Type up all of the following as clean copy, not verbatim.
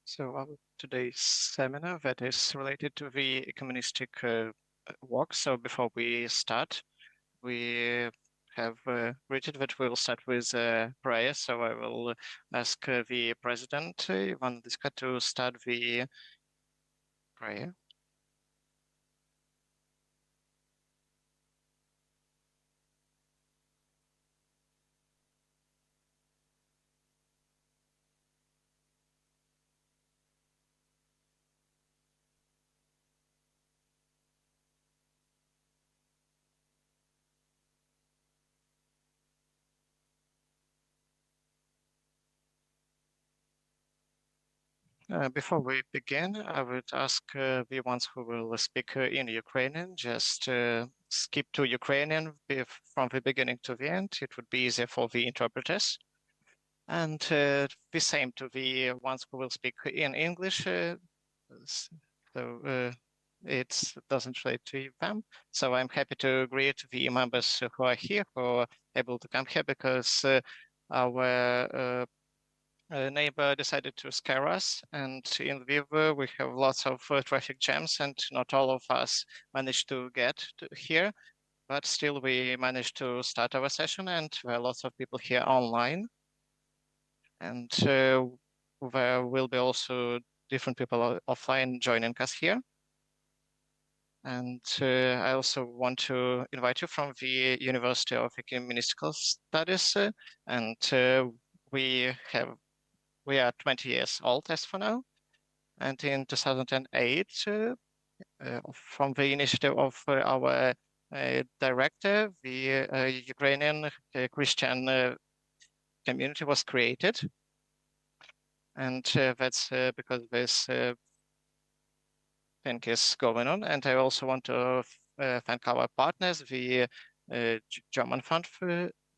So our today's seminar that is related to the ecumenistic walk. So before we start, we have written that we'll start with prayer. So I will ask the President, Ivan Liska, to start the prayer. Before we begin, I would ask the ones who will speak in Ukrainian, just skip to Ukrainian from the beginning to the end. It would be easier for the interpreters. And the same to the ones who will speak in English. So it doesn't relate to them. So I'm happy to greet the members who are here, who are able to come here because our neighbor decided to scare us. And in Lviv, we have lots of traffic jams, and not all of us managed to get to here. But still, we managed to start our session, and there are lots of people here online. And there will be also different people offline joining us here. And I also want to invite you from the University of Ecumenical Studies, and we are 20 years old as for now. And in 2008, from the initiative of our director, the Ukrainian Christian community was created. And that's because this thing is going on. And I also want to thank our partners, the German Fund.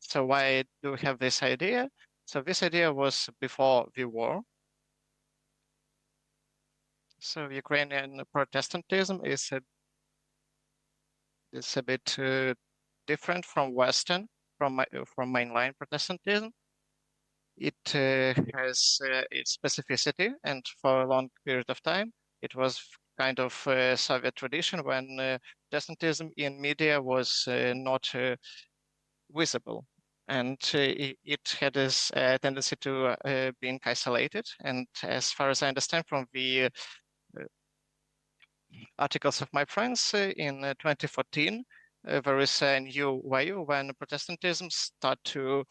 So why do we have this idea? So this idea was before the war. So Ukrainian Protestantism is a bit different from Western, from mainline Protestantism. It has its specificity, and for a long period of time, it was kind of Soviet tradition when Protestantism in media was not visible. And it had this tendency to being isolated. And as far as I understand from the articles of my friends in 2014, there is a new wave when Protestantism start to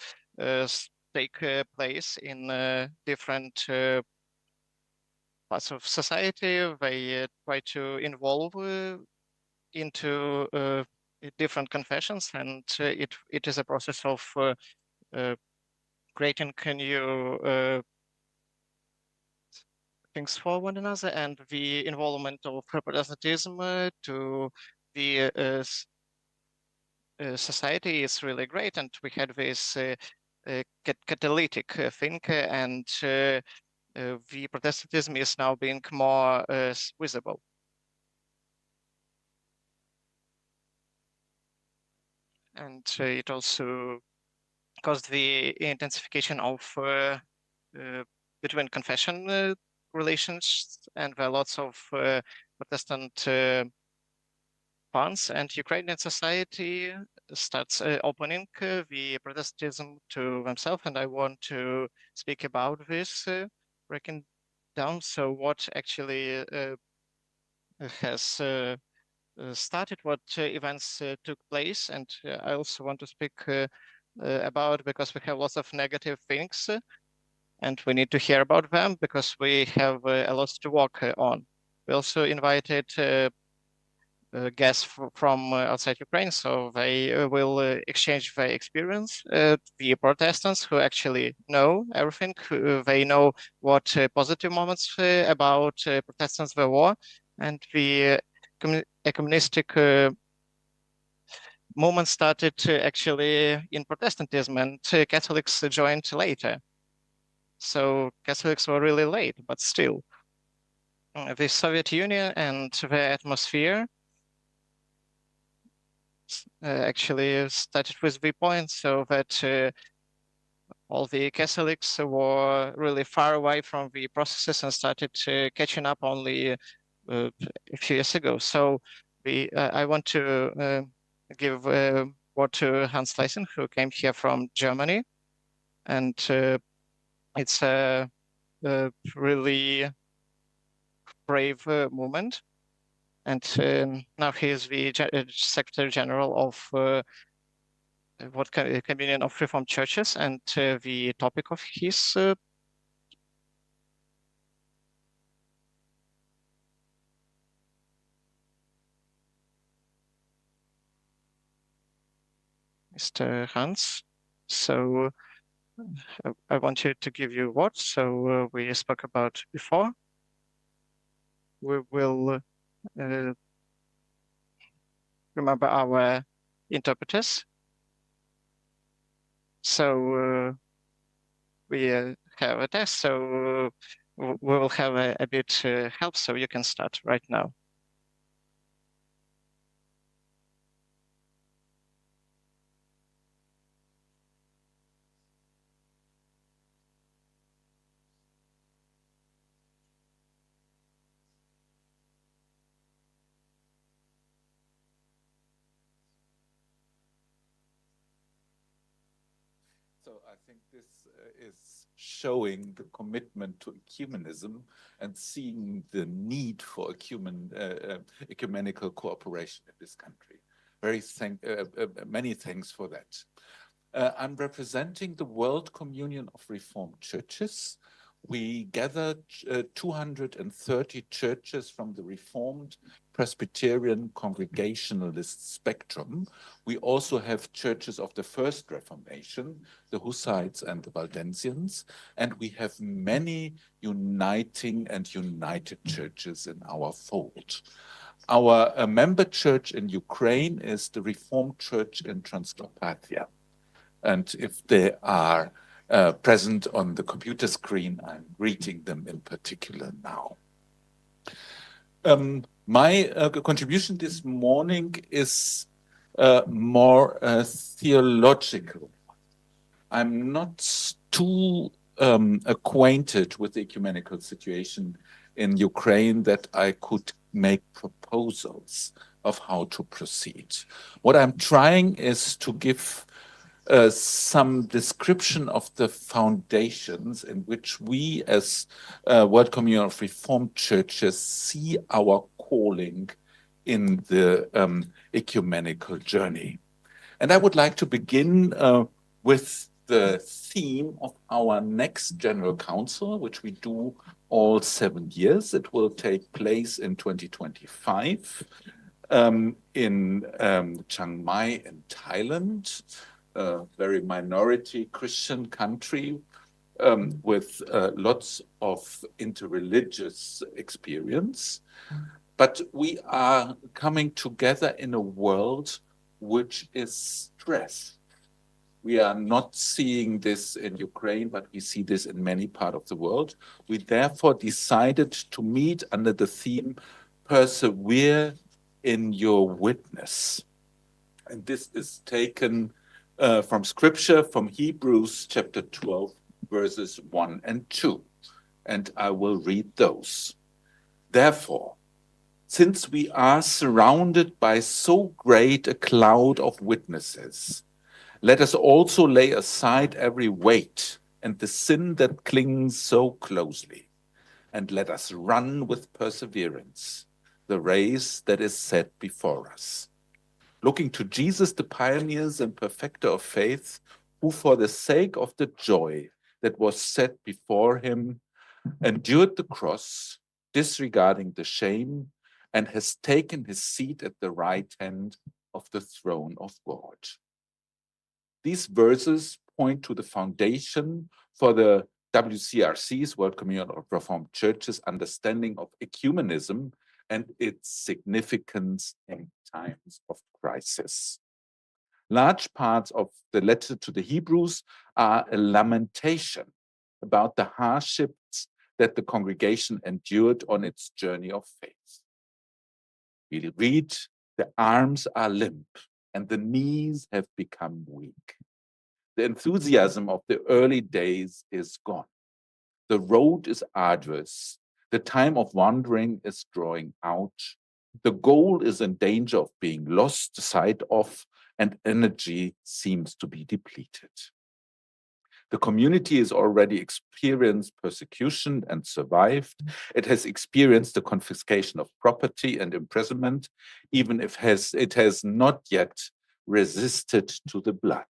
take place in different parts of society. They try to involve into different confessions, and it is a process of creating new things for one another, and the involvement of Protestantism to the society is really great. And we had this catalytic thing, and the Protestantism is now being more visible. And it also caused the intensification of between confession relations, and there are lots of Protestant funds, and Ukrainian society starts opening the Protestantism to themselves. And I want to speak about this, breaking down. So what actually has started, what events took place, and I also want to speak about, because we have lots of negative things, and we need to hear about them because we have a lot to work on. We also invited guests from outside Ukraine, so they will exchange their experience. The Protestants who actually know everything, they know what positive moments about Protestants there were, and the ecumenistic movement started actually in Protestantism, and Catholics joined later. So Catholics were really late, but still. The Soviet Union and the atmosphere actually started with the point so that all the Catholics were really far away from the processes and started catching up only a few years ago. So I want to give word to Hans Leysen, who came here from Germany, and it's a really brave movement. And now he is the Secretary General of Communion of Reformed Churches, and the topic of his Mr. Hans. So I want to give you what. So we spoke about before. We will remember our interpreters. So we have a test. So we will have a bit help. So you can start right now. So I think this is showing the commitment to ecumenism and seeing the need for ecumenical cooperation in this country. Many thanks for that. I'm representing the World Communion of Reformed Churches. We gathered 230 churches from the Reformed, Presbyterian, Congregationalist spectrum. We also have churches of the First Reformation, the Hussites and the Waldensians, and we have many uniting and united churches in our fold. Our member church in Ukraine is the Reformed Church in Transcarpathia. And if they are present on the computer screen, I'm greeting them in particular now. My contribution this morning is more theological. I'm not too acquainted with the ecumenical situation in Ukraine that I could make proposals of how to proceed. What I'm trying is to give some description of the foundations in which we as World Communion of Reformed Churches see our calling in the ecumenical journey. And I would like to begin with the theme of our next General Council, which we do all 7 years. It will take place in 2025 in Chiang Mai in Thailand, a very minority Christian country with lots of interreligious experience. But we are coming together in a world which is stressed. We are not seeing this in Ukraine, but we see this in many parts of the world. We therefore decided to meet under the theme, Persevere in Your Witness. And this is taken from scripture, from Hebrews chapter 12, verses 1 and 2. And I will read those. Therefore, since we are surrounded by so great a cloud of witnesses, let us also lay aside every weight and the sin that clings so closely, and let us run with perseverance the race that is set before us. Looking to Jesus, the pioneers and perfecter of faith, who for the sake of the joy that was set before him endured the cross, disregarding the shame, and has taken his seat at the right hand of the throne of God. These verses point to the foundation for the WCRC's, World Communion of Reformed Churches, understanding of ecumenism and its significance in times of crisis. Large parts of the letter to the Hebrews are a lamentation about the hardships that the congregation endured on its journey of faith. We read, the arms are limp and the knees have become weak. The enthusiasm of the early days is gone. The road is arduous. The time of wandering is drawing out. The goal is in danger of being lost sight of, and energy seems to be depleted. The community has already experienced persecution and survived. It has experienced the confiscation of property and imprisonment, even if it has not yet resisted to the blood.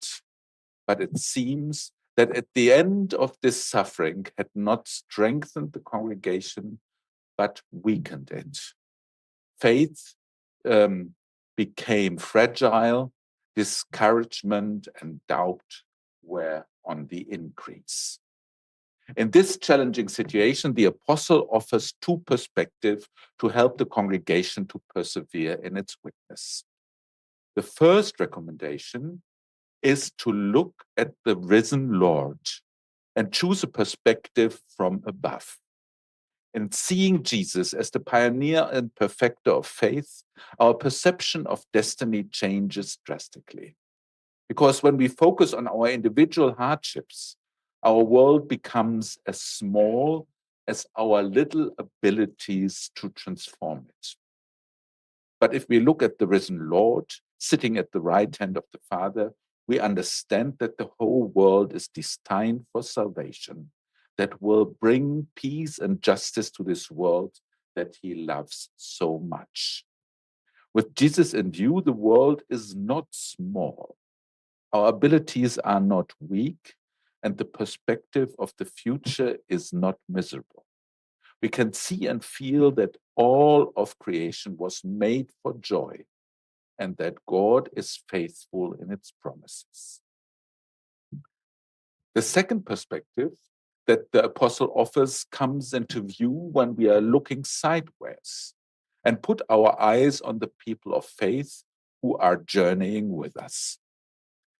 But it seems that at the end of this suffering had not strengthened the congregation, but weakened it. Faith became fragile, discouragement and doubt were on the increase. In this challenging situation, the apostle offers two perspectives to help the congregation to persevere in its witness. The first recommendation is to look at the risen Lord and choose a perspective from above. In seeing Jesus as the pioneer and perfecter of faith, our perception of destiny changes drastically. Because when we focus on our individual hardships, our world becomes as small as our little abilities to transform it. But if we look at the risen Lord sitting at the right hand of the Father, we understand that the whole world is destined for salvation, that will bring peace and justice to this world that he loves so much. With Jesus in view, the world is not small. Our abilities are not weak, and the perspective of the future is not miserable. We can see and feel that all of creation was made for joy, and that God is faithful in its promises. The second perspective that the apostle offers comes into view when we are looking sideways and put our eyes on the people of faith who are journeying with us.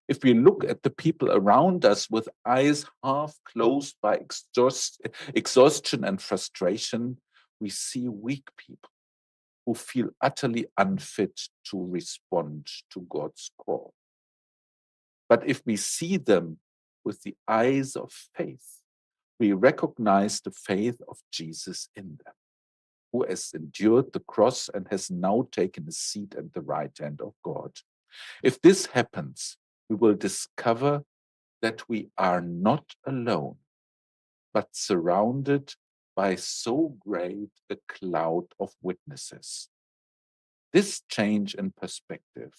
If we look at the people around us with eyes half closed by exhaustion and frustration, we see weak people who feel utterly unfit to respond to God's call. But if we see them with the eyes of faith, we recognize the faith of Jesus in them, who has endured the cross and has now taken a seat at the right hand of God. If this happens, we will discover that we are not alone, but surrounded by so great a cloud of witnesses. This change in perspective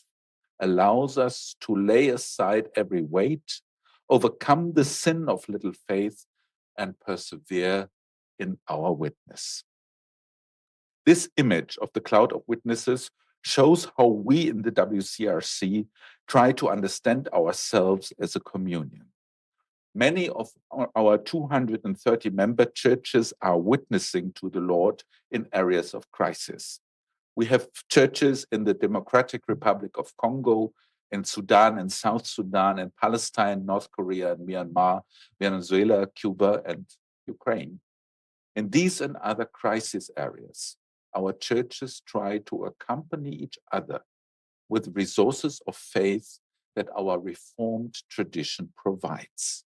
allows us to lay aside every weight, overcome the sin of little faith, and persevere in our witness. This image of the cloud of witnesses shows how we in the WCRC try to understand ourselves as a communion. Many of our 230 member churches are witnessing to the Lord in areas of crisis. We have churches in the Democratic Republic of Congo, in Sudan and South Sudan, and Palestine, North Korea, and Myanmar, Venezuela, Cuba, and Ukraine. In these and other crisis areas, our churches try to accompany each other with resources of faith that our Reformed tradition provides.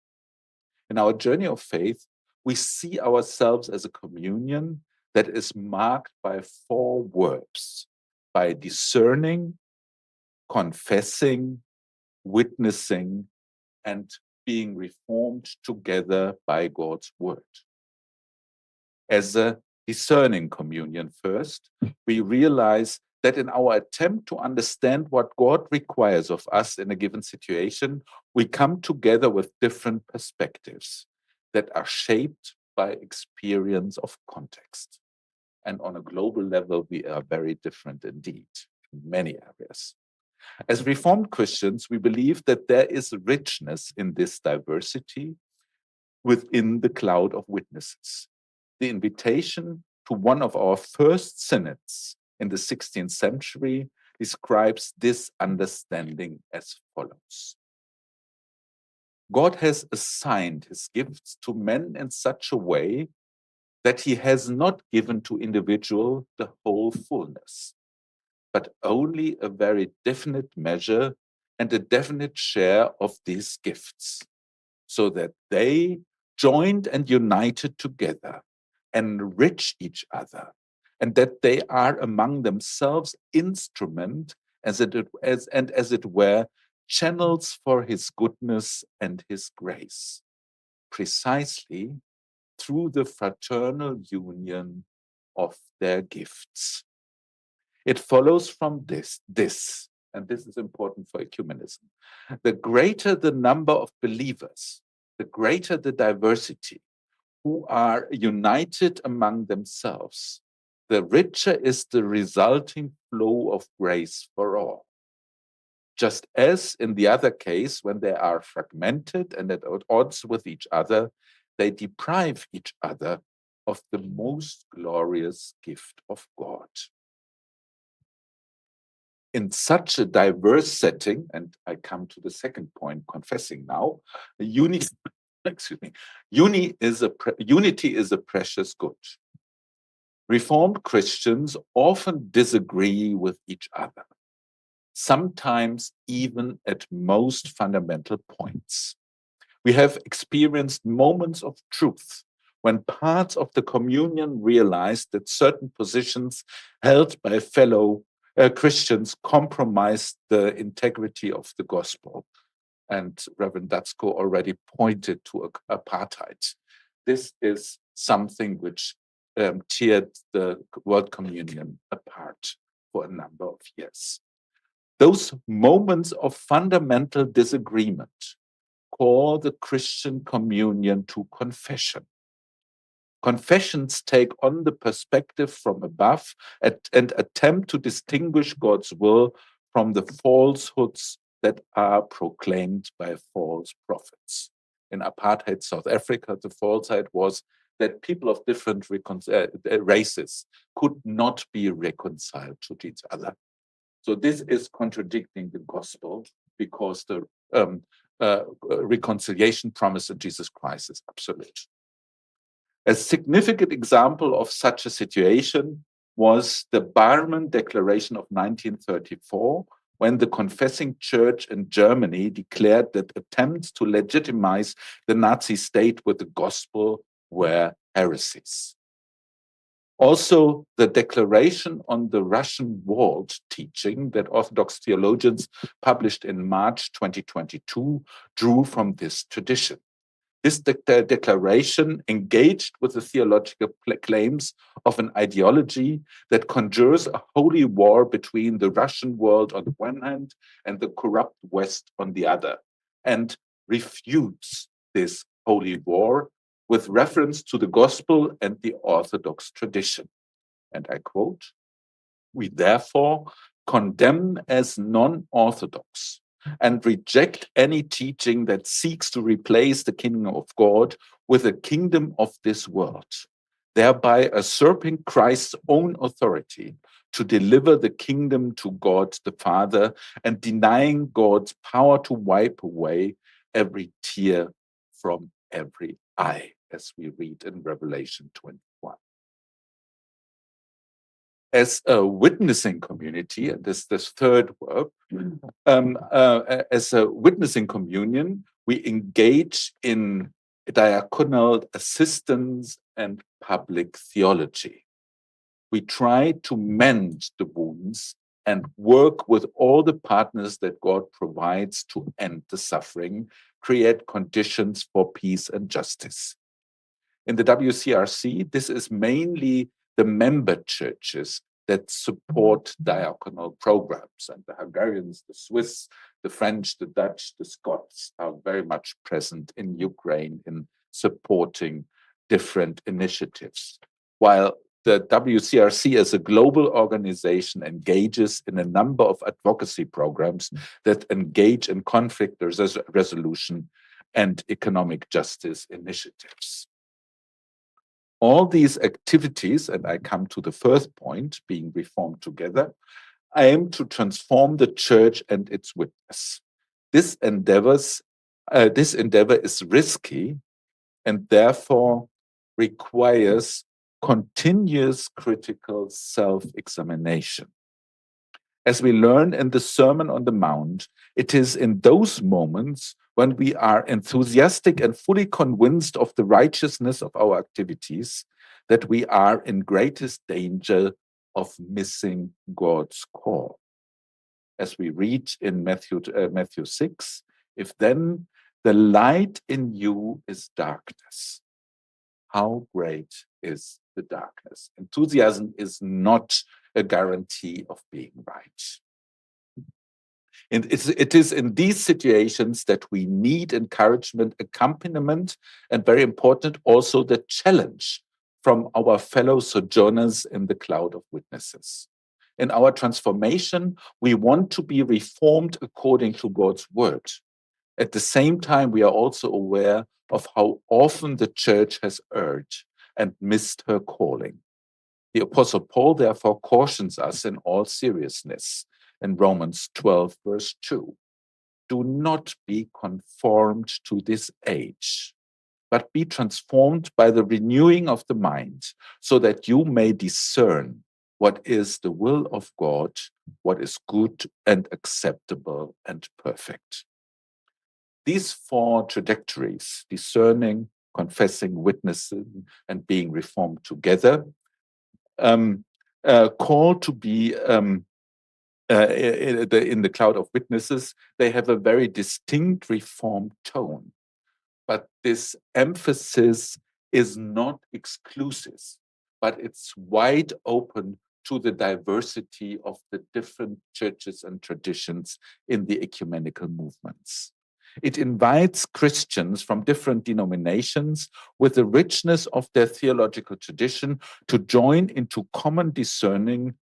In our journey of faith, we see ourselves as a communion that is marked by 4 verbs: by discerning, confessing, witnessing, and being reformed together by God's word. As a discerning communion first, we realize that in our attempt to understand what God requires of us in a given situation, we come together with different perspectives that are shaped by experience of context. And on a global level, we are very different indeed in many areas. As Reformed Christians, we believe that there is richness in this diversity within the cloud of witnesses. The invitation to one of our first synods in the 16th century describes this understanding as follows. God has assigned his gifts to men in such a way that he has not given to individual the whole fullness, but only a very definite measure and a definite share of these gifts, so that they joined and united together, enrich each other, and that they are among themselves instrument as it were channels for his goodness and his grace, precisely through the fraternal union of their gifts. It follows from this, and this is important for ecumenism: the greater the number of believers, the greater the diversity who are united among themselves, the richer is the resulting flow of grace for all. Just as in the other case, when they are fragmented and at odds with each other, they deprive each other of the most glorious gift of God. In such a diverse setting, and I come to the second point, confessing now, excuse me, unity is a precious good. Reformed Christians often disagree with each other, sometimes even at most fundamental points. We have experienced moments of truth when parts of the communion realized that certain positions held by fellow Christians compromised the integrity of the gospel. And Reverend Datsko already pointed to apartheid. This is something which teared the world communion apart for a number of years. Those moments of fundamental disagreement call the Christian communion to confession. Confessions take on the perspective from above and attempt to distinguish God's will from the falsehoods that are proclaimed by false prophets. In apartheid South Africa, the falsehood was that people of different races could not be reconciled to each other. So this is contradicting the gospel, because the reconciliation promise of Jesus Christ is absolute. A significant example of such a situation was the Barmen Declaration of 1934, when the confessing church in Germany declared that attempts to legitimize the Nazi state with the gospel were heresies. Also, the Declaration on the Russian World teaching that Orthodox theologians published in March 2022 drew from this tradition. This declaration engaged with the theological claims of an ideology that conjures a holy war between the Russian world on the one hand and the corrupt West on the other, and refutes this holy war with reference to the gospel and the Orthodox tradition. And I quote, "We therefore condemn as non-Orthodox and reject any teaching that seeks to replace the kingdom of God with a kingdom of this world, thereby usurping Christ's own authority to deliver the kingdom to God the Father and denying God's power to wipe away every tear from every eye," as we read in Revelation 21. As a witnessing community, and this third verb, as a witnessing communion, we engage in diaconal assistance and public theology. We try to mend the wounds and work with all the partners that God provides to end the suffering, create conditions for peace and justice. In the WCRC, this is mainly the member churches that support diaconal programs, and the Hungarians, the Swiss, the French, the Dutch, the Scots are very much present in Ukraine in supporting different initiatives. While the WCRC as a global organization engages in a number of advocacy programs that engage in conflict resolution and economic justice initiatives. All these activities, and I come to the first point, being reformed together, aim to transform the church and its witness. This endeavor is risky and therefore requires continuous critical self-examination. As we learn in the Sermon on the Mount, it is in those moments when we are enthusiastic and fully convinced of the righteousness of our activities that we are in greatest danger of missing God's call. As we read in Matthew 6, if then the light in you is darkness, how great is the darkness? Enthusiasm is not a guarantee of being right. And it is in these situations that we need encouragement, accompaniment, and very important, also the challenge from our fellow sojourners in the cloud of witnesses. In our transformation, we want to be reformed according to God's word. At the same time, we are also aware of how often the church has erred and missed her calling. The Apostle Paul therefore cautions us in all seriousness in Romans 12, verse 2. Do not be conformed to this age, but be transformed by the renewing of the mind, so that you may discern what is the will of God, what is good and acceptable and perfect. These four trajectories, discerning, confessing, witnessing, and being reformed together, call to be in the cloud of witnesses, they have a very distinct reformed tone. But this emphasis is not exclusive, but it's wide open to the diversity of the different churches and traditions in the ecumenical movements. It invites Christians from different denominations with the richness of their theological tradition to join into common discerning,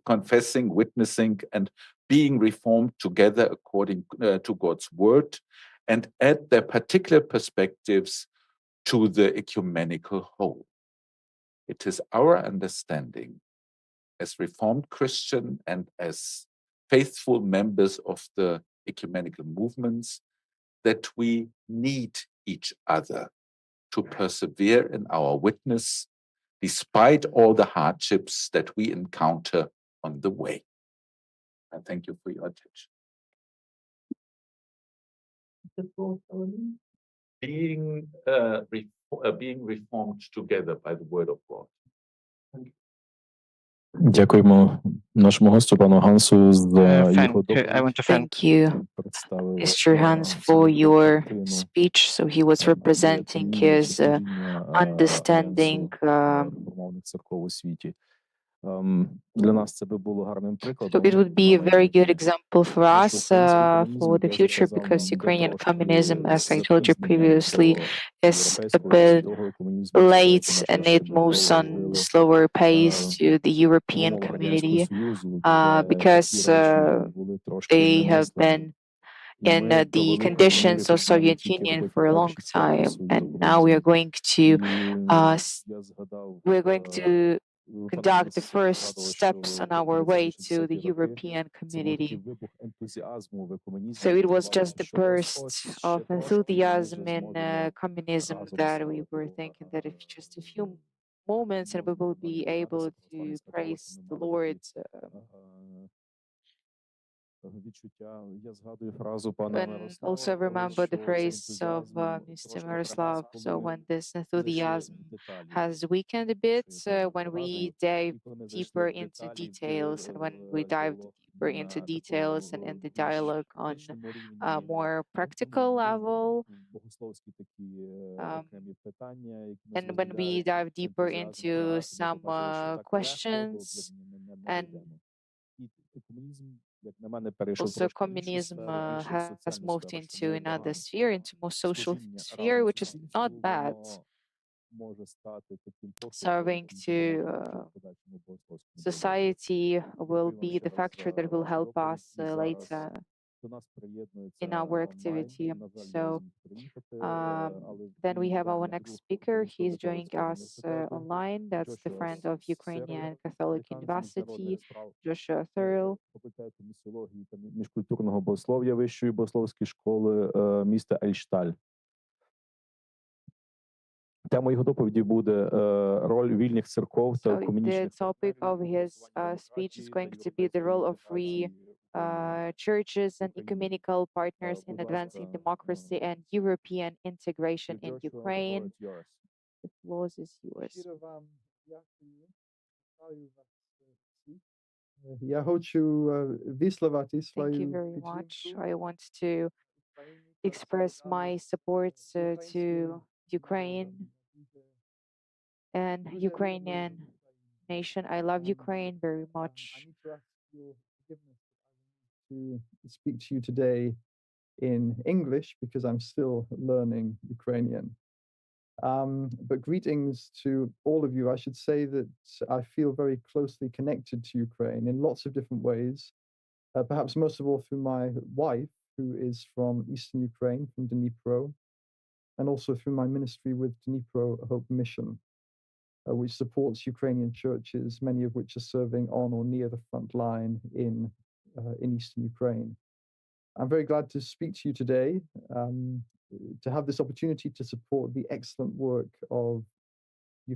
confessing, witnessing, and being reformed together according to God's word, and add their particular perspectives to the ecumenical whole. It is our understanding as Reformed Christian and as faithful members of the ecumenical movements that we need each other to persevere in our witness despite all the hardships that we encounter on the way. I thank you for your attention. Being reformed together by the word of God. Дякуємо нашому гостю, пану Гансу, за його I want to thank Thank you, Mr. Hans, for your speech. So he was representing his understanding. церков у світі. Для нас це би було гарним So прикладом. it would be a very good example for us for the future, because Ukrainian communism, as I told you previously, is a bit late and it moves on slower pace to the European community because they have been in the conditions of Soviet Union for a long time, and now we are going to conduct the first steps on our way to the European community. So it was just the burst of enthusiasm in communism that we were thinking that if just a few moments and we will be able to praise the Lord. And also remember the phrase of Mr. Miroslav. So when this enthusiasm has weakened a bit, when we dive deeper into details, and when we dive deeper into details and in the dialogue on a more practical level, and when we dive deeper into some questions, and also communism has moved into another sphere, into more social sphere, which is not bad. Serving to society will be the factor that will help us later in our activity. So then we have our next speaker. He's joining us online. That's the friend of Ukrainian Catholic University, Joshua Thurl. Факультету місіології та міжкультурного богослов'я Вищої богословської школи міста Ельшталь. Тема його доповіді буде роль вільних церков та So the екуменічних topic of his speech is going to be the role of free churches and ecumenical partners in advancing democracy and European integration in Ukraine. The floor is yours. Я хочу висловити Thank you свою very much. підтримку I want to express my support to Ukraine and Ukrainian nation. I love Ukraine very much. I need to ask your forgiveness to speak to you today in English because I'm still learning Ukrainian. But greetings to all of you. I should say that I feel very closely connected to Ukraine in lots of different ways. Perhaps most of all through my wife, who is from Eastern Ukraine, from Dnipro, and also through my ministry with Dnipro Hope Mission, which supports Ukrainian churches, many of which are serving on or near the front line in Eastern Ukraine. I'm very glad to speak to you today, to have this opportunity to support the excellent work of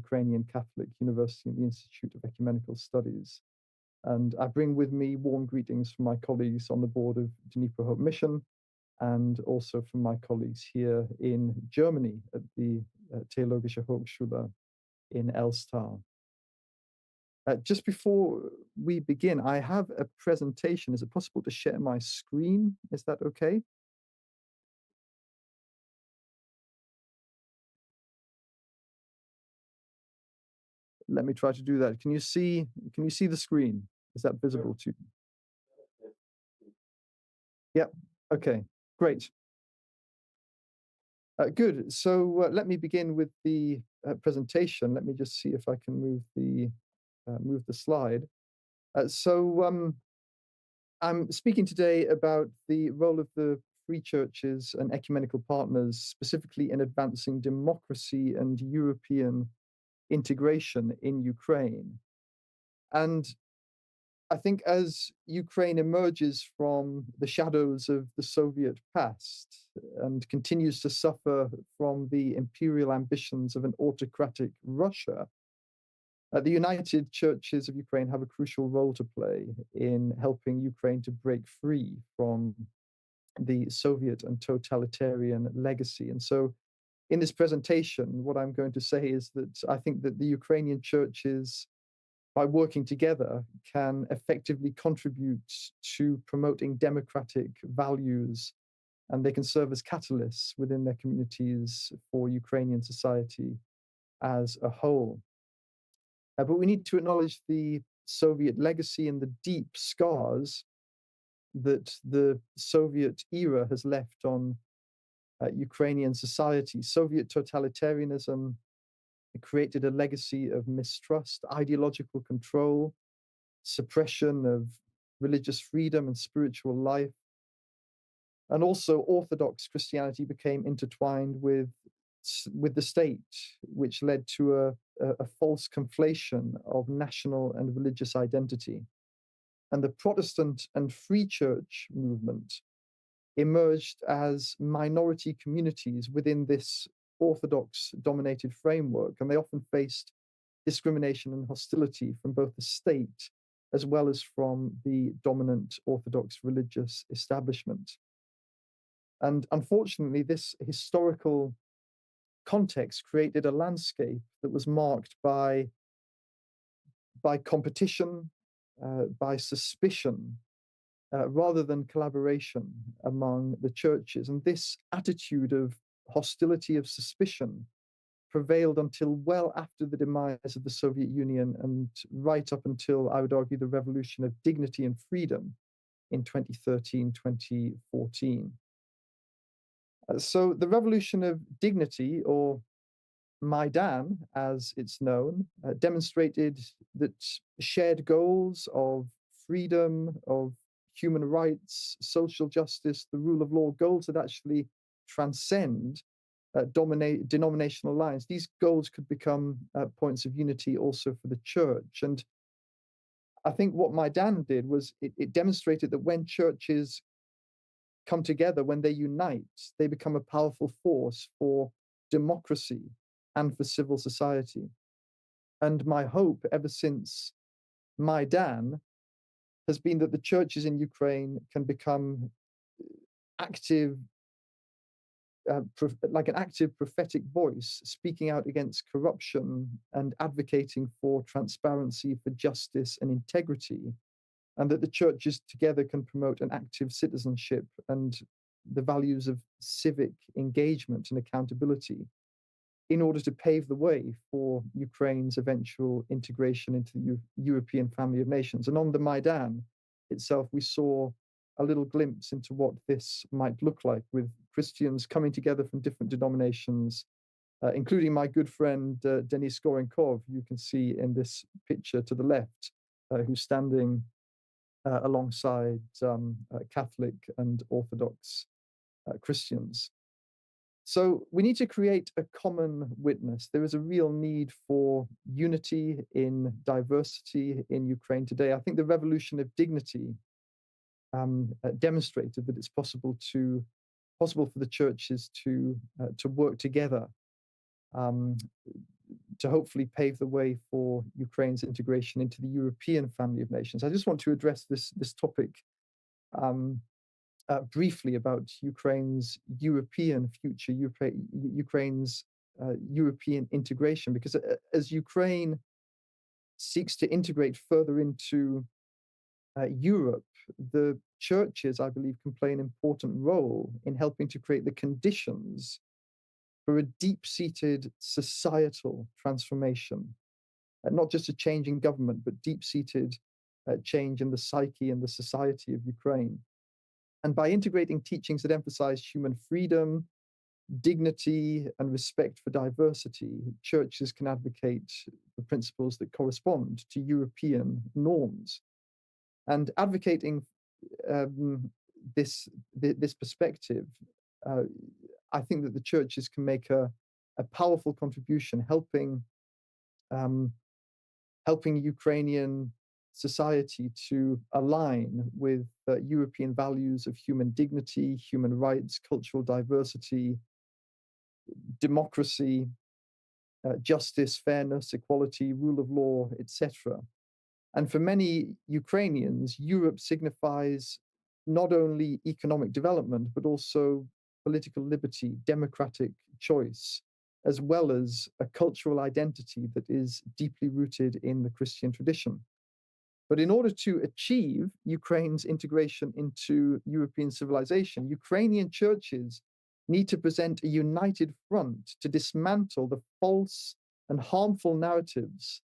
Ukrainian Catholic University and the Institute of Ecumenical Studies. And I bring with me warm greetings from my colleagues on the board of Dnipro Hope Mission, and also from my colleagues here in Germany at the Theologische Hochschule in Elstal. Just before we begin, I have a presentation. Is it possible to share my screen? Is that okay? Let me try to do that. Can you see the screen? Is that visible to you? Yeah, okay, great. Good, so let me begin with the presentation. Let me just see if I can move the slide. I'm speaking today about the role of the free churches and ecumenical partners, specifically in advancing democracy and European integration in Ukraine. And I think as Ukraine emerges from the shadows of the Soviet past and continues to suffer from the imperial ambitions of an autocratic Russia, the United Churches of Ukraine have a crucial role to play in helping Ukraine to break free from the Soviet and totalitarian legacy. And so in this presentation, what I'm going to say is that I think that the Ukrainian churches, by working together, can effectively contribute to promoting democratic values, and they can serve as catalysts within their communities for Ukrainian society as a whole. But we need to acknowledge the Soviet legacy and the deep scars that the Soviet era has left on Ukrainian society. Soviet totalitarianism created a legacy of mistrust, ideological control, suppression of religious freedom and spiritual life. And also Orthodox Christianity became intertwined with the state, which led to a false conflation of national and religious identity. And the Protestant and Free Church movement emerged as minority communities within this Orthodox-dominated framework, and they often faced discrimination and hostility from both the state as well as from the dominant Orthodox religious establishment. And unfortunately, this historical context created a landscape that was marked by competition, by suspicion, rather than collaboration among the churches. And this attitude of hostility, of suspicion, prevailed until well after the demise of the Soviet Union and right up until, I would argue, the revolution of dignity and freedom in 2013, 2014. So the revolution of dignity, or Maidan, as it's known, demonstrated that shared goals of freedom, of human rights, social justice, the rule of law, goals that actually transcend denominational lines. These goals could become points of unity also for the church. And I think what Maidan did was it demonstrated that when churches come together, when they unite, they become a powerful force for democracy and for civil society. And my hope ever since Maidan has been that the churches in Ukraine can become active, like an active prophetic voice, speaking out against corruption and advocating for transparency, for justice and integrity, and that the churches together can promote an active citizenship and the values of civic engagement and accountability in order to pave the way for Ukraine's eventual integration into the European family of nations. And on the Maidan itself, we saw a little glimpse into what this might look like, with Christians coming together from different denominations, including my good friend Denis Gorenkov, you can see in this picture to the left, who's standing alongside Catholic and Orthodox Christians. So we need to create a common witness. There is a real need for unity in diversity in Ukraine today. I think the revolution of dignity demonstrated that it's possible for the churches to work together to hopefully pave the way for Ukraine's integration into the European family of nations. I just want to address this topic briefly about Ukraine's European future, Ukraine's European integration, because as Ukraine seeks to integrate further into Europe, the churches, I believe, can play an important role in helping to create the conditions for a deep-seated societal transformation, not just a change in government, but deep-seated change in the psyche and the society of Ukraine. And by integrating teachings that emphasize human freedom, dignity, and respect for diversity, churches can advocate the principles that correspond to European norms. And advocating this perspective, I think that the churches can make a powerful contribution, helping Ukrainian society to align with European values of human dignity, human rights, cultural diversity, democracy, justice, fairness, equality, rule of law, etc. And for many Ukrainians, Europe signifies not only economic development, but also political liberty, democratic choice, as well as a cultural identity that is deeply rooted in the Christian tradition. But in order to achieve Ukraine's integration into European civilization, Ukrainian churches need to present a united front to dismantle the false and harmful narratives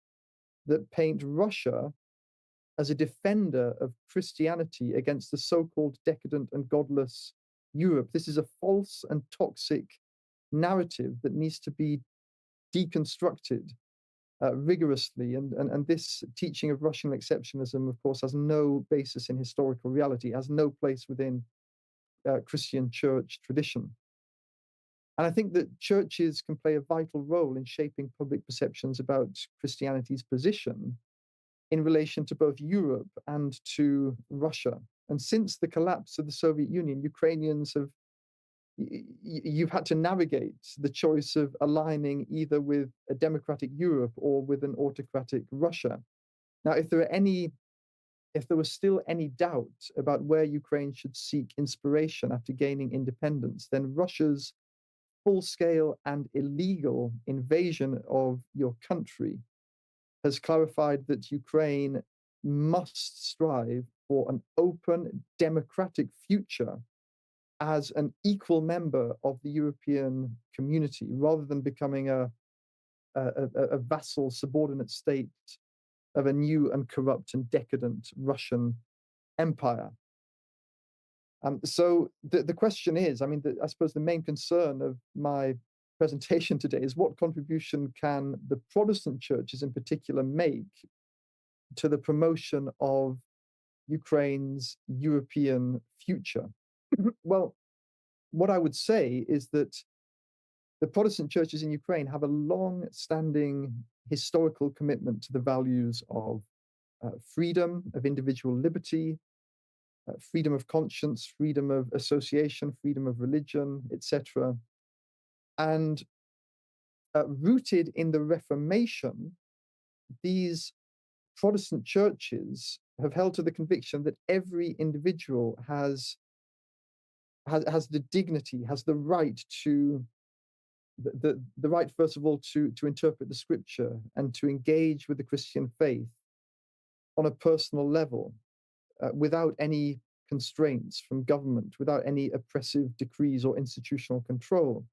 that paint Russia as a defender of Christianity against the so-called decadent and godless Europe. This is a false and toxic narrative that needs to be deconstructed rigorously. And this teaching of Russian exceptionalism, of course, has no basis in historical reality, has no place within Christian church tradition. And I think that churches can play a vital role in shaping public perceptions about Christianity's position in relation to both Europe and to Russia. And since the collapse of the Soviet Union, Ukrainians you've had to navigate the choice of aligning either with a democratic Europe or with an autocratic Russia. Now, if there was still any doubt about where Ukraine should seek inspiration after gaining independence, then Russia's full-scale and illegal invasion of your country has clarified that Ukraine must strive for an open, democratic future as an equal member of the European community, rather than becoming a vassal subordinate state of a new and corrupt and decadent Russian empire. So the question is, I suppose the main concern of my presentation today is, what contribution can the Protestant churches in particular make to the promotion of Ukraine's European future? Well, what I would say is that the Protestant churches in Ukraine have a long-standing historical commitment to the values of freedom, of individual liberty, freedom of conscience, freedom of association, freedom of religion, etc. And rooted in the Reformation, these Protestant churches have held to the conviction that every individual has the dignity, has the right to the right, first of all, to interpret the scripture and to engage with the Christian faith on a personal level, without any constraints from government, without any oppressive decrees or institutional control.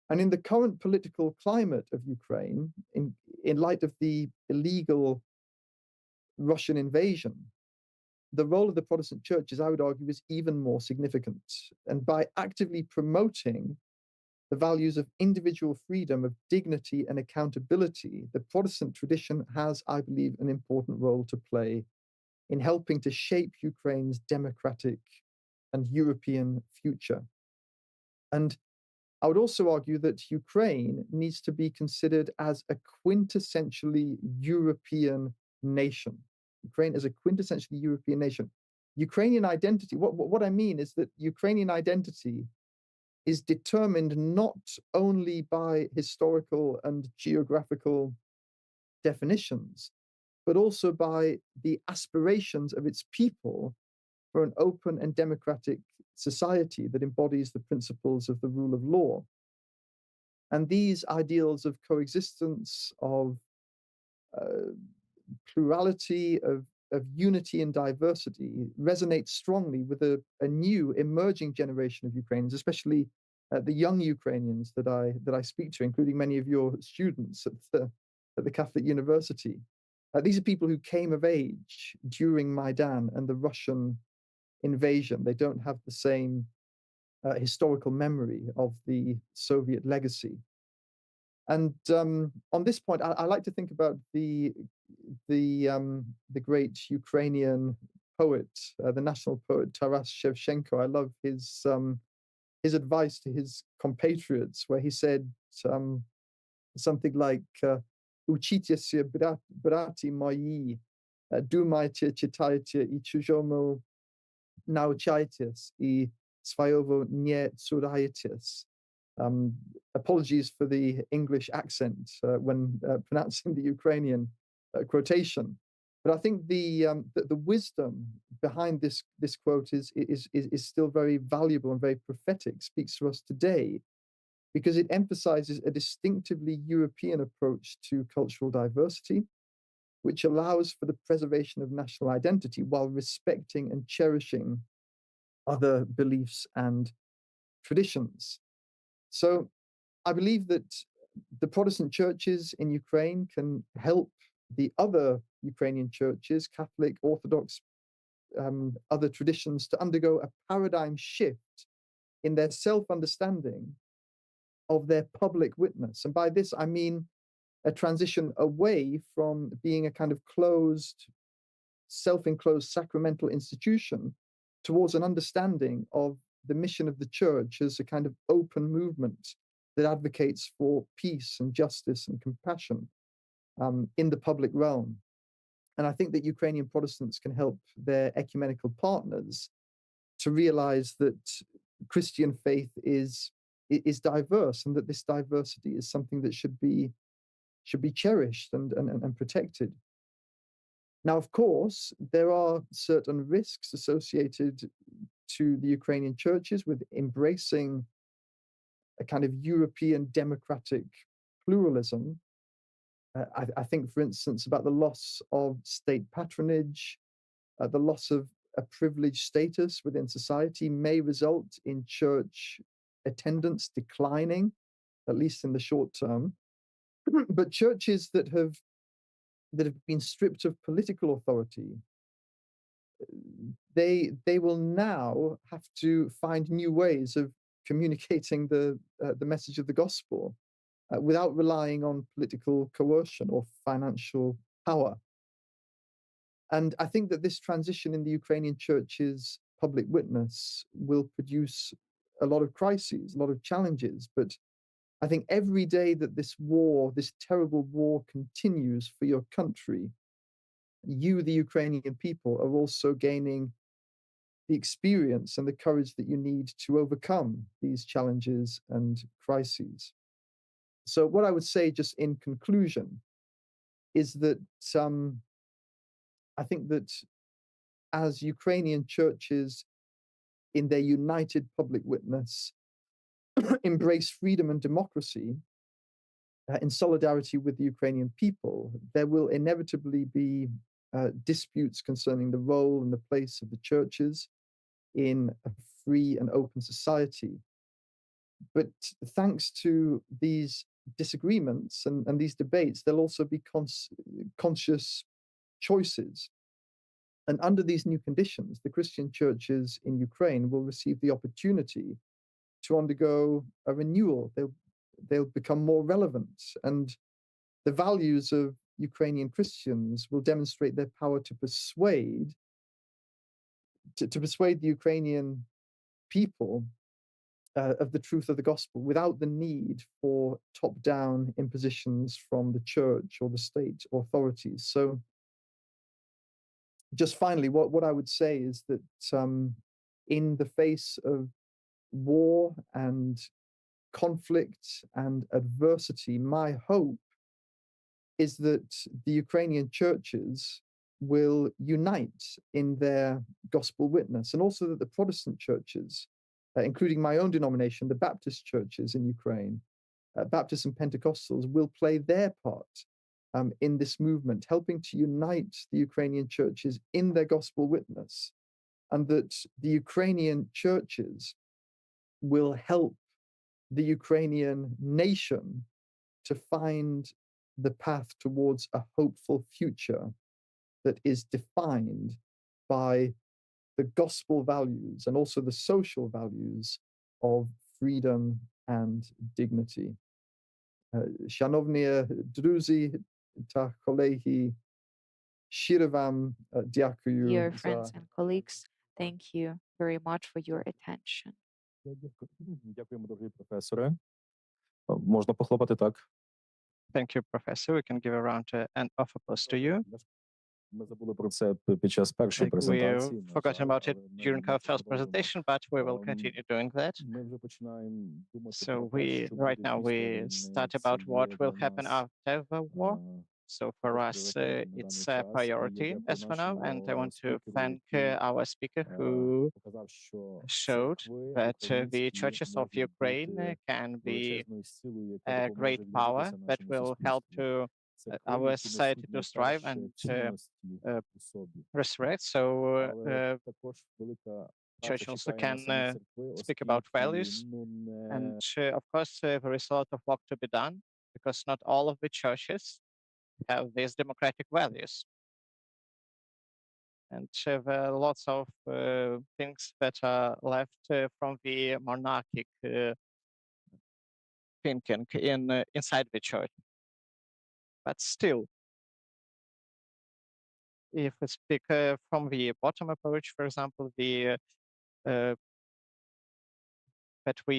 And in the current political climate of Ukraine, in light of the illegal Russian invasion, the role of the Protestant churches, I would argue, is even more significant. And by actively promoting the values of individual freedom, of dignity and accountability, the Protestant tradition has, I believe, an important role to play in helping to shape Ukraine's democratic and European future. And I would also argue that Ukraine needs to be considered as a quintessentially European nation. Ukraine is a quintessentially European nation. Ukrainian identity, what I mean is that Ukrainian identity is determined not only by historical and geographical definitions, but also by the aspirations of its people for an open and democratic society that embodies the principles of the rule of law. And these ideals of coexistence, of plurality, of unity and diversity resonate strongly with a new emerging generation of Ukrainians, especially the young Ukrainians that I speak to, including many of your students at the Catholic University. These are people who came of age during Maidan and the Russian invasion. They don't have the same historical memory of the Soviet legacy. And on this point, I like to think about the great Ukrainian poet, the national poet Taras Shevchenko. I love his advice to his compatriots, where he said something like, "Учитесь, брати мої, думайте, читайте, и чужому научайтесь, и своего не цурайтесь." Apologies for the English accent when pronouncing the Ukrainian quotation, but I think the wisdom behind this quote is still very valuable and very prophetic. Speaks to us today because it emphasizes a distinctively European approach to cultural diversity, which allows for the preservation of national identity while respecting and cherishing other beliefs and traditions. So I believe that the Protestant churches in Ukraine can help the other Ukrainian churches, Catholic, Orthodox, other traditions, to undergo a paradigm shift in their self-understanding of their public witness. And by this, I mean a transition away from being a kind of closed, self-enclosed sacramental institution towards an understanding of the mission of the church as a kind of open movement that advocates for peace and justice and compassion in the public realm. And I think that Ukrainian Protestants can help their ecumenical partners to realize that Christian faith is diverse, and that this diversity is something that should be cherished and protected. Now, of course, there are certain risks associated to the Ukrainian churches with embracing a kind of European democratic pluralism. I think, for instance, about the loss of state patronage, the loss of a privileged status within society may result in church attendance declining, at least in the short term. But churches that have been stripped of political authority, they will now have to find new ways of communicating the message of the gospel without relying on political coercion or financial power. And I think that this transition in the Ukrainian church's public witness will produce a lot of crises, a lot of challenges. But I think every day that this war, this terrible war, continues for your country, you, the Ukrainian people, are also gaining the experience and the courage that you need to overcome these challenges and crises. So what I would say just in conclusion is that I think that as Ukrainian churches in their united public witness embrace freedom and democracy in solidarity with the Ukrainian people, there will inevitably be disputes concerning the role and the place of the churches in a free and open society. But thanks to these disagreements and these debates, there'll also be conscious choices. And under these new conditions, the Christian churches in Ukraine will receive the opportunity to undergo a renewal. They'll become more relevant, and the values of Ukrainian Christians will demonstrate their power to persuade the Ukrainian people of the truth of the gospel without the need for top-down impositions from the church or the state authorities. So just finally, what I would say is that in the face of war and conflict and adversity, my hope is that the Ukrainian churches will unite in their gospel witness, and also that the Protestant churches, including my own denomination, the Baptist churches in Ukraine, Baptists and Pentecostals, will play their part in this movement, helping to unite the Ukrainian churches in their gospel witness, and that the Ukrainian churches will help the Ukrainian nation to find the path towards a hopeful future that is defined by the gospel values and also the social values of freedom and dignity. Шановні друзі та колеги, щиро вам дякую. Dear friends and colleagues, thank you very much for your attention. Дякуємо, дорогі професоре. Можна похлопати так. Thank you, Professor. We can give a round of applause to you. Ми забули про це під час першої We презентації. forgot about it during our first presentation, but we will continue doing that. Ми вже починаємо думати So про те, we що right буде now після we війни. start Це about what є will для happen нас, after the war. So for us, пріоритетом на it's даний a час. І priority я as for now, and I нашому want to спікеру, thank який, our speaker who показав, що showed церкви that the українські churches of можуть Ukraine бути can be величезною силою, яка a допоможе great power відновитися that нашому will help суспільству. to Церкви, our які society несуть to strive найперше and цінності у собі. resurrect. So Але також велика church праця also чекає на can самі церкви, speak about оскільки, values. ну, не And of course, there is a lot of work to be done because not all of the churches have these democratic values. And there are lots of things that are left from the monarchic thinking inside the church. But still, if we speak from the bottom approach, for example, that we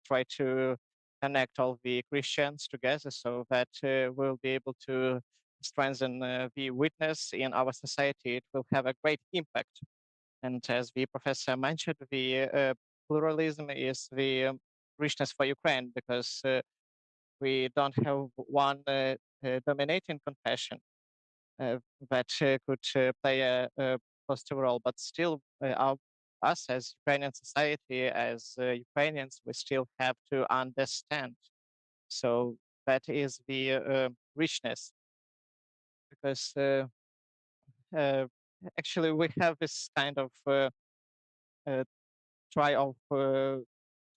try to connect all the Christians together so that we'll be able to strengthen the witness in our society, it will have a great impact. And as the professor mentioned, the pluralism is the richness for Ukraine because we don't have one dominating confession that could play a positive role, but still us as Ukrainian society, as Ukrainians, we still have to understand. So that is the richness, because actually we have this kind of try of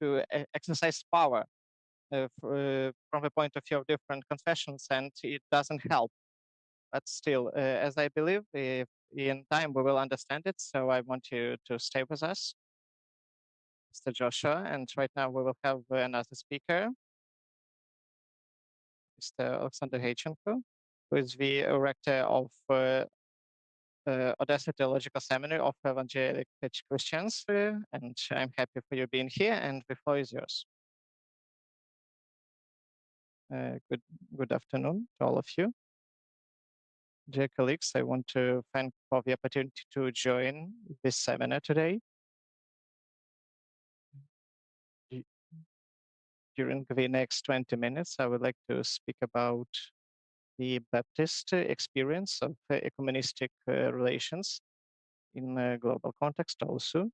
to exercise power from the point of view of different confessions, and it doesn't help. But still, as I believe, in time we will understand it. So I want you to stay with us, Mr. Joshua. And right now we will have another speaker, Mr. Alexander Heichenko, who is the rector of Odessa Theological Seminary of Evangelical Christians. And I'm happy for you being here, and the floor is yours. Good afternoon to all of you. Dear colleagues, I want to thank for the opportunity to join this seminar today. during the next 20 minutes, I would like to speak about the Baptist experience of ecumenistic relations in a global context also.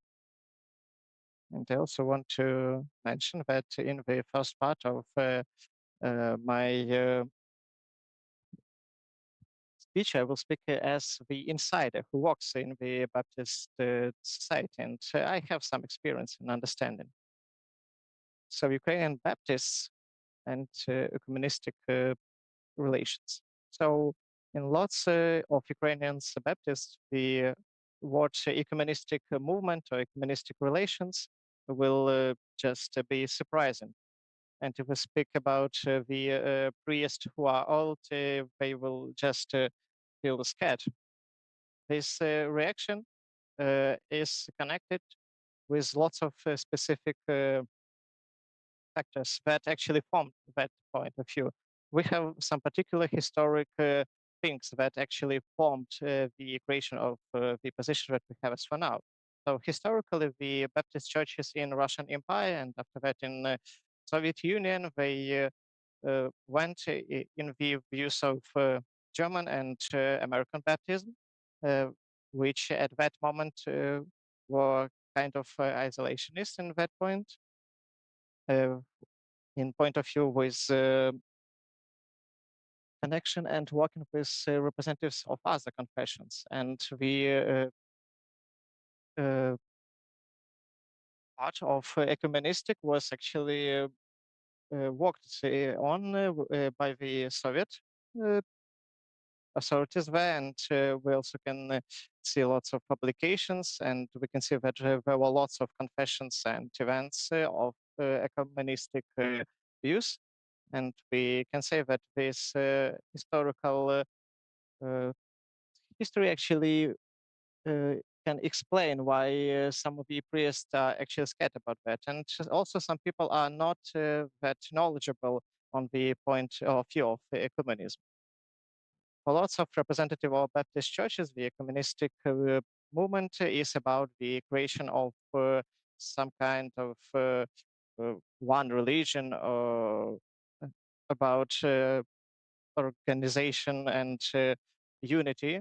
And I also want to mention that in the first part of my speech, I will speak as the insider who works in the Baptist society, and I have some experience and understanding. So Ukrainian Baptists and ecumenistic relations. So in lots of Ukrainian Baptists, the word ecumenistic movement or ecumenistic relations will just be surprising. And if we speak about the priests who are old, they will just feel scared. This reaction is connected with lots of specific factors that actually formed that point of view. We have some particular historic things that actually formed the creation of the position that we have as for now. So historically, the Baptist churches in Russian Empire and after that in Soviet Union, they went in the views of German and American Baptism, uh, which at that moment were kind of isolationist in that point. In point of view with connection and working with representatives of other confessions. And the part of ecumenistic was actually worked on by the Soviet uh, authorities there, and we also can see lots of publications, and we can see that there were lots of confessions and events of ecumenistic views. And we can say that this historical history actually can explain why some of the priests are actually scared about that. And also some people are not that knowledgeable on the point of view of ecumenism. For lots of representative of Baptist churches, the ecumenistic movement is about the creation of some kind of one religion or about organization and unity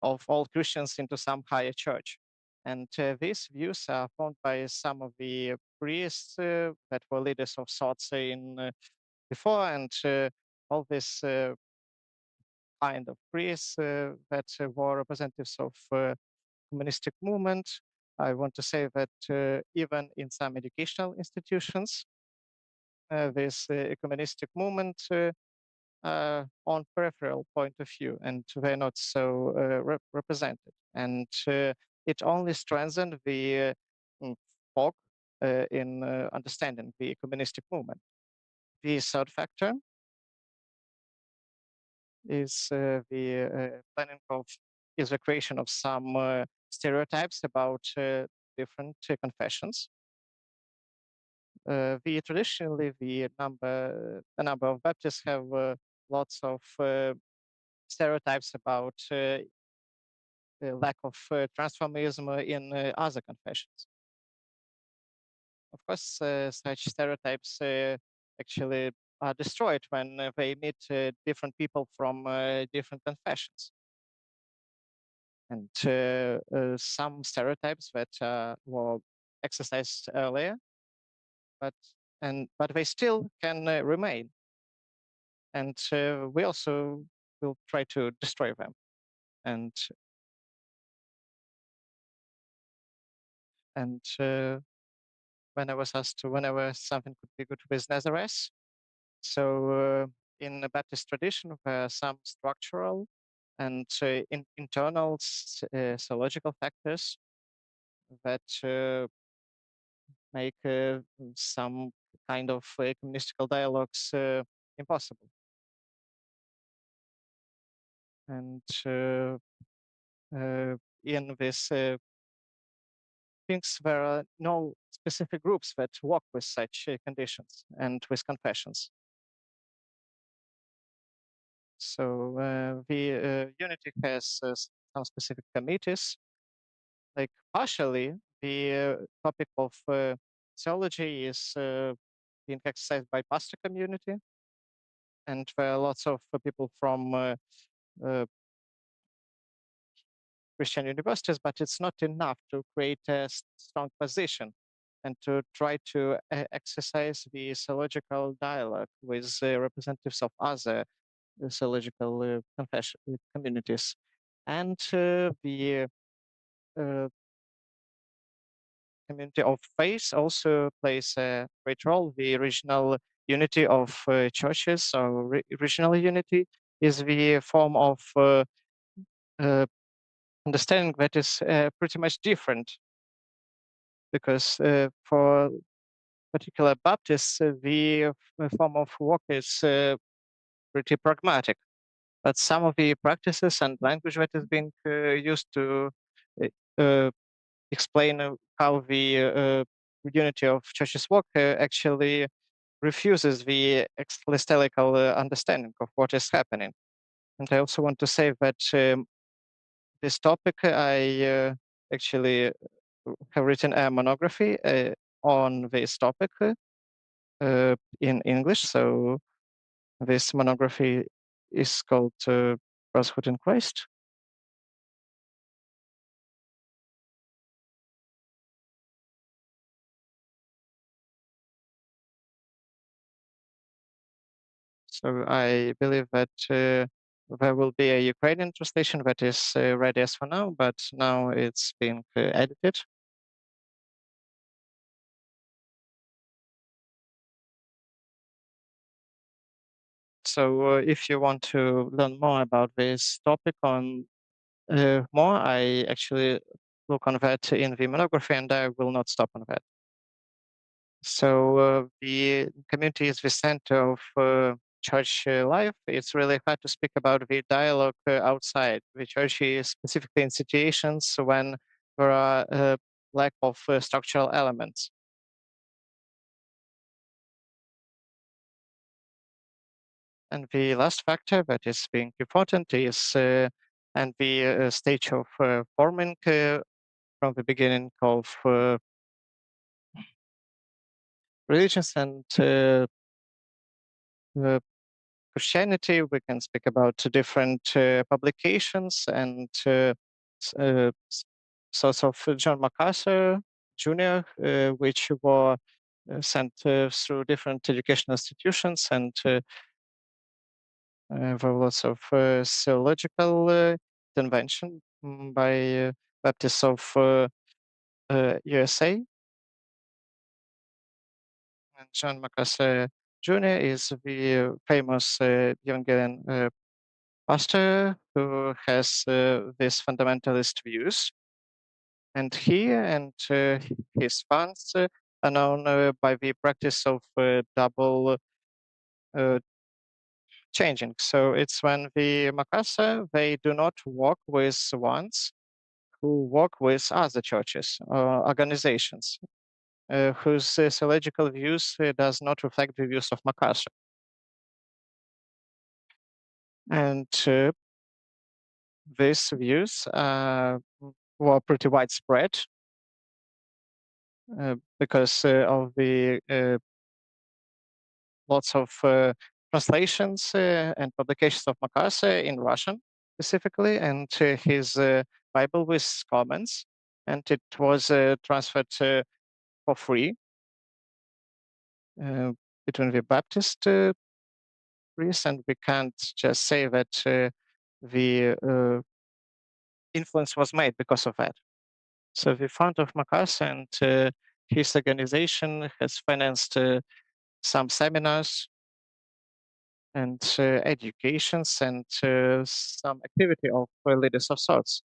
of all Christians into some higher church. And these views are formed by some of the priests that were leaders of sorts in before, and all this kind of priests that were representatives of communistic movement. I want to say that even in some educational institutions, this ecumenistic movement on peripheral point of view, and they're not so represented. And it only strengthened the fog in understanding the ecumenistic movement. The third factor is the planning of is the creation of some stereotypes about different confessions. Traditionally the number of Baptists have lots of stereotypes about lack of transformism in other confessions. Of course, such stereotypes actually are destroyed when they meet different people from different confessions. And some stereotypes that were exercised earlier, but they still can remain. And we also will try to destroy them. And when I was asked whenever something could be good with Nazareth, so in the Baptist tradition, there are some structural and internal theological factors that make some kind of ecumenistical dialogues impossible. And in this things, there are no specific groups that work with such conditions and with confessions. So the unity has some specific committees. Like partially, the topic of theology is being exercised by pastor community. And there are lots of people from Christian universities, but it's not enough to create a strong position and to try to exercise the theological dialogue with representatives of other theological communities. And the community of faith also plays a great role. The regional unity of churches, or regional unity, is the form of understanding that is pretty much different, because for particular Baptists, the form of work is pretty pragmatic. But some of the practices and language that is being used to explain how the unity of churches work actually refuses the ecclesiastical understanding of what is happening. And I also want to say that this topic, I actually have written a monography on this topic in English. So this monography is called Brotherhood in Christ. So I believe that there will be a Ukrainian translation that is ready as for now, but now it's being edited. So if you want to learn more about this topic on more, I actually look on that in the monography, and I will not stop on that. So the community is the center of church life. It's really hard to speak about the dialogue outside the church, specifically in situations when there are lack of structural elements. And the last factor that is being important is and the stage of forming from the beginning of religions and Christianity. We can speak about different publications and sorts of John MacArthur Jr., which were sent through different educational institutions, and there were lots of theological intervention by Baptists of USA. And John MacArthur Jr. is the famous Evangelion pastor who has these fundamentalist views. And he and his fans are known by the practice of double changing. So it's when the MacArthur, they do not work with ones who work with other churches or organizations whose theological views does not reflect the views of MacArthur. And these views were pretty widespread because of the lots of translations and publications of MacArthur in Russian specifically, and his Bible with comments, and it was transferred for free between the Baptist priests, and we can't just say that the influence was made because of that. So the founder of MacArthur and his organization has financed some seminars and educations and some activity of leaders of sorts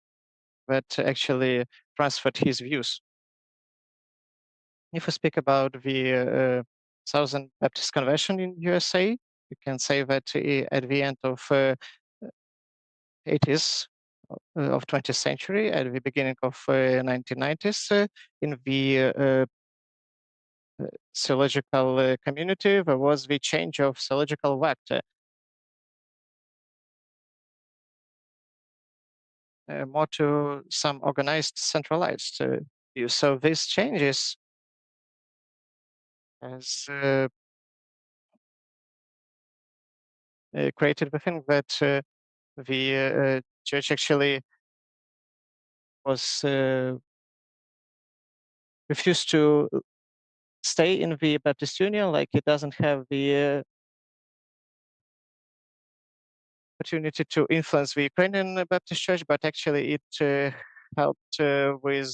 that actually transferred his views. If we speak about the Southern Baptist Convention in USA, you can say that at the end of 80s of 20th century, at the beginning of 1990s, in the theological community, there was the change of theological vector. More to some organized, centralized view. So these changes has created. We think that the church actually was refused to stay in the Baptist Union, like it doesn't have the opportunity to influence the Ukrainian Baptist Church, but actually it helped with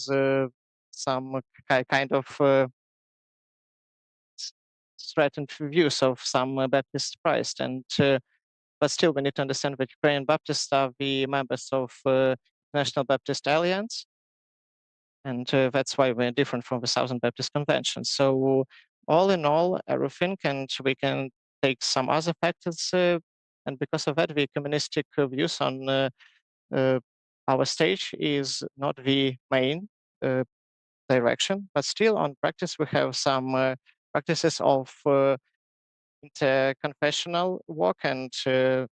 some kind of threatened views of some Baptist Christ. And but still, we need to understand that Ukrainian Baptists are the members of National Baptist Alliance, and that's why we're different from the Southern Baptist Convention. So all in all, everything, and we can take some other factors, and because of that, the ecumenistic views on our stage is not the main direction, but still on practice, we have some practices of interconfessional work and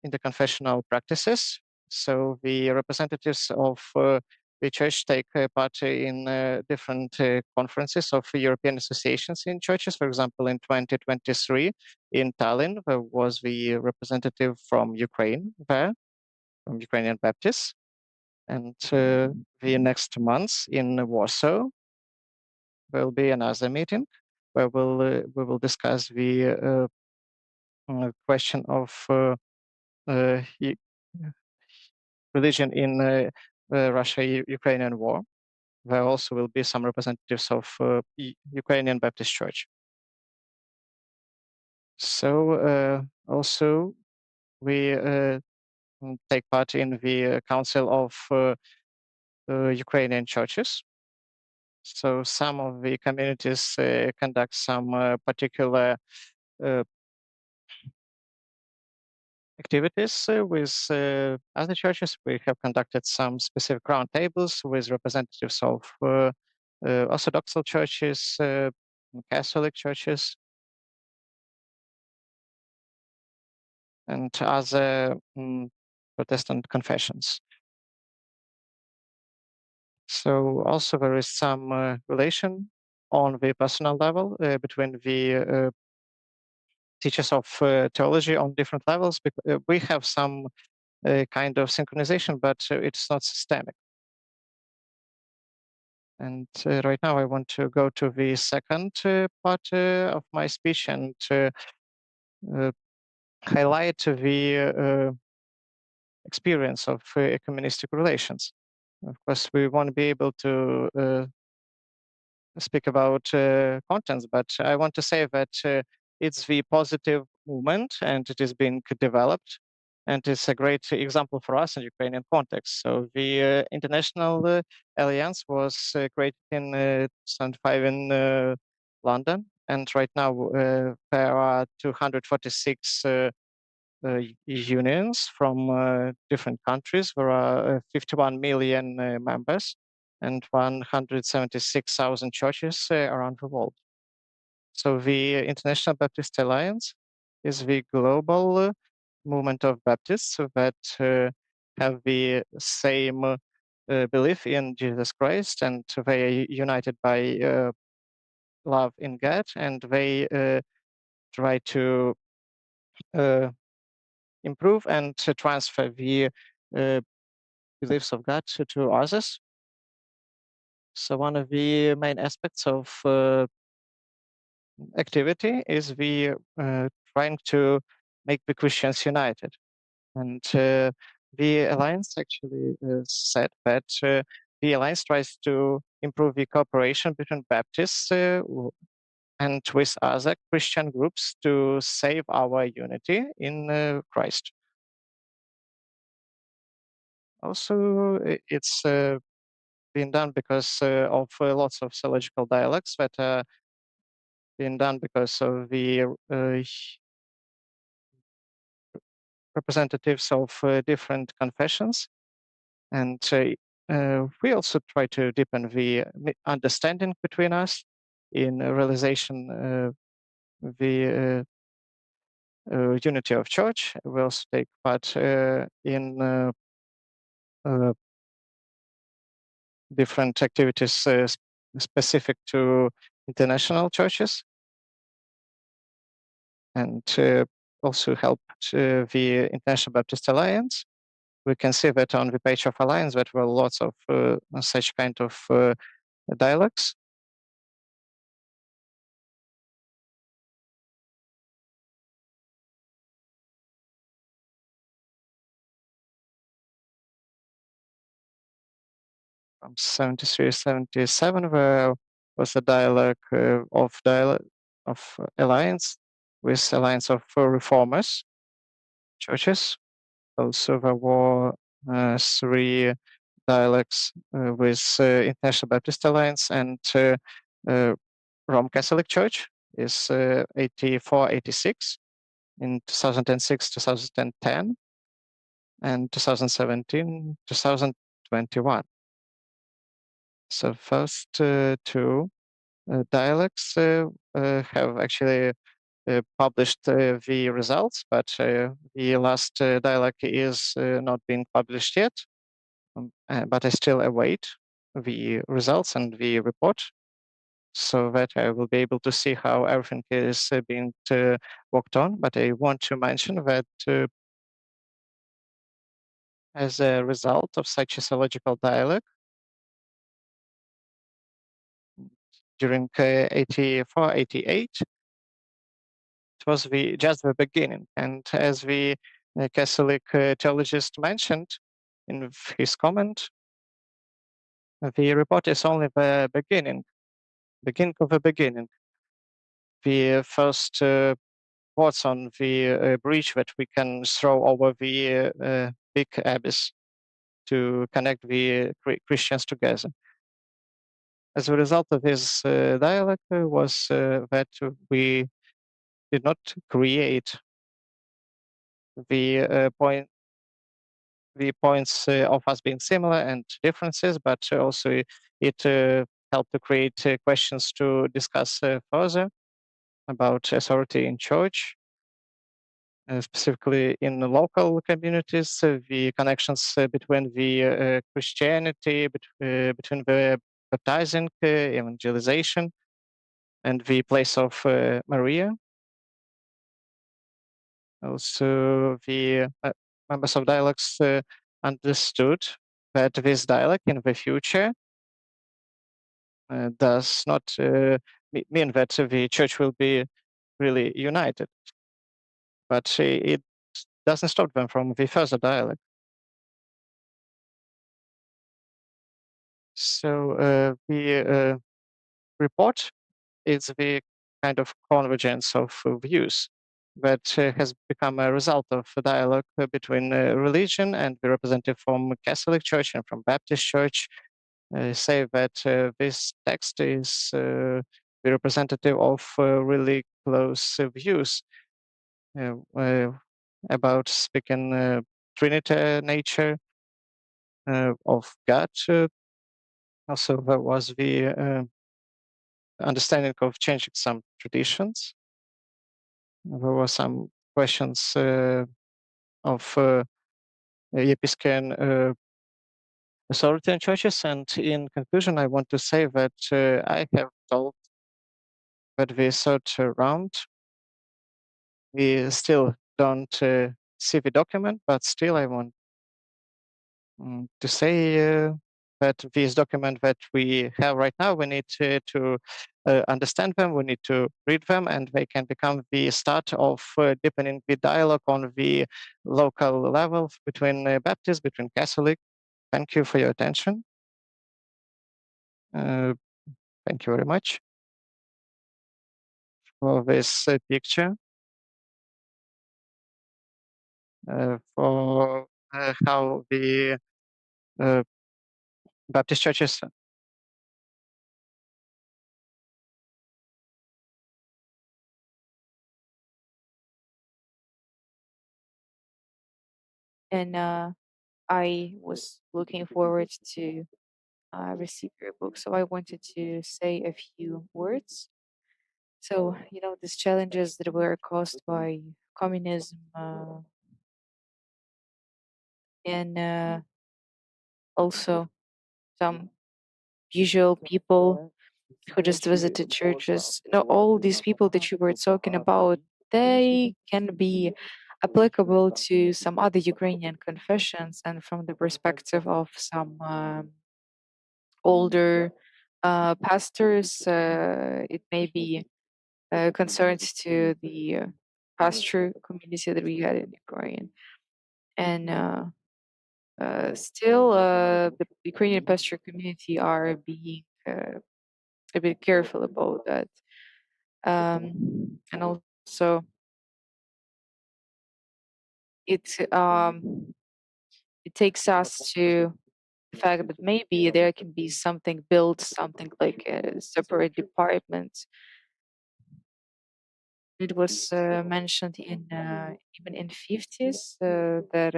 interconfessional practices. So the representatives of the church take part in different conferences of European associations in churches. For example, in 2023 in Tallinn, there was the representative from Ukraine there, from Ukrainian Baptists. And the next month in Warsaw, there will be another meeting where we will discuss the question of religion in Russia-Ukrainian war. There also will be some representatives of Ukrainian Baptist Church. So also we take part in the Council of Ukrainian Churches. So some of the communities conduct some particular activities with other churches. We have conducted some specific roundtables with representatives of Orthodox churches, Catholic churches, and other Protestant confessions. So also there is some relation on the personal level between the teachers of theology on different levels. Because we have some kind of synchronization, but it's not systemic. And right now I want to go to the second part of my speech and highlight the experience of ecumenistic relations. Of course, we won't be able to speak about contents, but I want to say that it's the positive movement and it is being developed. And it's a great example for us in Ukrainian context. So the International Alliance was created in 2005 in London. And right now there are 246 unions from different countries. There are 51 million members and 176,000 churches around the world. So the International Baptist Alliance is the global movement of Baptists that have the same belief in Jesus Christ, and they are united by love in God, and they try to improve and to transfer the beliefs of God to others. So one of the main aspects of activity is the trying to make the Christians united. And the Alliance actually said that the Alliance tries to improve the cooperation between Baptists and with other Christian groups to save our unity in Christ. Also, it's been done because of lots of theological dialogues that are being done because of the representatives of different confessions. And we also try to deepen the understanding between us in realization the unity of church. We also take part in different activities specific to international churches. And also helped the International Baptist Alliance. We can see that on the page of Alliance that there were lots of such kind of dialogues. From 73, 77, there was a dialogue of alliance with Alliance of Reformers churches. Also, there were 3 dialogues with International Baptist Alliance and Rome Catholic Church is 84, 86 in 2006, 2010, and 2017, 2021. So first 2 dialects have actually published the results, but the last dialect is not being published yet. But I still await the results and the report, so that I will be able to see how everything is being worked on. But I want to mention that as a result of such a theological dialogue, during 84, 88, it was just the beginning. And as the Catholic theologist mentioned in his comment, the report is only the beginning of the beginning. The first words on the bridge that we can throw over the big abyss to connect the Christians together. As a result of this dialogue was that we did not create the points of us being similar and differences, but also it helped to create questions to discuss further about authority in church, specifically in the local communities, the connections between the Christianity, between the baptizing, evangelization, and the place of Maria. Also, the members of dialogues understood that this dialogue in the future does not mean that the church will be really united, but it doesn't stop them from the further dialogue. So the report is the kind of convergence of views that has become a result of a dialogue between religion and the representative from Catholic Church and from Baptist Church. Say that this text is the representative of really close views about speaking Trinity nature of God. Also, there was the understanding of changing some traditions. There were some questions of Episcopal authority in churches, and in conclusion, I want to say that I have told that the third round, we still don't see the document, but still I want to say that these documents that we have right now, we need to understand them, we need to read them, and they can become the start of deepening the dialogue on the local level between Baptists, between Catholic. Thank you for your attention. Thank you very much for this picture, for how the Baptist churches And I was looking forward to receive your book, so I wanted to say a few words. So, these challenges that were caused by communism and also some usual people who just visited churches. All these people that you were talking about, they can be applicable to some other Ukrainian confessions, and from the perspective of some older pastors, it may be concerned to the pastor community that we had in Ukraine. And still, the Ukrainian pastor community are being a bit careful about that. And also, it it takes us to the fact that maybe there can be something built, something like a separate department. It was mentioned in even in 50s that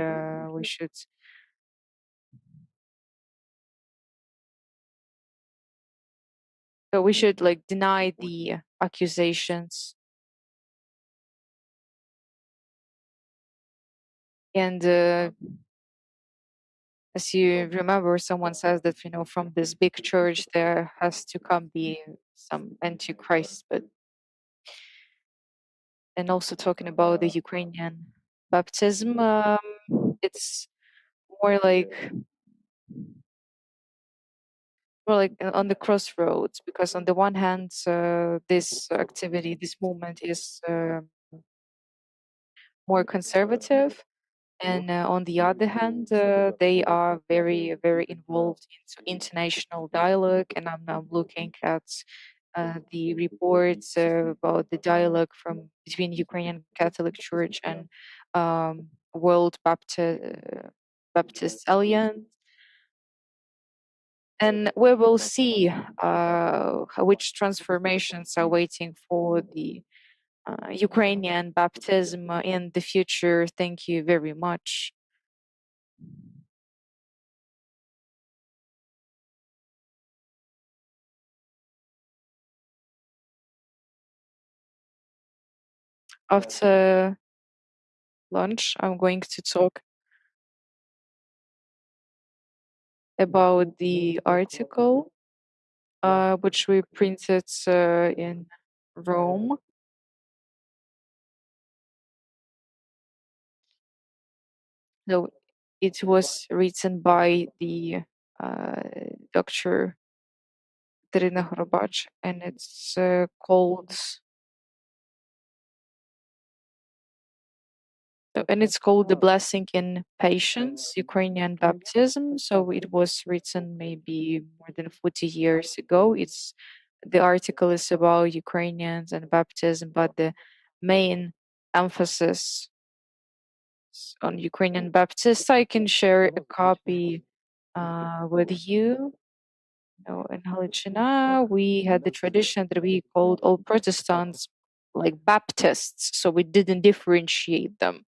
we should like deny the accusations. And as you remember, someone says that from this big church there has to come be some antichrist. But and also talking about the Ukrainian baptism, it's more like on the crossroads, because on the one hand, this activity, this movement is more conservative, and on the other hand, they are very, very involved into international dialogue. And I'm now looking at the reports about the dialogue from between Ukrainian Catholic Church and World Baptist Alliance. And we will see which transformations are waiting for the Ukrainian baptism in the future. Thank you very much. After lunch, I'm going to talk about the article which we printed in Rome. No, it was written by the Dr. Katerina Horobach, and it's called The Blessing in Patience, Ukrainian Baptism. So it was written maybe more than 40 years ago. The article is about Ukrainians and baptism, but the main emphasis on Ukrainian Baptists. I can share a copy with you. In Halachina, we had the tradition that we called all Protestants like Baptists, so we didn't differentiate them.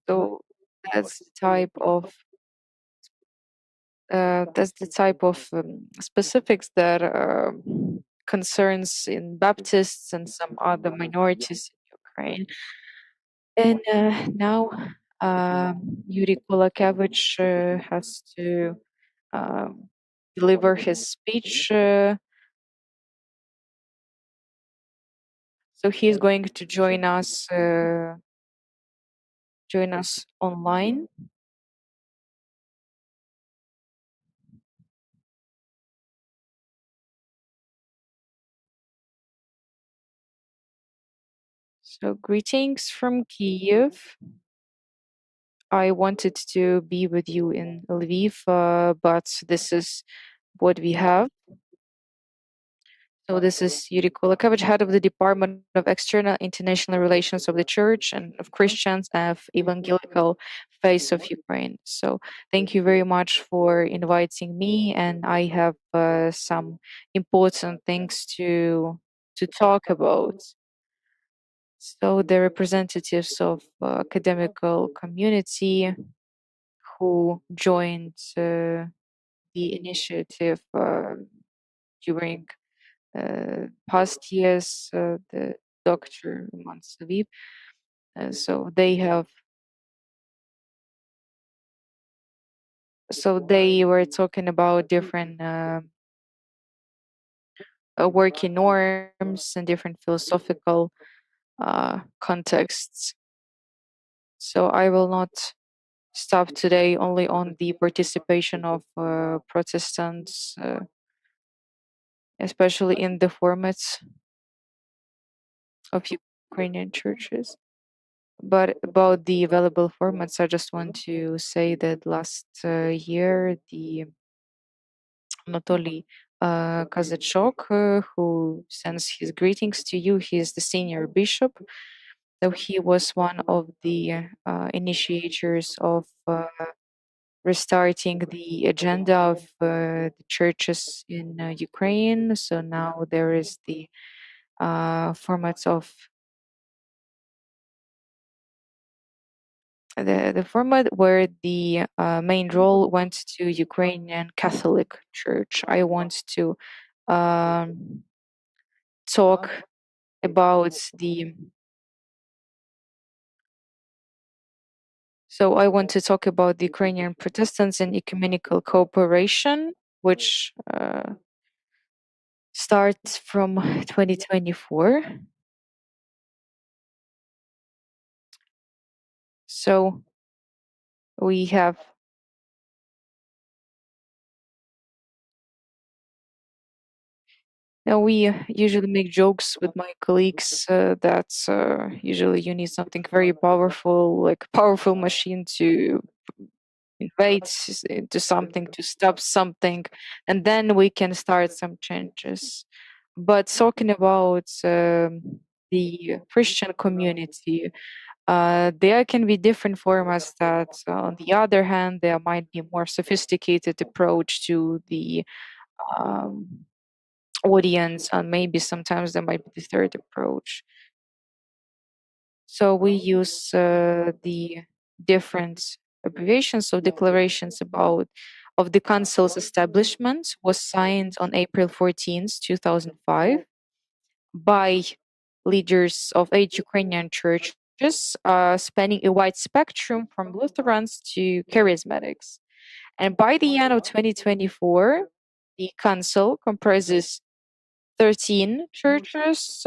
So that's the type of specifics that concerns in Baptists and some other minorities in Ukraine. And now Yuri Kulakevich has to deliver his speech. So he's going to join us online. So greetings from Kiev. I wanted to be with you in Lviv, but this is what we have. So this is Yuri Kulakevich, head of the Department of External International Relations of the Church and of Christians of Evangelical Faith of Ukraine. So thank you very much for inviting me, and I have some important things to talk about. So the representatives of academical community who joined the initiative during past years, the Dr. Mansaviv, So they were talking about different working norms and different philosophical contexts. So I will not stop today only on the participation of Protestants, especially in the formats of Ukrainian churches. But about the available formats, I just want to say that last year, the Anatoly Kazachok, who sends his greetings to you, he is the senior bishop. So he was one of the initiators of restarting the agenda of the churches in Ukraine. So now there is the formats of the format where the main role went to Ukrainian Catholic Church. I want to talk about the So I want to talk about the Ukrainian Protestants and ecumenical cooperation, which starts from 2024. So we have now we usually make jokes with my colleagues that usually you need something very powerful, like powerful machine to invade into something, to stop something, and then we can start some changes. But talking about the Christian community, there can be different formats that, on the other hand, there might be more sophisticated approach to the um, audience, and maybe sometimes there might be the third approach. So we use the different abbreviations. So declarations about of the council's establishment was signed on April 14th, 2005 by leaders of 8 Ukrainian churches, spanning a wide spectrum from Lutherans to charismatics. And by the end of 2024, the council comprises 13 churches,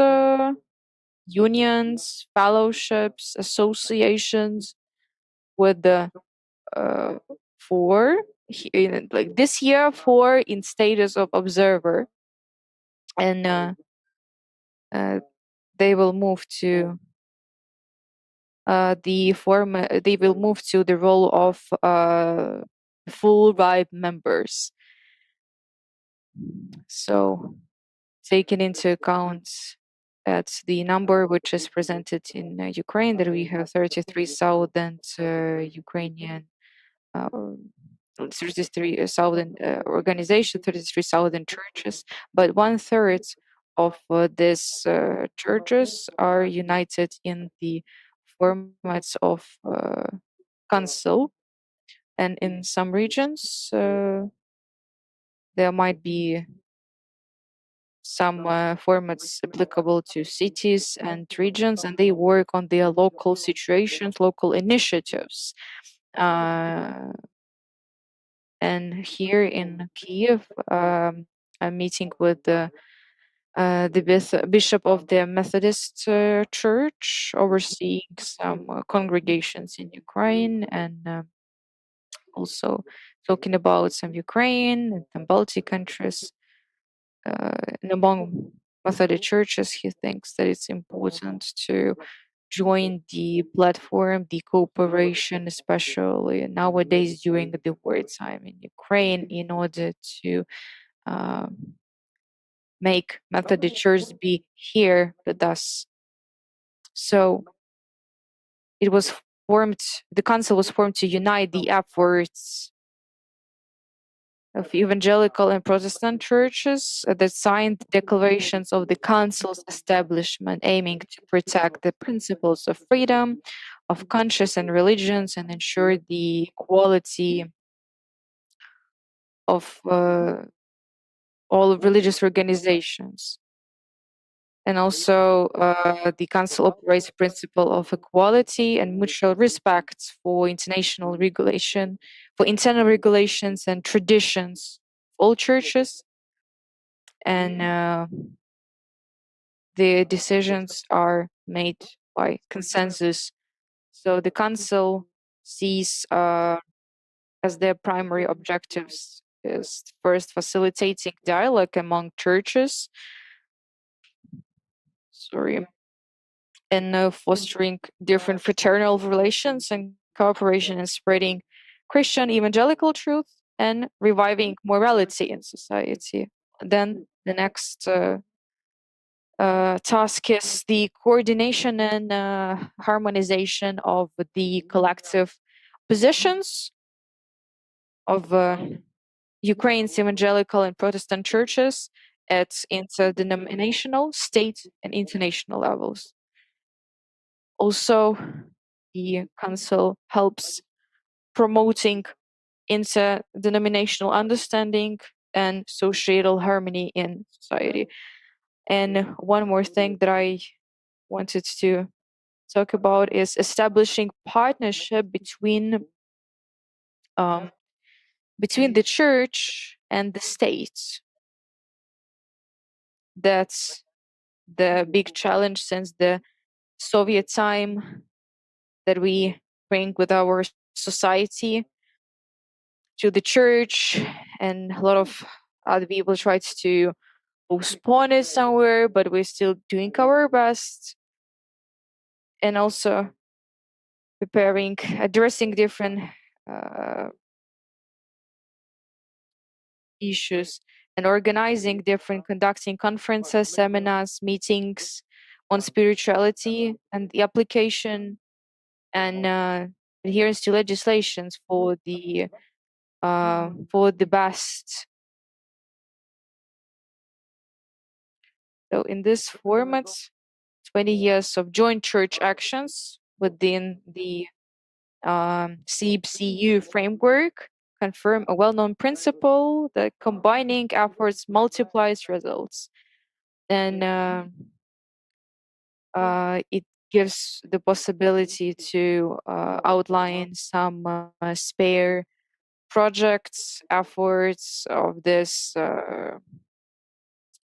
unions, fellowships, associations, with the uh, like this year, 4 in status of observer, and uh, they will move to they will move to the role of full right members. So taking into account at the number which is presented in Ukraine, that we have 33,000 Ukrainian uh, 33,000 organizations, 33,000 churches, but 1/3 of these churches are united in the formats of council, and in some regions there might be some formats applicable to cities and regions, and they work on their local situations, local initiatives. And here in Kiev, I'm meeting with the bishop of the Methodist Church, overseeing some congregations in Ukraine, and also talking about some Ukraine and some Baltic countries. And among Methodist churches, he thinks that it's important to join the platform, the cooperation, especially nowadays during the wartime in Ukraine, in order to um, make Methodist Church be here with us. So it was formed, the council was formed to unite the efforts of evangelical and Protestant churches that signed declarations of the council's establishment, aiming to protect the principles of freedom of conscience and religions and ensure the equality of all religious organizations. And also, the Council operates a principle of equality and mutual respect for international regulation, for internal regulations and traditions of all churches. And the decisions are made by consensus. So the Council sees as their primary objectives is first facilitating dialogue among churches. Sorry. And fostering different fraternal relations and cooperation and spreading Christian evangelical truth and reviving morality in society. Then the next task is the coordination and harmonization of the collective positions of Ukraine's evangelical and Protestant churches at interdenominational, state, and international levels. Also, the council helps promoting interdenominational understanding and societal harmony in society. And one more thing that I wanted to talk about is establishing partnership between the church and the state. That's the big challenge since the Soviet time that we bring with our society to the church, and a lot of other people tried to postpone it somewhere, but we're still doing our best. And also preparing, addressing different issues and organizing different, conducting conferences, seminars, meetings on spirituality and the application and adherence to legislations for the best. So in this format, 20 years of joint church actions within the CBCU framework confirm a well-known principle that combining efforts multiplies results. And it gives the possibility to outline some spare projects, efforts of this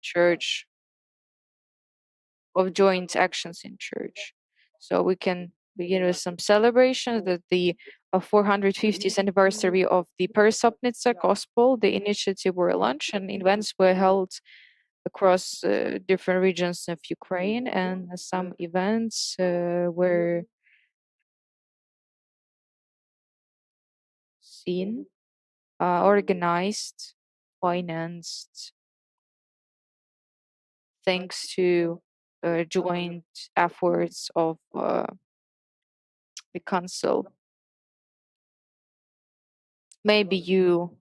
church, of joint actions in church. So we can begin with some celebrations that the 450th anniversary of the Peresopnitsa Gospel, the initiative were launched and events were held across different regions of Ukraine, and some events were seen, organized, financed, thanks to joint efforts of the council. Maybe you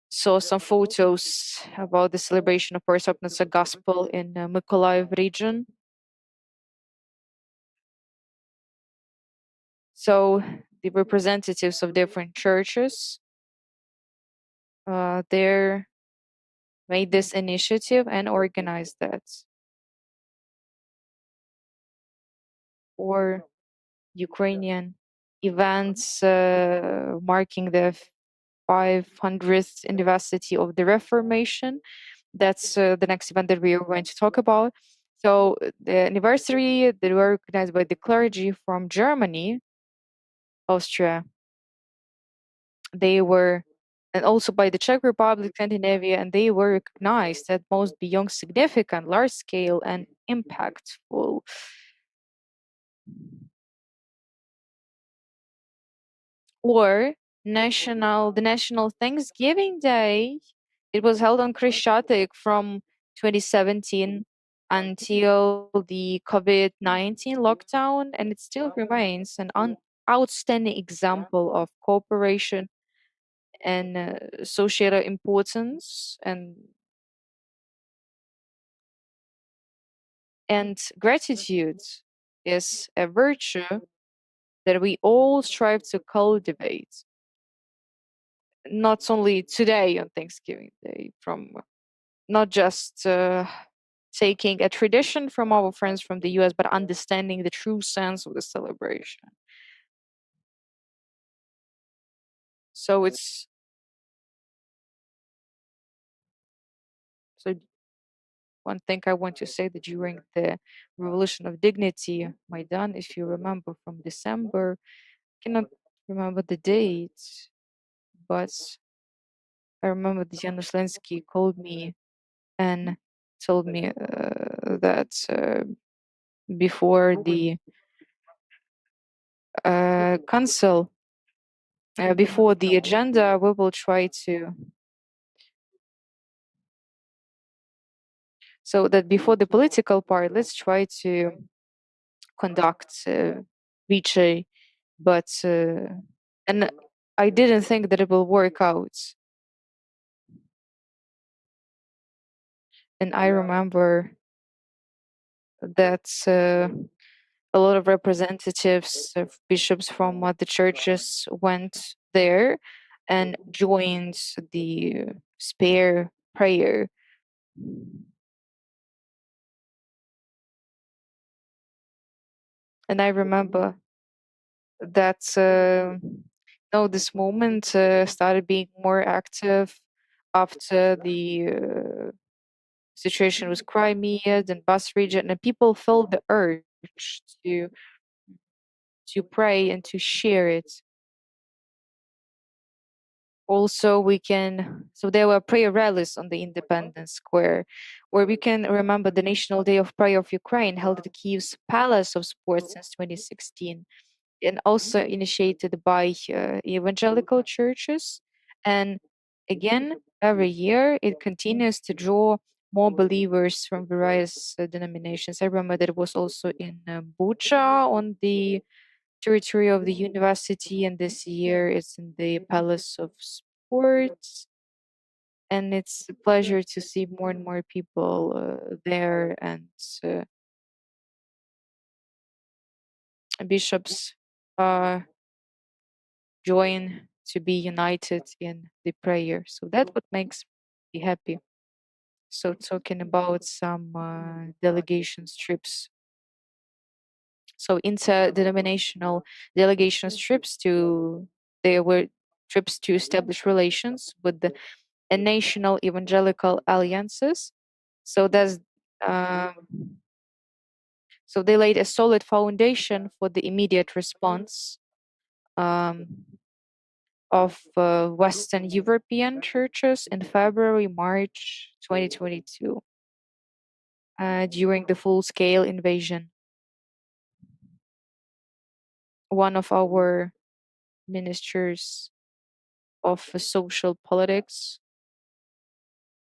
saw some photos about the celebration of Peresopnitsa Gospel in Mykolaiv region. So the representatives of different churches there made this initiative and organized that. Or Ukrainian events marking the 500th anniversary of the Reformation. That's the next event that we are going to talk about. So the anniversary that were organized by the clergy from Germany, Austria, they were, and also by the Czech Republic, Scandinavia, and they were recognized as most beyond significant, large scale, and impactful. Or the National Thanksgiving Day. It was held on Krещатик from 2017 until the COVID-19 lockdown, and it still remains an outstanding example of cooperation and social importance and gratitude is a virtue that we all strive to cultivate. Not only today on Thanksgiving Day, from not just taking a tradition from our friends from the US, but understanding the true sense of the celebration. So one thing I want to say that during the Revolution of Dignity, Maidan, if you remember from December, cannot remember the date, but I remember that Janusz Lenski called me and told me that before the council, before the agenda, we will try to, so that before the political part, let's try to conduct VJ, but and I didn't think that it will work out. And I remember that a lot of representatives of bishops from the churches went there and joined the spare prayer. And I remember that this moment started being more active after the situation with Crimea and Bus region, and people felt the urge to pray and to share it. Also, so there were prayer rallies on the Independence Square, where we can remember the National Day of Prayer of Ukraine held at Kiev's Palace of Sports since 2016, and also initiated by evangelical churches. And again, every year it continues to draw more believers from various denominations. I remember that it was also in Bucha on the territory of the university, and this year it's in the Palace of Sports. And it's a pleasure to see more and more people there, and bishops join to be united in the prayer. So that what makes me happy. So talking about some delegation trips. So interdenominational delegation trips there were trips to establish relations with the national evangelical alliances. So that's so they laid a solid foundation for the immediate response of Western European churches in February, March 2022 during the full-scale invasion. One of our ministers of social politics,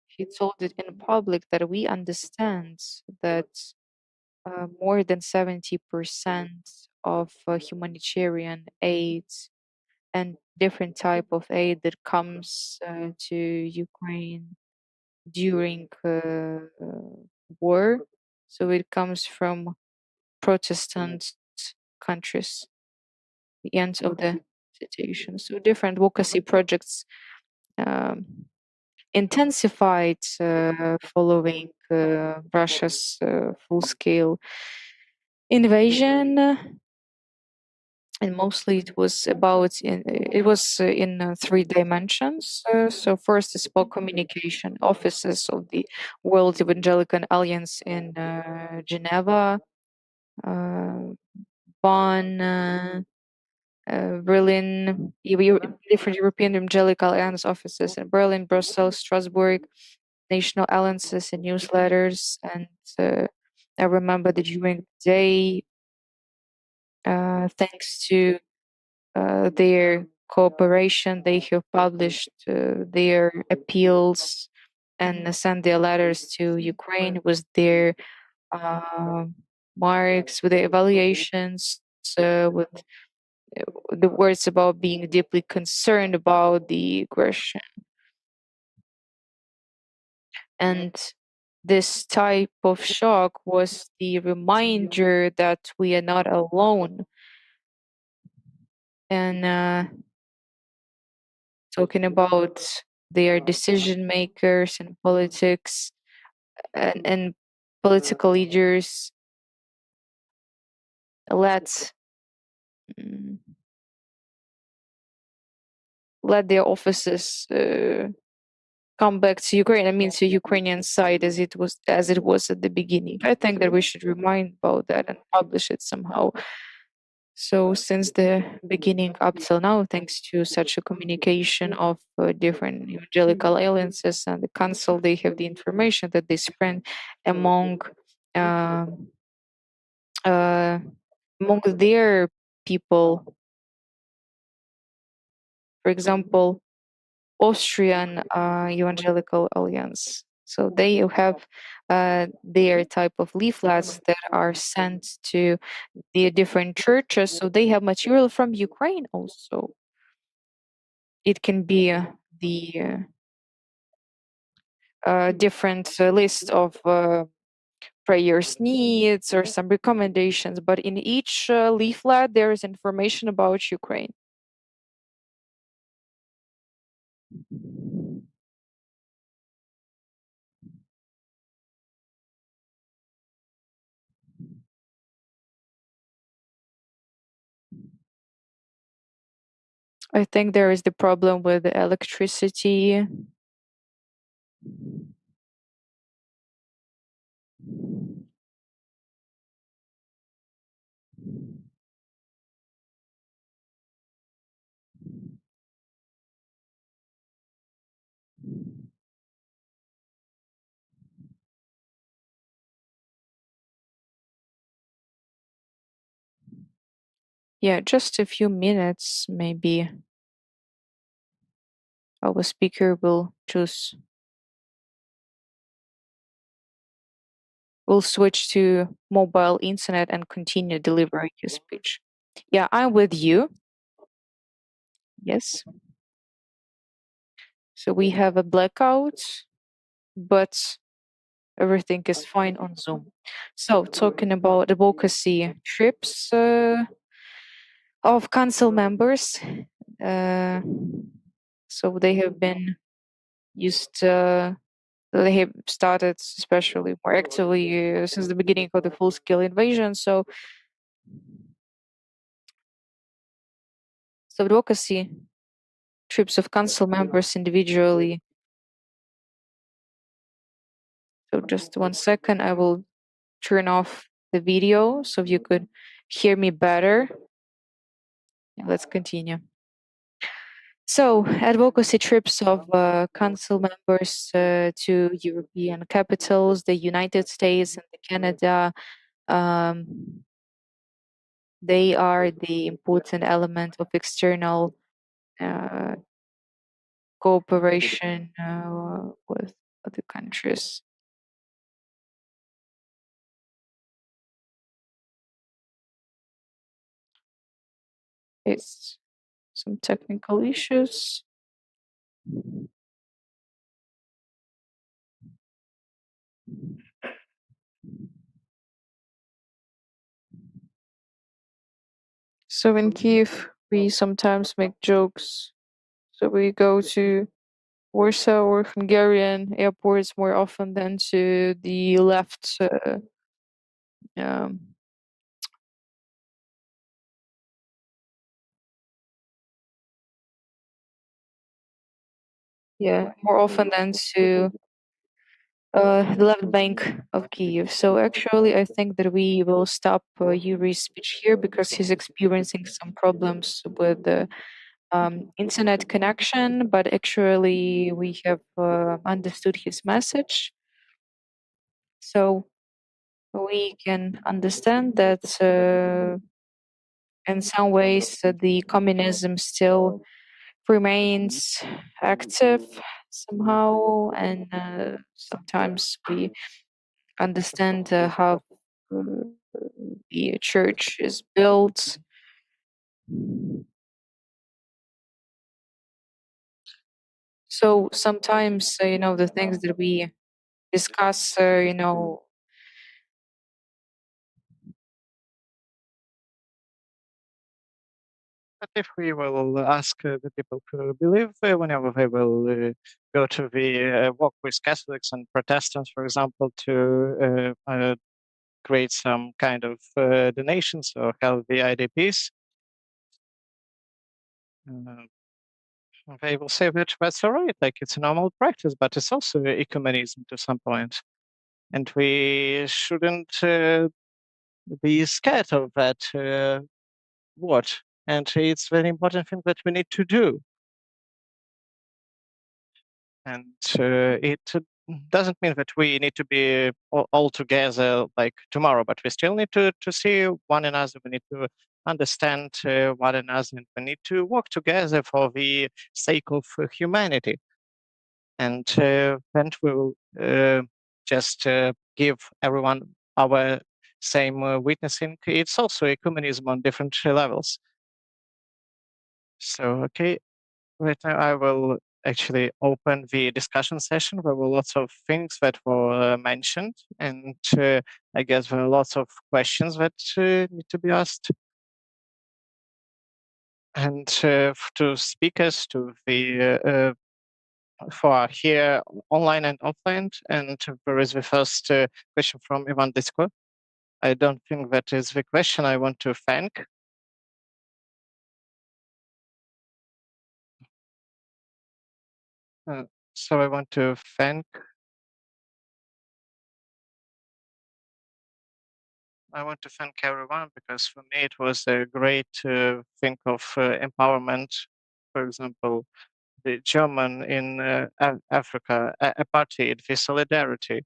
he told it in public that we understand that more than 70% of humanitarian aid and different type of aid that comes to Ukraine during war, so it comes from Protestant countries. The end of the situation. So different advocacy projects intensified following Russia's full-scale invasion, and mostly it was in 3 dimensions. So first is about communication. Offices of the World Evangelical Alliance in Geneva, Bonn, Berlin, different European Evangelical Alliance offices in Berlin, Brussels, Strasbourg, national alliances and newsletters. And I remember that during the day, thanks to their cooperation, they have published their appeals and sent their letters to Ukraine with their marks, with their evaluations, with the words about being deeply concerned about the aggression. And this type of shock was the reminder that we are not alone. And talking about their decision makers and politics and political leaders let their offices come back to Ukraine. I mean, to Ukrainian side as it was at the beginning. I think that we should remind about that and publish it somehow. So since the beginning up till now, thanks to such a communication of different evangelical alliances and the council, they have the information that they spread among uh, among their people. For example, Austrian Evangelical Alliance. So they have their type of leaflets that are sent to the different churches. So they have material from Ukraine also. It can be the different list of prayers needs or some recommendations, but in each leaflet there is information about Ukraine. I think there is the problem with the electricity. Yeah, just a few minutes, maybe our speaker will switch to mobile internet and continue delivering his speech. Yeah, I'm with you. Yes. So we have a blackout, but everything is fine on Zoom. So talking about advocacy trips of council members. Uh, so they have been used they have started especially more actively since the beginning of the full-scale invasion. So advocacy trips of council members individually. So just 1 second, I will turn off the video so you could hear me better. Let's continue. So, advocacy trips of council members to European capitals, the United States and Canada, they are the important element of external cooperation with other countries. It's some technical issues. So in Kiev, we sometimes make jokes. So we go to Warsaw or Hungarian airports more often than to the left. Um, yeah, more often than to the left bank of Kiev. So actually, I think that we will stop Yuri's speech here because he's experiencing some problems with the internet connection. But actually, we have understood his message. So we can understand that in some ways the communism still remains active somehow, and sometimes we understand how uh, the church is built. So sometimes, the things that we discuss, But if we will ask the people to believe, whenever they will go to the walk with Catholics and Protestants, for example, to create some kind of donations or help the IDPs, they will say that that's all right, like it's a normal practice, but it's also ecumenism to some point. And we shouldn't be scared of that word. And it's very important thing that we need to do. And it doesn't mean that we need to be all together like tomorrow, but we still need to see one another. We need to understand one another, and we need to work together for the sake of humanity. And then we will just give everyone our same witnessing. It's also ecumenism on different levels. So, okay, right now I will actually open the discussion session. There were lots of things that were mentioned, and I guess there are lots of questions that need to be asked. And to speakers, to the for here online and offline, and there is the first question from Ivan Disko. I don't think that is the question I want to thank. So I want to thank everyone, because for me it was a great thing of empowerment. For example, the German in Africa, apartheid, the solidarity.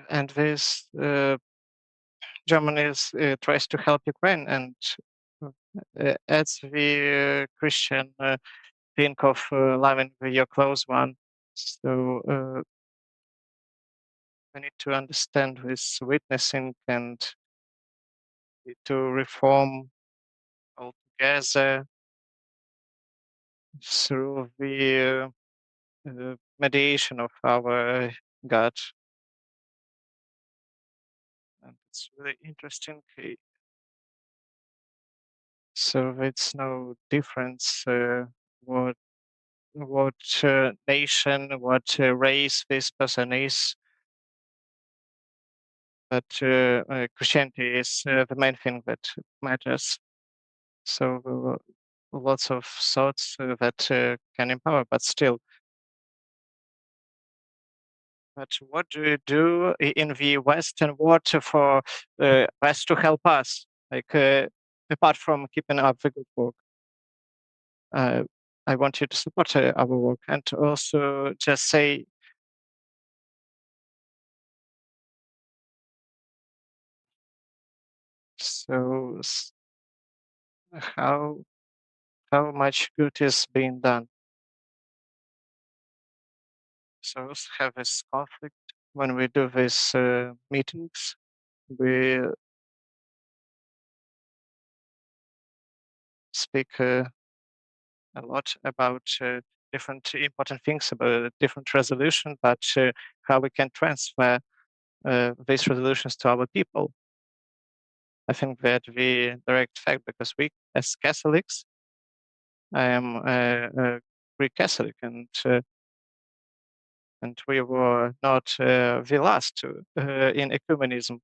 And this Germany tries to help Ukraine, and as the Christian think of loving your close one. So we need to understand this witnessing and to reform altogether through the mediation of our God. And it's really interesting. So it's no difference what nation, what race this person is, but Christianity is the main thing that matters. So lots of thoughts that can empower, but still. But what do you do in the West, and what for West to help us, like apart from keeping up the good work? I want you to support our work, and also just say so how much good is being done. So we have this conflict when we do these meetings. We speak a lot about different important things, about different resolution, but how we can transfer these resolutions to our people. I think that the direct fact, because we as Catholics, I am a Greek Catholic, and we were not the last in ecumenism.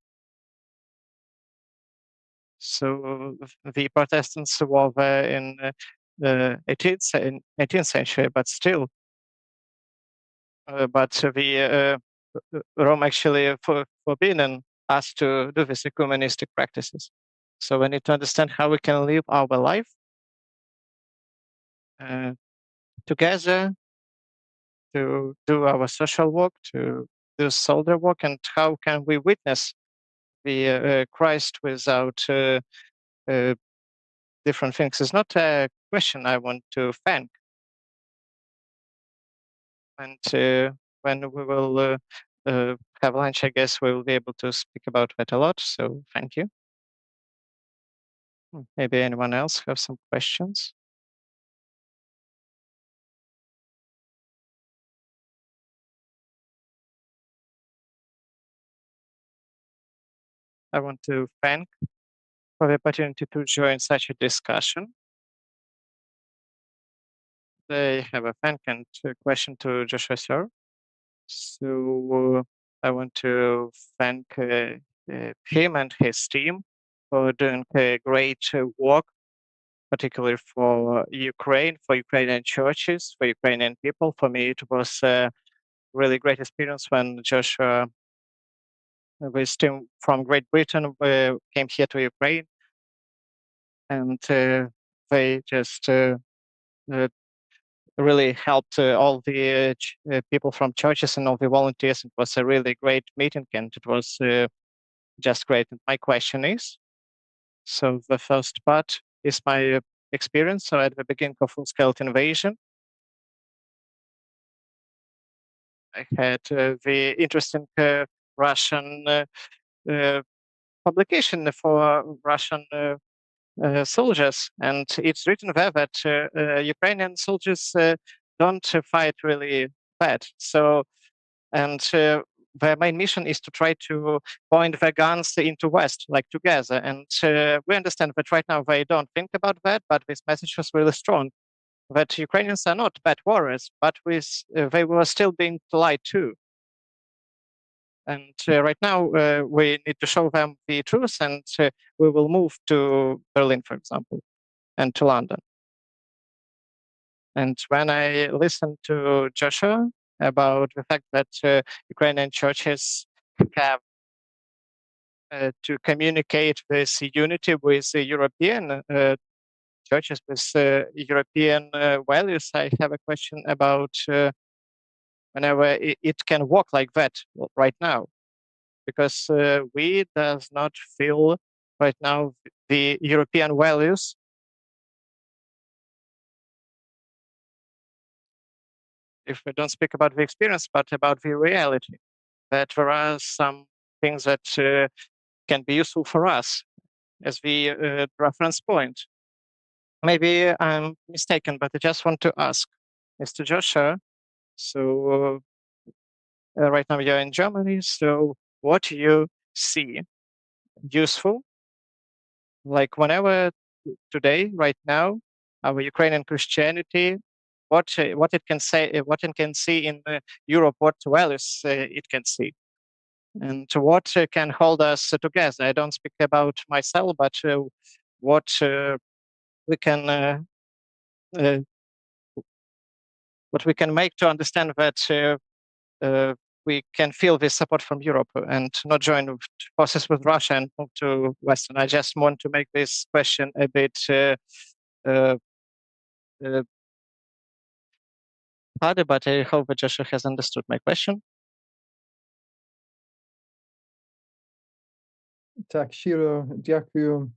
So the Protestants were there in the 18th century, but still, but the Rome actually forbidden us to do these ecumenistic practices. So we need to understand how we can live our life together, to do our social work, to do soldier work, and how can we witness the Christ without different things. It's not a question I want to thank. And when we will have lunch, I guess we will be able to speak about that a lot. So thank you. Maybe anyone else have some questions? I want to thank for the opportunity to join such a discussion. I have a thank and question to Joshua Sir. So I want to thank him and his team for doing great work, particularly for Ukraine, for Ukrainian churches, for Ukrainian people. For me, it was a really great experience when Joshua with team from Great Britain came here to Ukraine, and they just really helped all the people from churches and all the volunteers. It was a really great meeting, and it was just great. And my question is, so the first part is my experience. So at the beginning of full-scale invasion, I had the interesting Russian publication for Russian soldiers, and it's written there that Ukrainian soldiers don't fight really bad. So, and their main mission is to try to point their guns into West, like together. And we understand that right now they don't think about that, but this message was really strong. That Ukrainians are not bad warriors, but they were still being lied to. And right now, we need to show them the truth, and we will move to Berlin, for example, and to London. And when I listened to Joshua about the fact that Ukrainian churches have to communicate this unity with the European churches, with European values, I have a question about whenever it can work like that right now. Because we does not feel right now the European values. If we don't speak about the experience, but about the reality, that there are some things that can be useful for us as the reference point. Maybe I'm mistaken, but I just want to ask Mr. Joshua. So right now you're in Germany. So what do you see useful? Like whenever today, right now, our Ukrainian Christianity, what it can say, what it can see in Europe, what values it can see, and what can hold us together. I don't speak about myself, but what we can what we can make to understand that we can feel this support from Europe and not join forces with Russia and move to Western. I just want to make this question a bit harder, but I hope that Joshua has understood my question. Tak, щиро дякую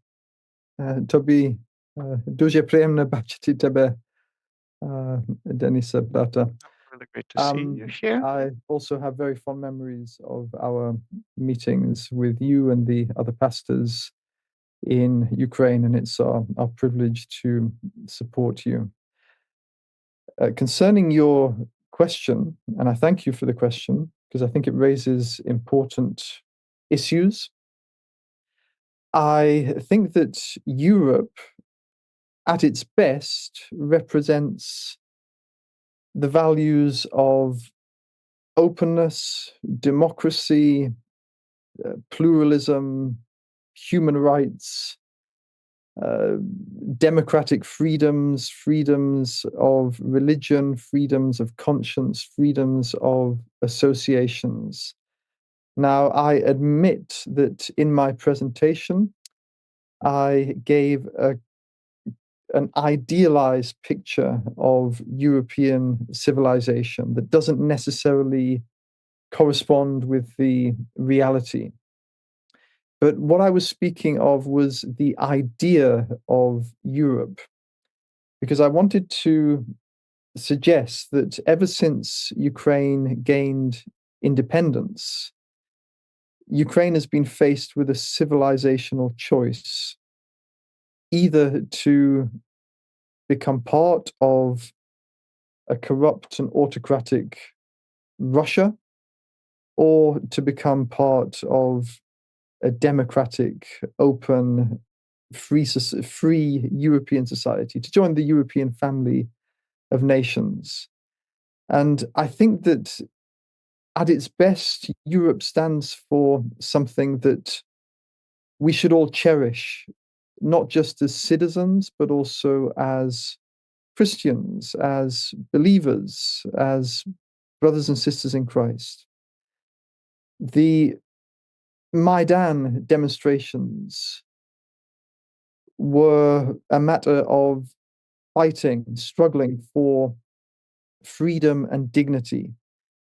тобі. Дуже приємно бачити тебе, Дениса, брата. Really great to see you here. I also have very fond memories of our meetings with you and the other pastors in Ukraine, and it's our privilege to support you. Concerning your question, and I thank you for the question, because I think it raises important issues. I think that Europe, at its best, represents the values of openness, democracy, pluralism, human rights, democratic freedoms, freedoms of religion, freedoms of conscience, freedoms of associations. Now, I admit that in my presentation, I gave an idealized picture of European civilization that doesn't necessarily correspond with the reality. But what I was speaking of was the idea of Europe, because I wanted to suggest that ever since Ukraine gained independence, Ukraine has been faced with a civilizational choice, either to become part of a corrupt and autocratic Russia, or to become part of a democratic, open, free European society, to join the European family of nations. And I think that at its best, Europe stands for something that we should all cherish, not just as citizens, but also as Christians, as believers, as brothers and sisters in Christ. The Maidan demonstrations were a matter of fighting, struggling for freedom and dignity.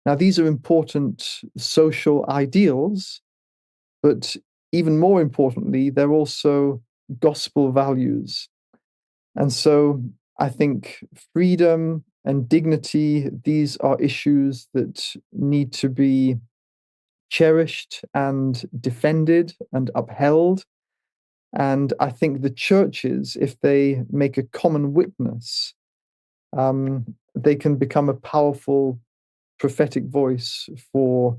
Now, these are important social ideals, but even more importantly, they're also gospel values. And so I think freedom and dignity, these are issues that need to be cherished and defended and upheld. And I think the churches, if they make a common witness, they can become a powerful prophetic voice for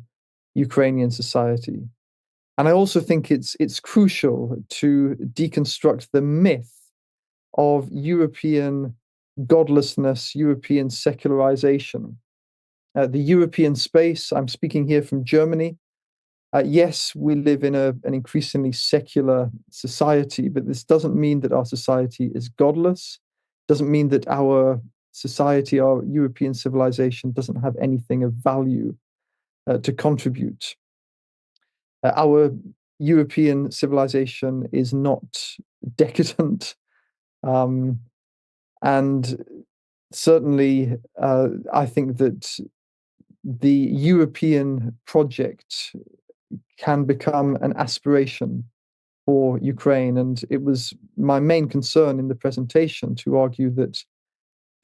Ukrainian society. And I also think it's crucial to deconstruct the myth of European godlessness, European secularization. The European space, I'm speaking here from Germany. Yes, we live in an increasingly secular society, but this doesn't mean that our society is godless. Doesn't mean that our society, our European civilization, doesn't have anything of value to contribute. Our European civilization is not decadent, and certainly I think that the European project can become an aspiration for Ukraine. And it was my main concern in the presentation to argue that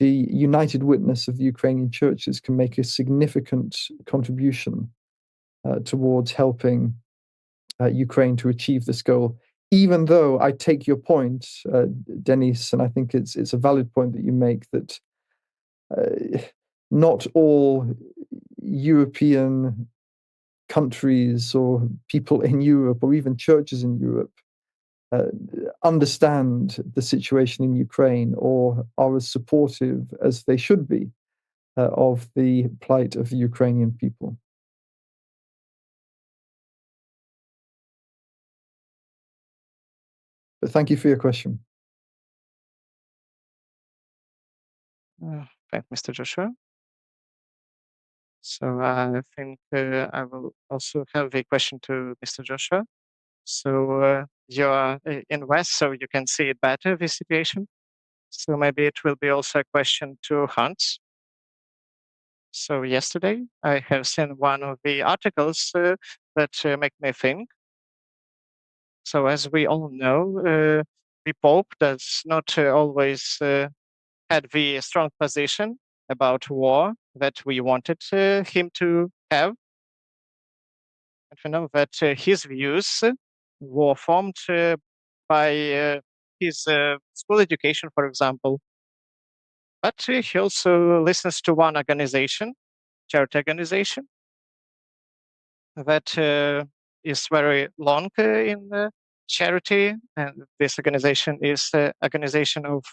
the united witness of the Ukrainian churches can make a significant contribution towards helping Ukraine to achieve this goal. Even though I take your point, Denis, and I think it's a valid point that you make, that not all European countries or people in Europe or even churches in Europe understand the situation in Ukraine or are as supportive as they should be of the plight of the Ukrainian people. But thank you for your question. Thank Mr. Joshua. So I think I will also have a question to Mr. Joshua. So you're in West, so you can see it better, the situation. So maybe it will be also a question to Hans. So yesterday I have seen one of the articles that make me think. So as we all know, the Pope does not always had the strong position about war that we wanted him to have. And we know that his views were formed by his school education, for example. But he also listens to one organization, charity organization, that is very long in charity. And this organization is the organization of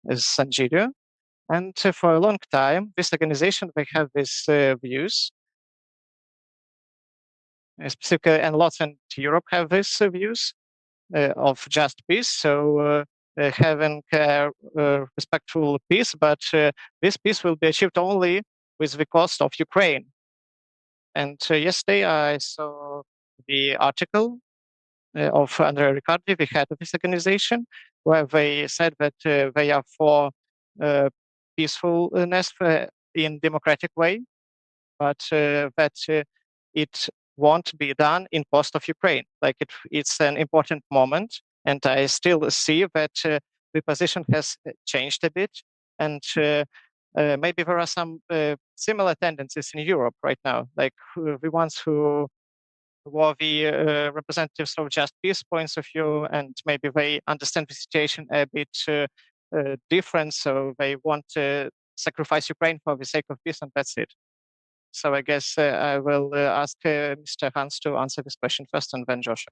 Sanjiro. And for a long time, this organization, they have these views. Specifically, and lots in Europe have these views of just peace. So having respectful peace, but this peace will be achieved only with the cost of Ukraine. And yesterday I saw the article of Andrea Riccardi, the head of this organization, where they said that they are for peacefulness in democratic way, but that it won't be done in cost of Ukraine. Like it's an important moment, and I still see that the position has changed a bit, and maybe there are some similar tendencies in Europe right now, like the ones who were the representatives of just peace points of view, and maybe they understand the situation a bit different, so they want to sacrifice Ukraine for the sake of peace, and that's it. So I guess I will ask Mr. Hans to answer this question first, and then Joshua.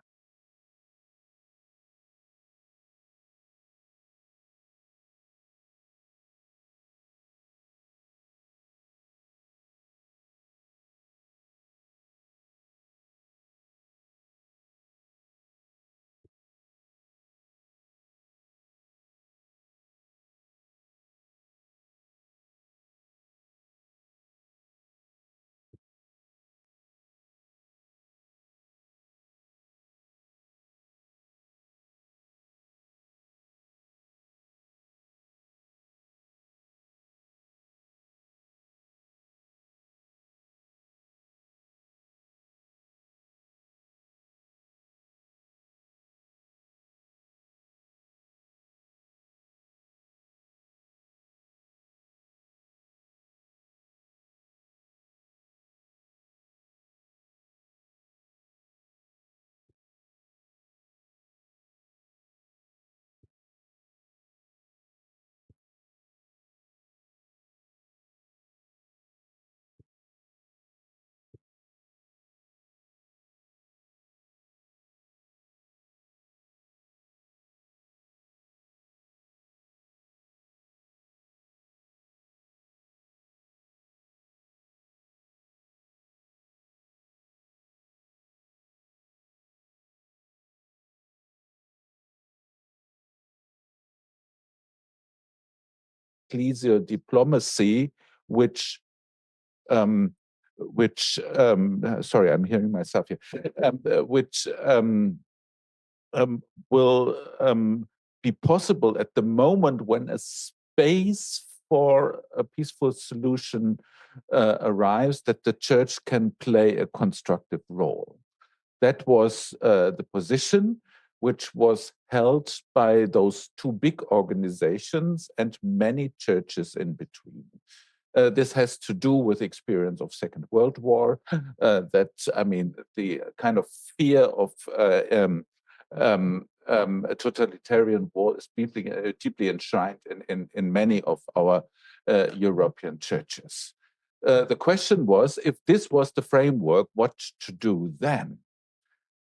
ecclesial diplomacy, which sorry, I'm hearing myself here, which will be possible at the moment when a space for a peaceful solution arrives, that the church can play a constructive role. That was the position which was held by those two big organizations and many churches in between. This has to do with experience of Second World War, that, I mean, the kind of fear of a totalitarian war is deeply enshrined in many of our European churches. The question was, if this was the framework, what to do then?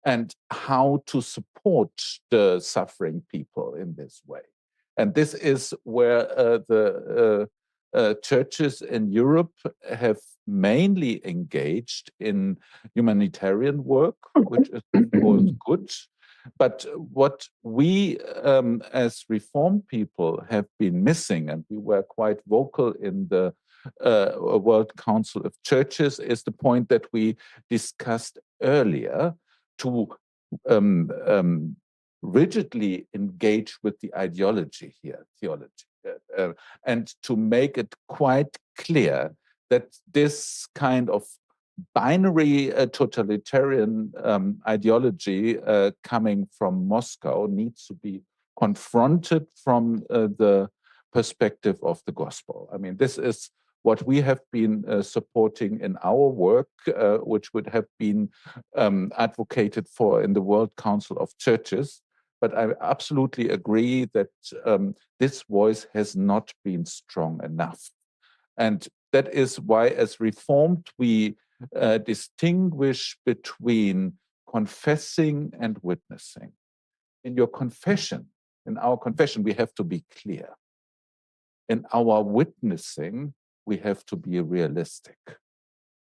And how to support the suffering people in this way. And this is where the churches in Europe have mainly engaged in humanitarian work, which is of course good. But what we as Reformed people have been missing, and we were quite vocal in the World Council of Churches, is the point that we discussed earlier, to rigidly engage with the ideology here, theology, and to make it quite clear that this kind of binary totalitarian ideology coming from Moscow needs to be confronted from the perspective of the gospel. I mean, this is what we have been supporting in our work, which would have been advocated for in the World Council of Churches. But I absolutely agree that this voice has not been strong enough. And that is why, as Reformed, we distinguish between confessing and witnessing. In your confession, in our confession, we have to be clear. In our witnessing, we have to be realistic.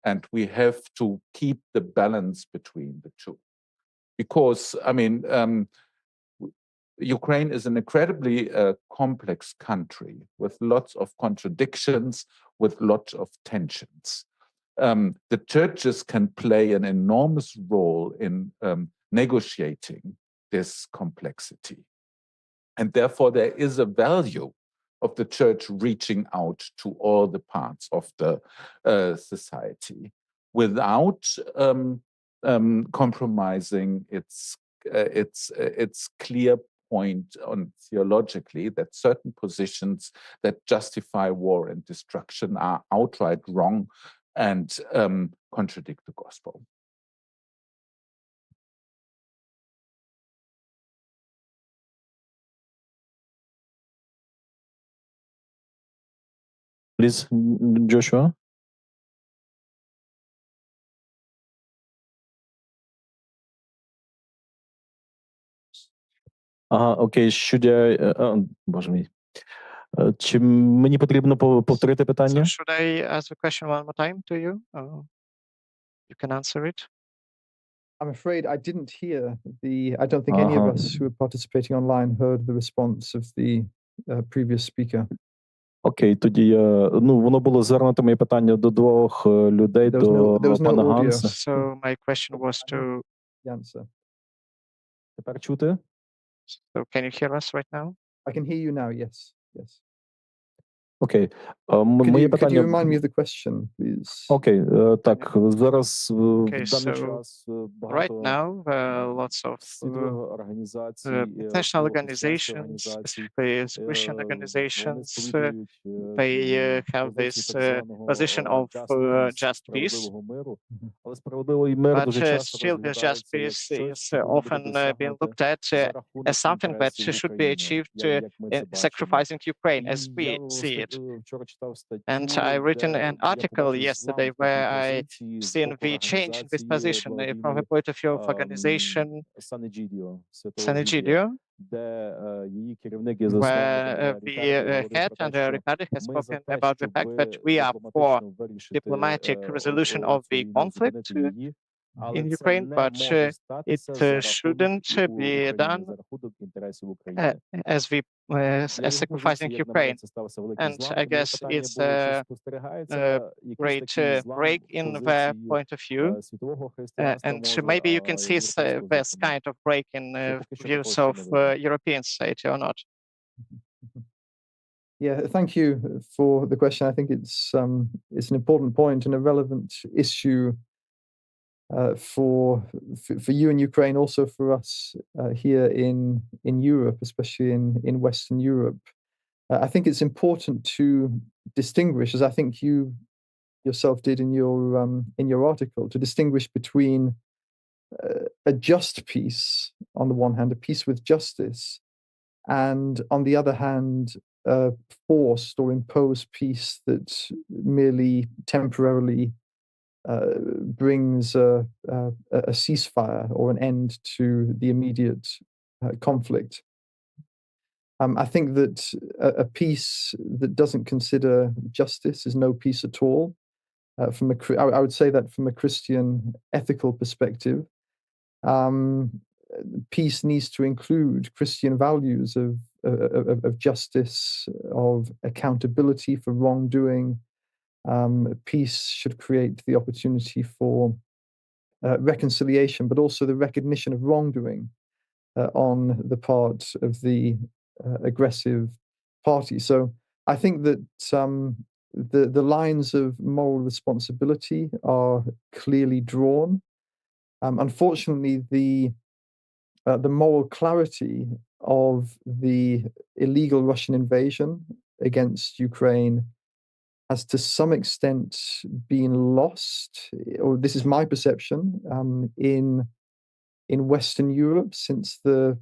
And we have to keep the balance between the two. Because, I mean, Ukraine is an incredibly complex country with lots of contradictions, with lots of tensions. The churches can play an enormous role in negotiating this complexity. And therefore, there is a value of the church reaching out to all the parts of the society without compromising its clear point on theologically that certain positions that justify war and destruction are outright wrong and contradict the gospel. Please, Joshua. Ага, окей, should I... Боже мій. Чи мені потрібно повторити питання? So should I ask the question one more time to you? You can answer it. I'm afraid I didn't hear I don't think any of us who are participating online heard the response of the previous speaker. Окей, тоді воно було звернуто моє питання до двох людей, до пана Ганса. So my question was to Answer. Тепер чути? So can you hear us right now? I can hear you now, yes. Yes. Окей. Could you remind me of the question, please? Окей, так, зараз в даний час Right now, lots of international organizations, specifically Christian organizations, they have this position of just peace. But still, this just peace is often being looked at as something that should be achieved sacrificing Ukraine, as we see it. And I written an article yesterday where I seen the change in this position from the point of view of organization Sanegidio, where the head and Ricardo has spoken about the fact that we are for diplomatic resolution of the conflict, in Ukraine, but it shouldn't be done as we sacrificing Ukraine. And I guess it's a great break in their point of view. And maybe you can see this kind of break in views of European society or not. Yeah, thank you for the question. I think it's an important point and a relevant issue for you in Ukraine, also for us here in Europe, especially in Western Europe. I think it's important to distinguish, as I think you yourself did in your article, to distinguish between a just peace on the one hand, a peace with justice, and on the other hand, a forced or imposed peace that merely temporarily brings a ceasefire or an end to the immediate conflict. I think that a peace that doesn't consider justice is no peace at all. I would say that from a Christian ethical perspective, peace needs to include Christian values of justice, of accountability for wrongdoing. Peace should create the opportunity for reconciliation, but also the recognition of wrongdoing on the part of the aggressive party. So I think that the lines of moral responsibility are clearly drawn. Unfortunately, the moral clarity of the illegal Russian invasion against Ukraine has to some extent been lost, or this is my perception, in Western Europe since the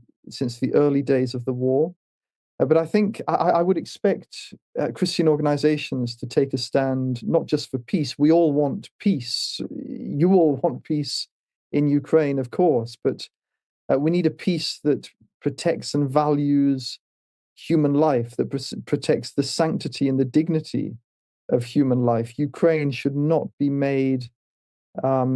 early days of the war. But I think I would expect Christian organizations to take a stand, not just for peace. We all want peace. You all want peace in Ukraine, of course, but we need a peace that protects and values human life, that protects the sanctity and the dignity of human life. Ukraine should not be made a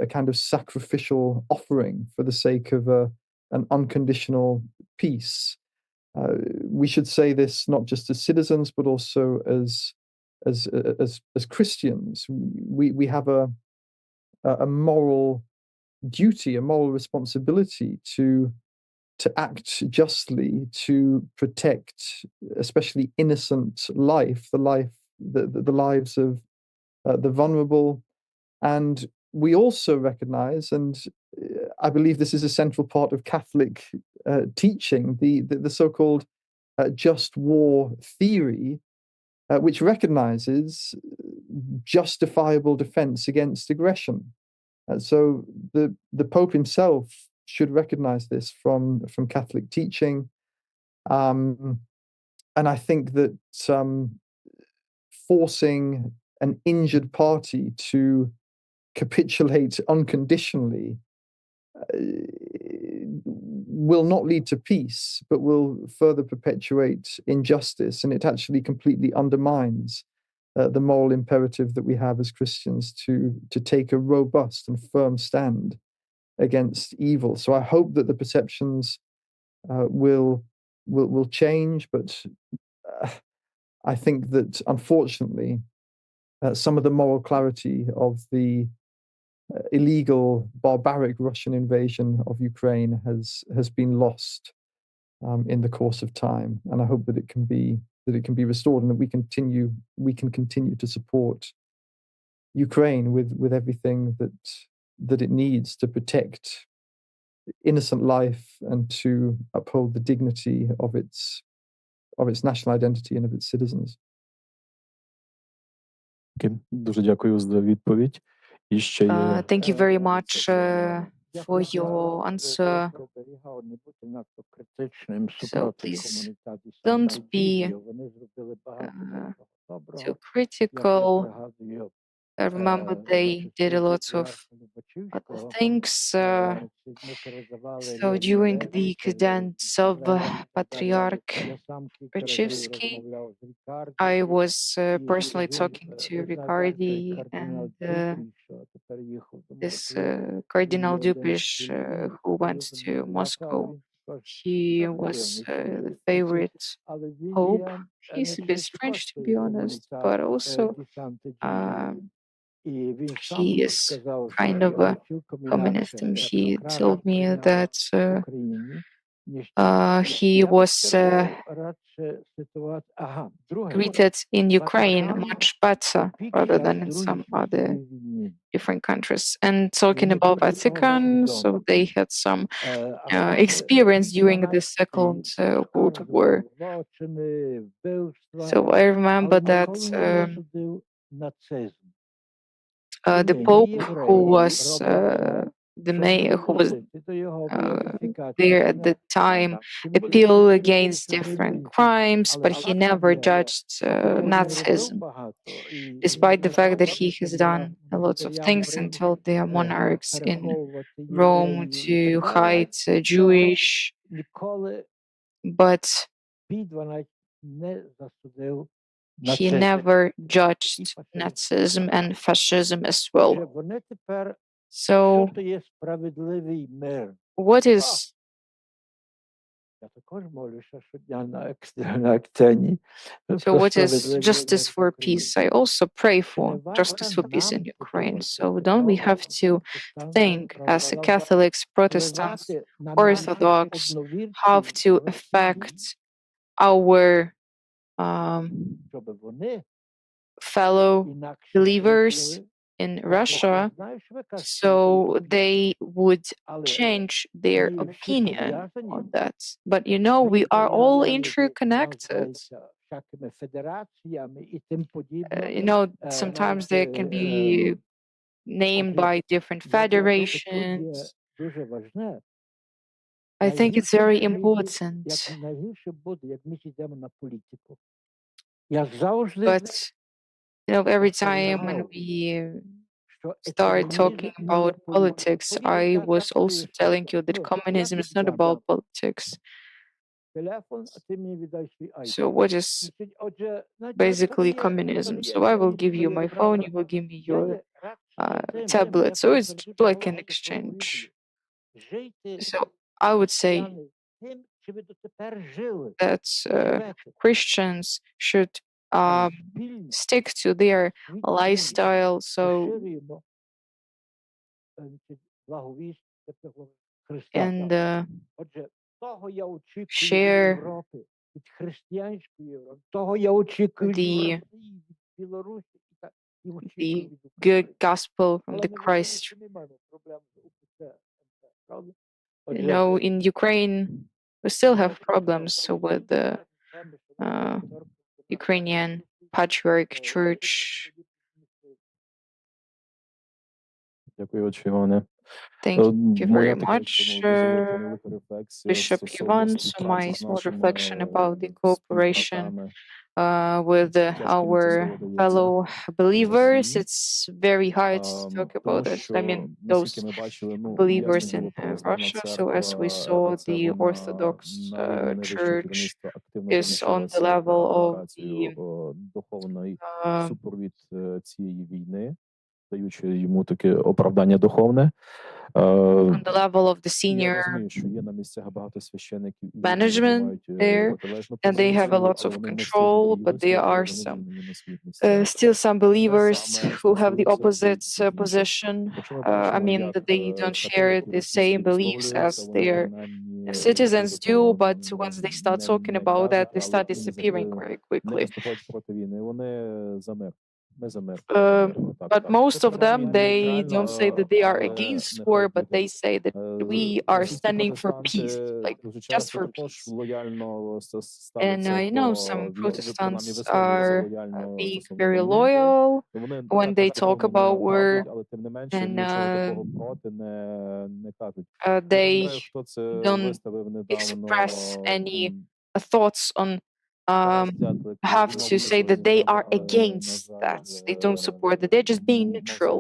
kind of sacrificial offering for the sake of an unconditional peace. We should say this not just as citizens, but also as Christians. We have a moral duty, a moral responsibility to act justly, to protect, especially innocent life, the lives of the vulnerable. And we also recognize, and I believe this is a central part of Catholic teaching, the so-called just war theory, which recognizes justifiable defense against aggression. So the Pope himself should recognize this from Catholic teaching. And I think that forcing an injured party to capitulate unconditionally will not lead to peace, but will further perpetuate injustice. And it actually completely undermines the moral imperative that we have as Christians to take a robust and firm stand against evil. So I hope that the perceptions will change, but I think that unfortunately some of the moral clarity of the illegal, barbaric Russian invasion of Ukraine has been lost in the course of time, and I hope that it can be restored, and that we can continue to support Ukraine with everything that it needs to protect innocent life and to uphold the dignity of its national identity and of its citizens. Дуже дякую за відповідь. І ще є... Thank you very much for your answer. So please don't be too critical. I remember they did a lot of other things. So during the cadence of Patriarch Rachevsky, I was personally talking to Ricardi, and this Cardinal Dubish who went to Moscow. He was the favorite pope. He's a bit strange, to be honest, but also he is kind of a communist, and he told me that he was greeted in Ukraine much better rather than in some other different countries. And talking about Vatican, so they had some experience during the Second World War. So I remember that the Pope who was who was there at the time appealed against different crimes, but he never judged Nazism, despite the fact that he has done a lot of things and told the monarchs in Rome to hide Jewish, but he never judged Nazism and fascism as well. So, what is justice for peace? I also pray for justice for peace in Ukraine. So don't we have to think as a Catholics, Protestants, Orthodox, how to affect our fellow believers in Russia so they would change their opinion on that. But we are all interconnected. Sometimes they can be named by different federations. I think it's very important. But every time when we start talking about politics, I was also telling you that communism is not about politics. So what is basically communism? So I will give you my phone, you will give me your tablet. So it's like an exchange. So I would say that Christians should stick to their lifestyle, so and share the good gospel from the Christ. In Ukraine, we still have problems with the Ukrainian Patriarch Church. Thank you very much, Bishop Ivan. So my small reflection about the cooperation with our fellow believers. It's very hard to talk about it. I mean, those believers in Russia. So as we saw, the Orthodox Church is on the level of the даючи йому таке оправдання духовне. On the level of the senior management there, and they have a lot of control, but there are still some believers who have the opposite position. I mean, that they don't share the same beliefs as their citizens do, but once they start talking about that, they start disappearing very quickly. But most of them, they don't say that they are against war, but they say that we are standing for peace, like just for peace. And some Protestants are being very loyal when they talk about war, and they don't express any thoughts on have to say that they are against that. They don't support that. They're just being neutral.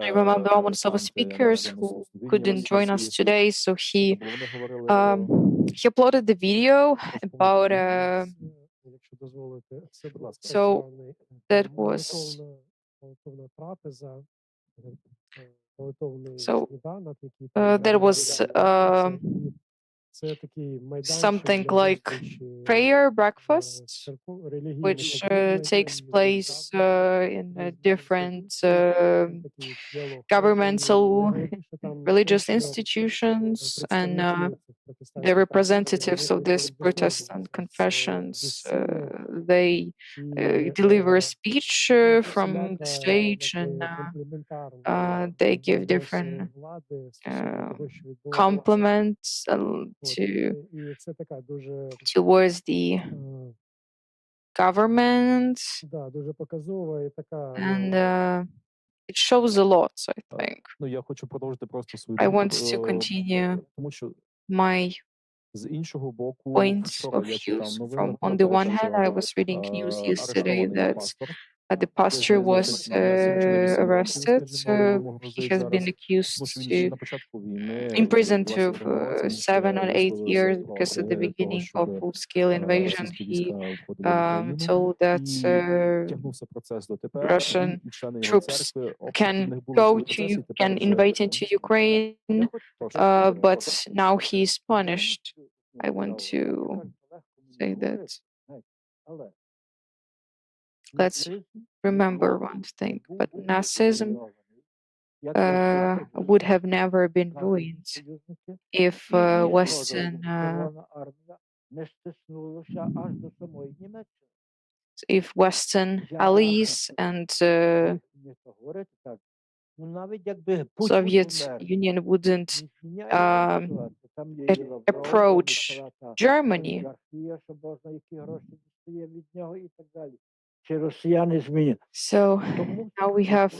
I remember one of our speakers who couldn't join us today, so he uploaded the video about so that was So there was something like prayer breakfast, which takes place in different governmental religious institutions, and the representatives of these Protestant confessions they deliver a speech from the stage, and they give different compliments towards the government, and it shows a lot, I think. Ну, я хочу продовжити просто свою I думку, want to continue тому що my з іншого боку, points вчора of я читав views. новини From про on the те, one hand, I що was reading news yesterday арештований that пастор, the pastor was значить, на 7 чи на 8 років з arrested. піднімали йому He грози has been зараз, accused тому що він to ще на початку війни, imprisoned to 22 році, він 7 ще or 8 висловився years because at the проти того, beginning of щоб full-scale invasion, російські he війська входили в Україну, told that і тягнувся процес дотепер. Russian Він і члени його troops церкви, can в них були go свої to процеси, і тепер can вже invade into Ukraine, but now he is punished. I want to say that. Let's remember one thing, but Nazism would have never been ruined if Western allies and Soviet Union wouldn't approach Germany. So now we have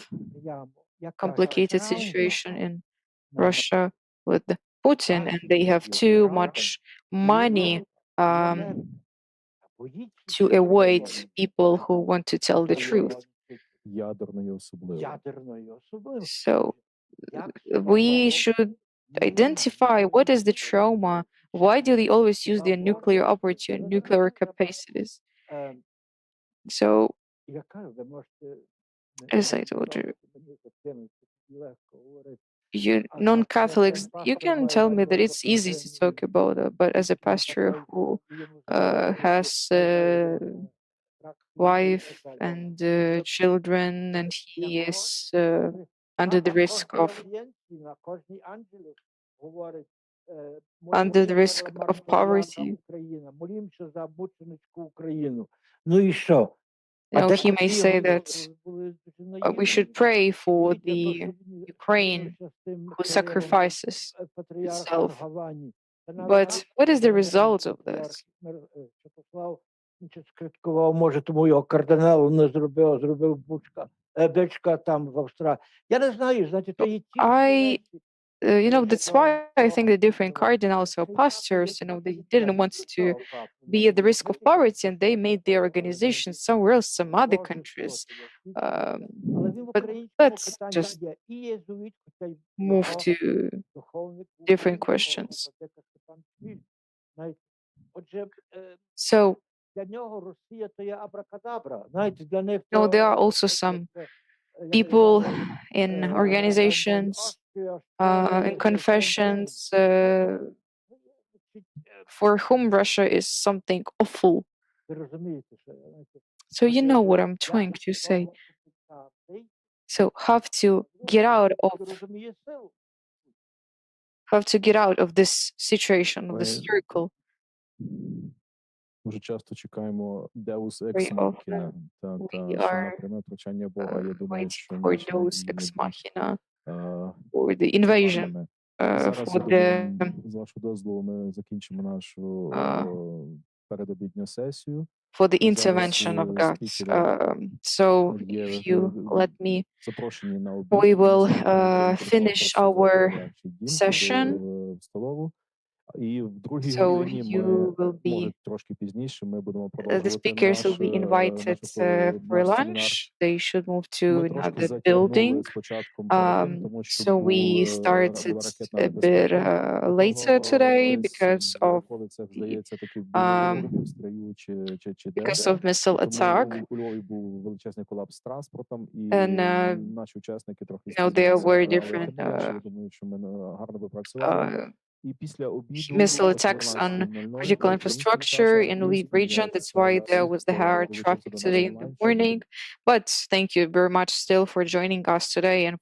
complicated situation in Russia with Putin, and they have too much money to avoid people who want to tell the truth. So we should identify what is the trauma. Why do they always use their nuclear nuclear capacities? So, as I told you non-Catholics, you can tell me that it's easy to talk about it, but as a pastor who has wife and children, and he is under the risk of poverty. He may say that we should pray for the Ukraine who sacrifices itself. But what is the result of this? Може, тому його кардиналом не зробив, зробив бичка там в Австралії. Я не знаю, знаєте, то є that's why I think the different cardinals or pastors, they didn't want to be at the risk of poverty, and they made their organization somewhere else, some other countries. But let's just move to different questions. So, there are also some people in organizations, in confessions, for whom Russia is something awful. So you know what I'm trying to say. So have to get out of this situation, of this circle. Дуже часто чекаємо Deus ex machina, що пряме втручання Бога. Я думаю, що Deus ex machina or the invasion. Зараз, з вашого дозволу, ми закінчимо нашу передобідню сесію. For the intervention of God. So if you let me, we will finish our session. І в другій So годині ми, you will може, be трошки пізніше, ми будемо the продовжувати speakers will be invited for наш семінар. lunch. They should move to Ми трошки another затягнули building. з початком перед тим, тому що So we started була ракетна a bit небезпека. later today Десь because в of околицях, здається, таки біля Львів, Стрию чи де. because of missile Тому attack. у Львові був величезний колапс з транспортом, і And наші учасники трохи you know, there спізнилися. were Але different тим не менше, я думаю, що ми гарно випрацювали. І після обіду missile о attacks on 14:00 critical infrastructure in Lviv region. That's why there was the higher traffic today in the morning. But thank you very much still for joining us today and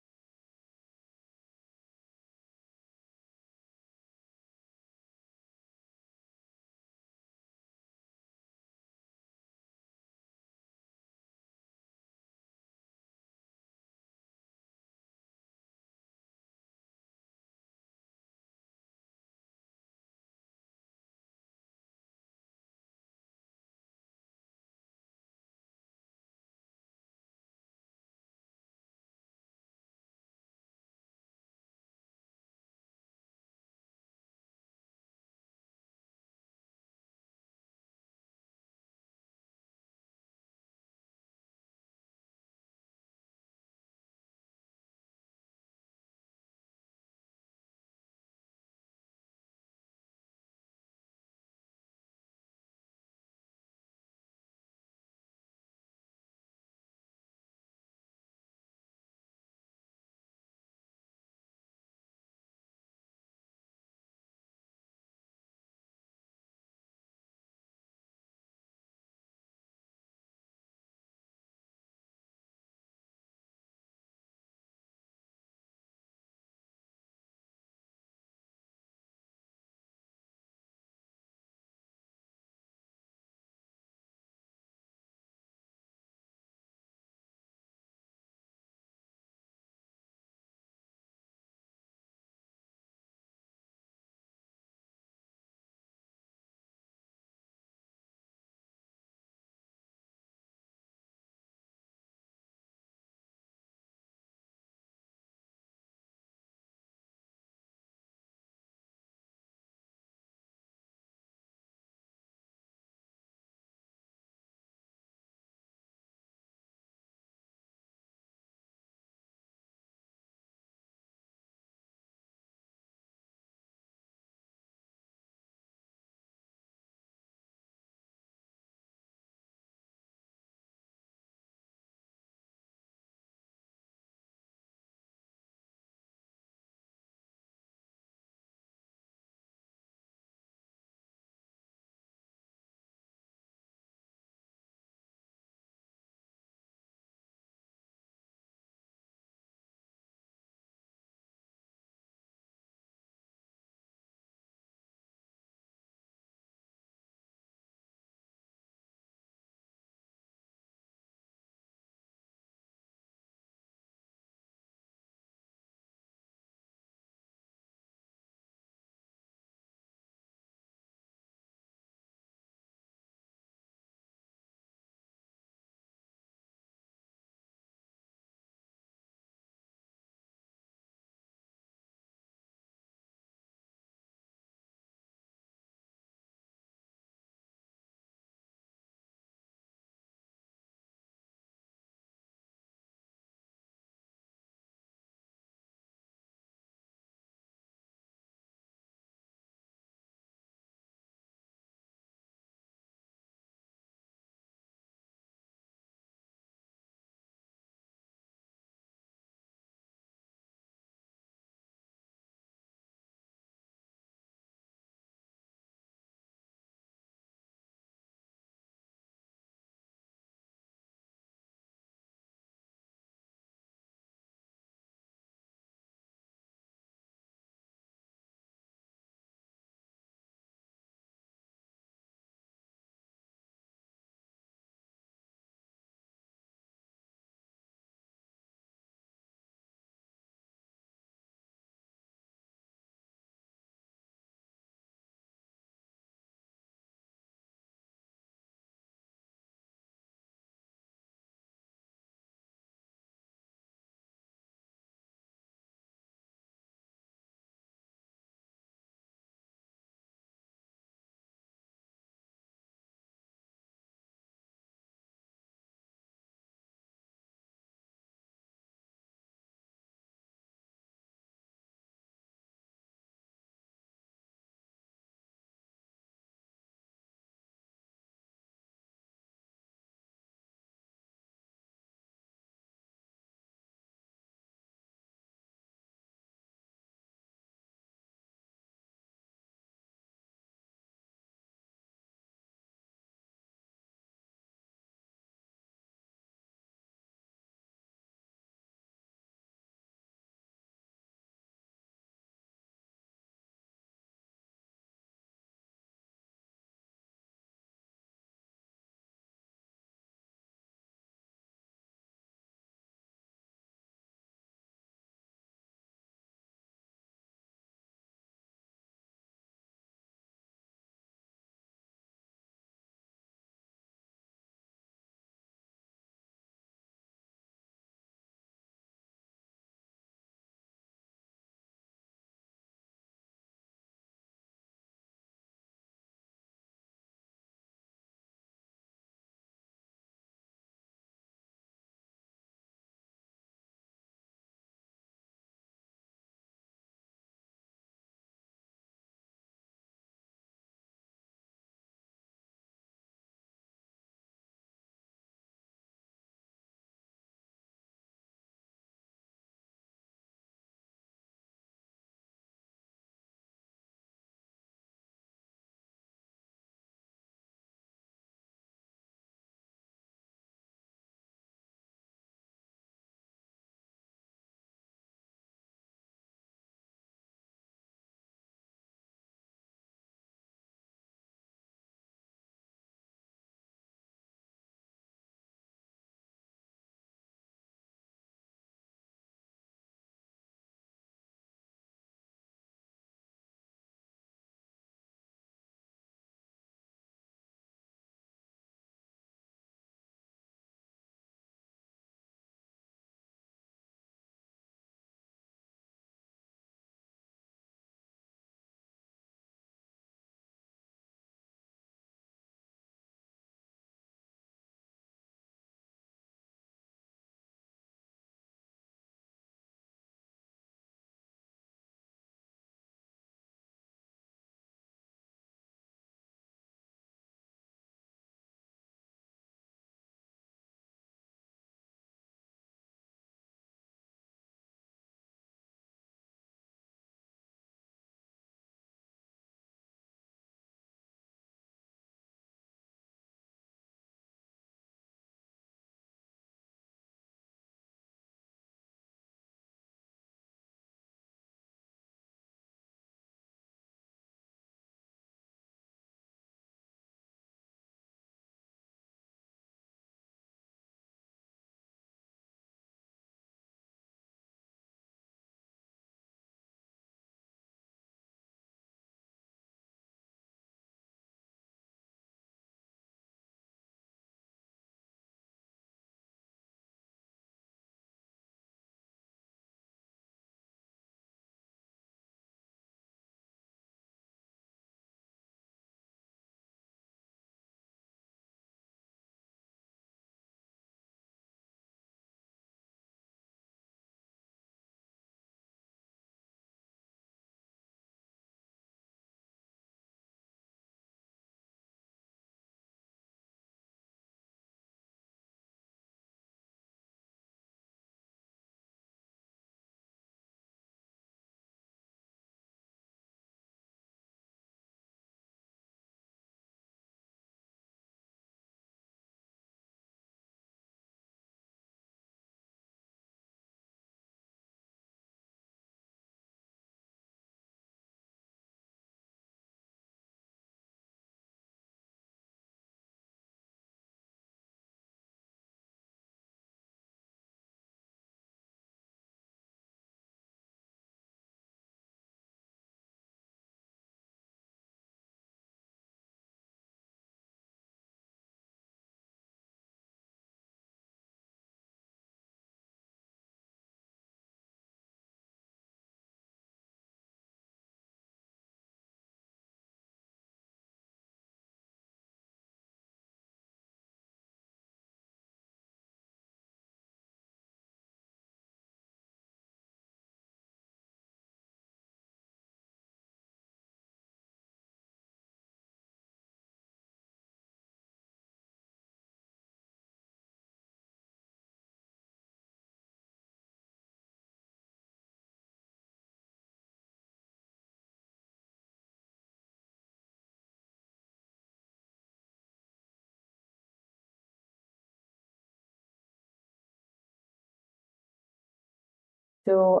to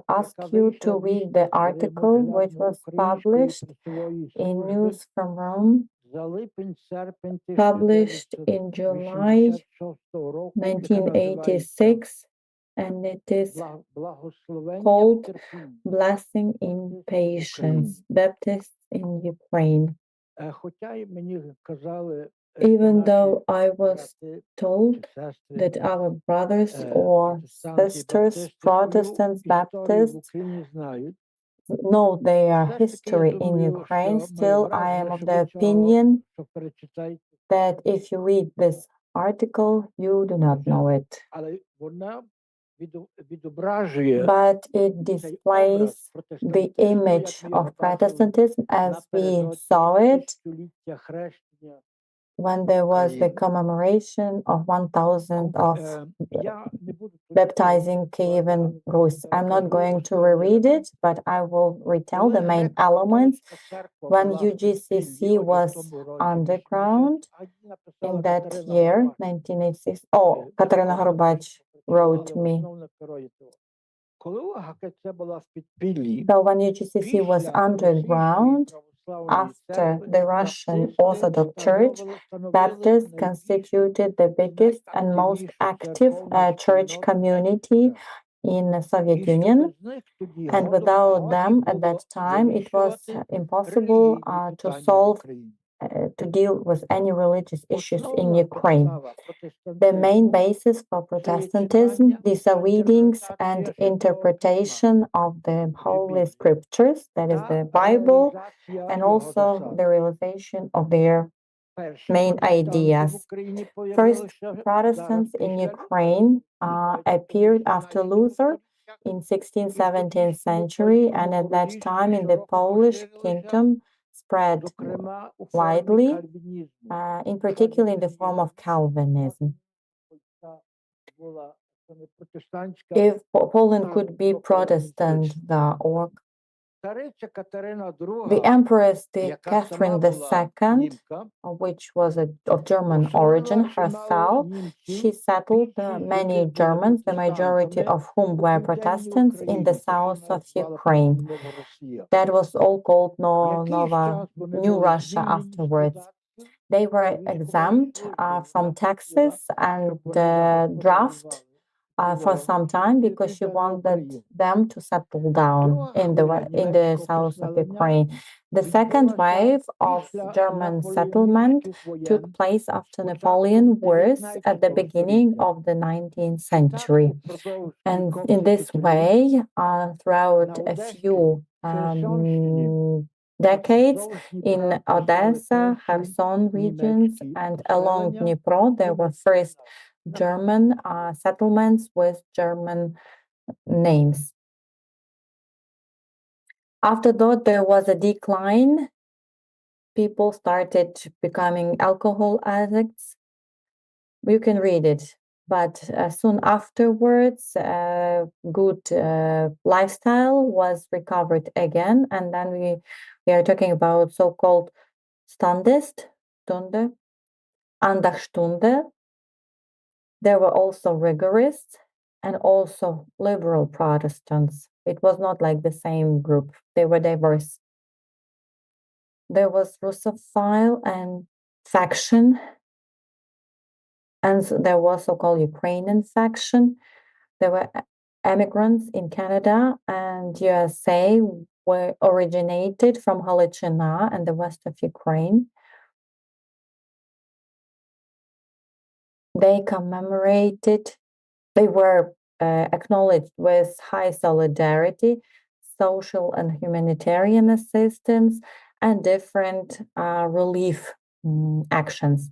ask you to read the article which was published in News from Rome, published in July 1986, and it is called Blessing in Patience, Baptists in Ukraine. Even though I was told that our brothers or sisters, Protestants, Baptists, know their history in Ukraine, still I am of the opinion that if you read this article, you do not know it. But it displays the image of Protestantism as we saw it when there was the commemoration of 1000 of baptizing Kievan Rus. I'm not going to reread it, but I will retell the main elements. When UGCC was underground in that year, 1986, Katarina Горбач wrote me. So when UGCC was underground, after the Russian Orthodox Church, Baptists constituted the biggest and most active church community in the Soviet Union. And without them at that time, it was impossible to deal with any religious issues in Ukraine. The main basis for Protestantism, these are readings and interpretation of the Holy Scriptures, that is the Bible, and also the realization of their main ideas. First, Protestants in Ukraine appeared after Luther in 16th, 17th century, and at that time in the Polish kingdom spread widely, in particular in the form of Calvinism. If Poland could be Protestant, the Empress Catherine II, which was of German origin herself, she settled many Germans, the majority of whom were Protestants, in the south of Ukraine. That was all called New Russia afterwards. They were exempt from taxes and draft for some time because she wanted them to settle down in the south of Ukraine. The second wave of German settlement took place after Napoleon Wars at the beginning of the 19th century. And in this way, throughout a few decades, in Odessa, Kherson regions, and along Dnipro, there were first German settlements with German names. After that, there was a decline. People started becoming alcohol addicts. You can read it. But soon afterwards, good lifestyle was recovered again. And then we are talking about so-called Stunde, Andachtstunde. There were also rigorists and also liberal Protestants. It was not like the same group. They were diverse. There was Russophile and faction, and there was so-called Ukrainian faction. There were immigrants in Canada and USA were originated from Halichina and the west of Ukraine. They were acknowledged with high solidarity, social and humanitarian assistance, and different relief actions.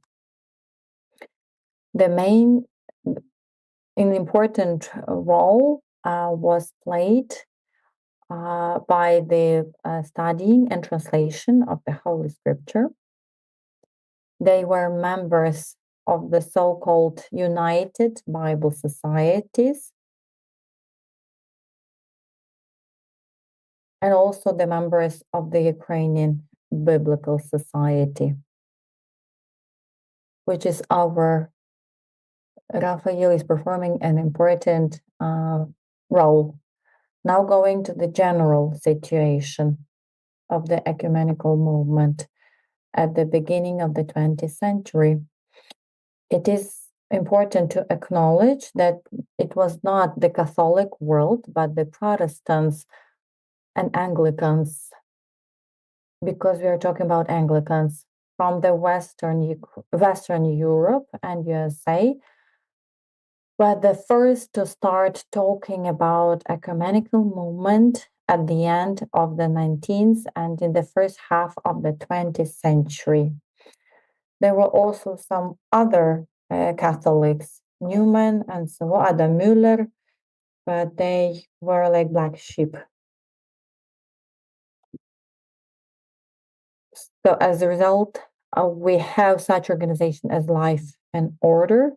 The main important role was played by the studying and translation of the Holy Scripture. They were members of the so-called United Bible Societies, and also the members of the Ukrainian Biblical Society, which is Raphael is performing an important role Now going to the general situation of the ecumenical movement at the beginning of the 20th century. It is important to acknowledge that it was not the Catholic world, but the Protestants and Anglicans, because we are talking about Anglicans from the Western Europe and USA, were the first to start talking about ecumenical movement at the end of the 19th and in the first half of the 20th century. There were also some other Catholics, Newman and so on, Adam Müller, but they were like black sheep. So as a result, we have such organization as Life and Order,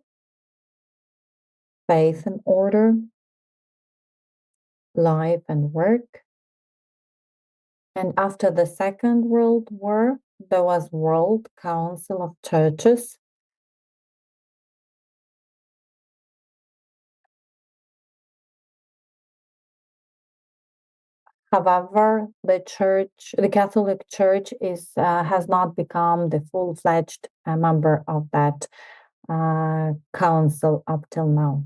Faith and Order, Life and Work. And after the Second World War, there was World Council of Churches. However, the Catholic Church has not become the full-fledged member of that council up till now.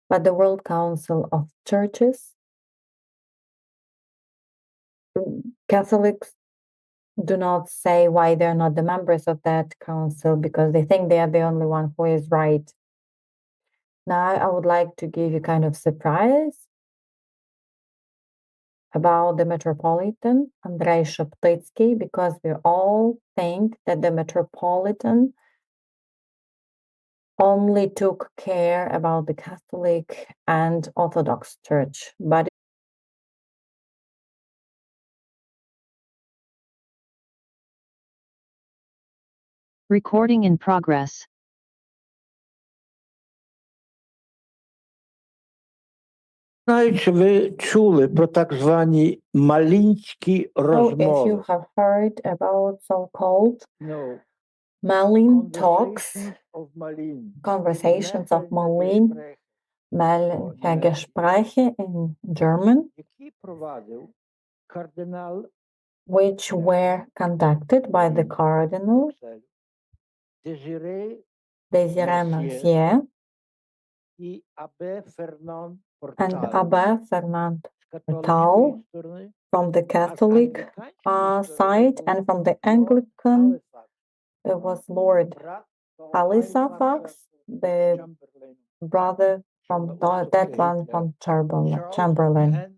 But the World Council of Churches, Catholics do not say why they're not the members of that council, because they think they are the only one who is right. Now, I would like to give you kind of surprise about the Metropolitan, Andrei Sheptytsky, because we all think that the Metropolitan only took care about the Catholic and Orthodox Church, but Recording in progress. Чи ви чули про так звані малінські if you розмови? have heard about so-called No. Malin talks, Conversations of Malin. conversations of Malin, Malin Gespräche in German, Які провадив кардинал which were conducted by the Cardinal Désiré Désiré Mercier і Абе Фернан and Портал Abba Fernand з Portal католицької сторони, from the Catholic side, and from the Anglican there was Lord Halifax, the brother from that one from Chamberlain,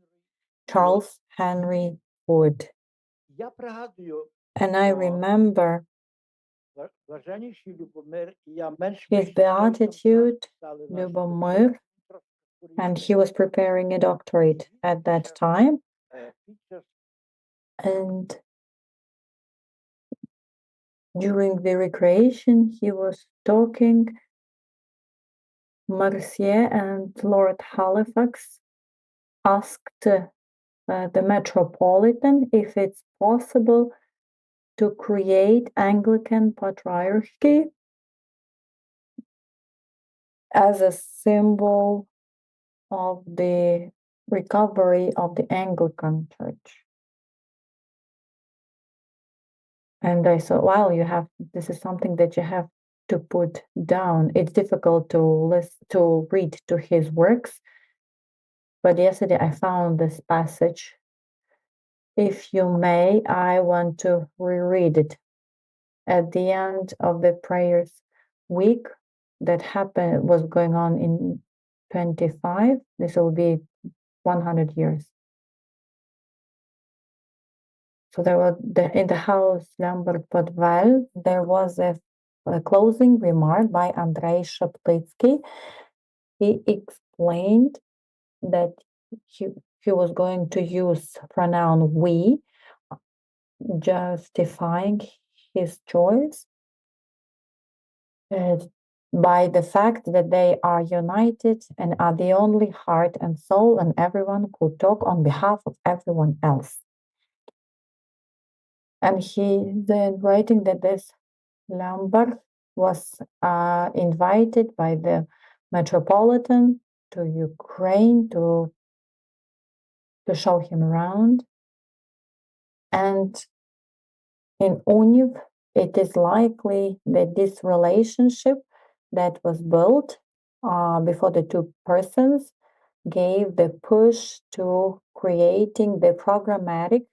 Charles Henry Wood. Я пригадую, And I remember Блаженніший Любомир, і я менш his beatitude, Любомир, and he was preparing a doctorate at that time. And during the recreation, he was talking. Mercier and Lord Halifax asked the Metropolitan if it's possible to create Anglican Patriarchy as a symbol of the recovery of the Anglican Church. And I thought, wow, this is something that you have to put down. It's difficult to read to his works. But yesterday I found this passage. If you may, I want to reread it. At the end of the prayers week that was going on in 25, this will be 100 years. So there was in the house Lambert Podval, there was a closing remark by Andrei Sheptytsky. He explained that he was going to use pronoun we, justifying his choice by the fact that they are united and are the only heart and soul, and everyone could talk on behalf of everyone else. And he then writing that this Lambert was invited by the Metropolitan to Ukraine to to show him around. And in Univ, it is likely that this relationship that was built before the two persons gave the push to creating the programmatic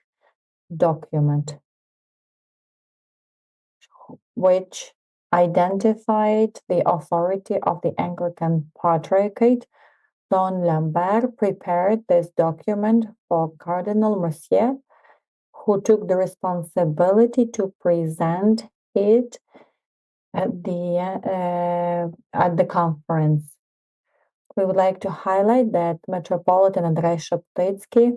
document, which identified the authority of the Anglican Patriarchate. Don Lambert prepared this document for Cardinal Mercier, who took the responsibility to present it at the conference. We would like to highlight that Metropolitan Andrei Sheptytsky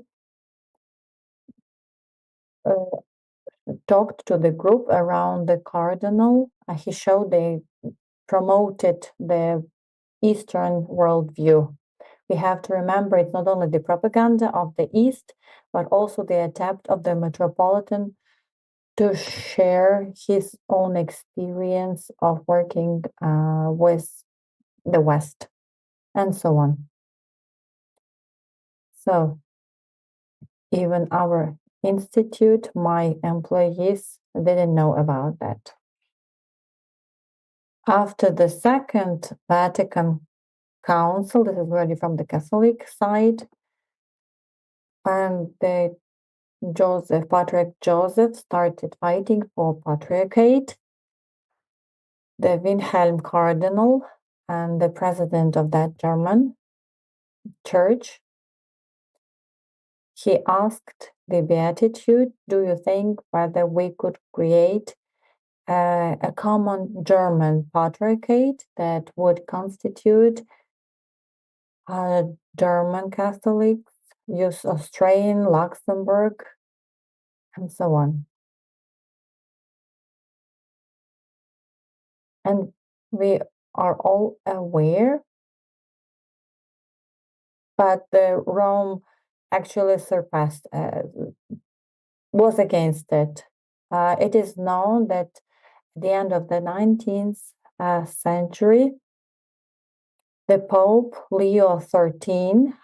talked to the group around the cardinal. He showed they promoted the Eastern worldview. We have to remember it's not only the propaganda of the East, but also the attempt of the Metropolitan to share his own experience of working with the West, and so on. So even our institute, my employees didn't know about that. After the Second Vatican Council, this is already from the Catholic side, and the Patriarch Joseph started fighting for patriarchate. The Wilhelm Cardinal and the president of that German church, he asked the Beatitude, do you think whether we could create a common German patriarchate that would constitute German Catholics, use Austrian, Luxembourg, and so on. And we are all aware, but the Rome actually surpassed, was against it. It is known that at the end of the 19th century, the Pope Leo XIII,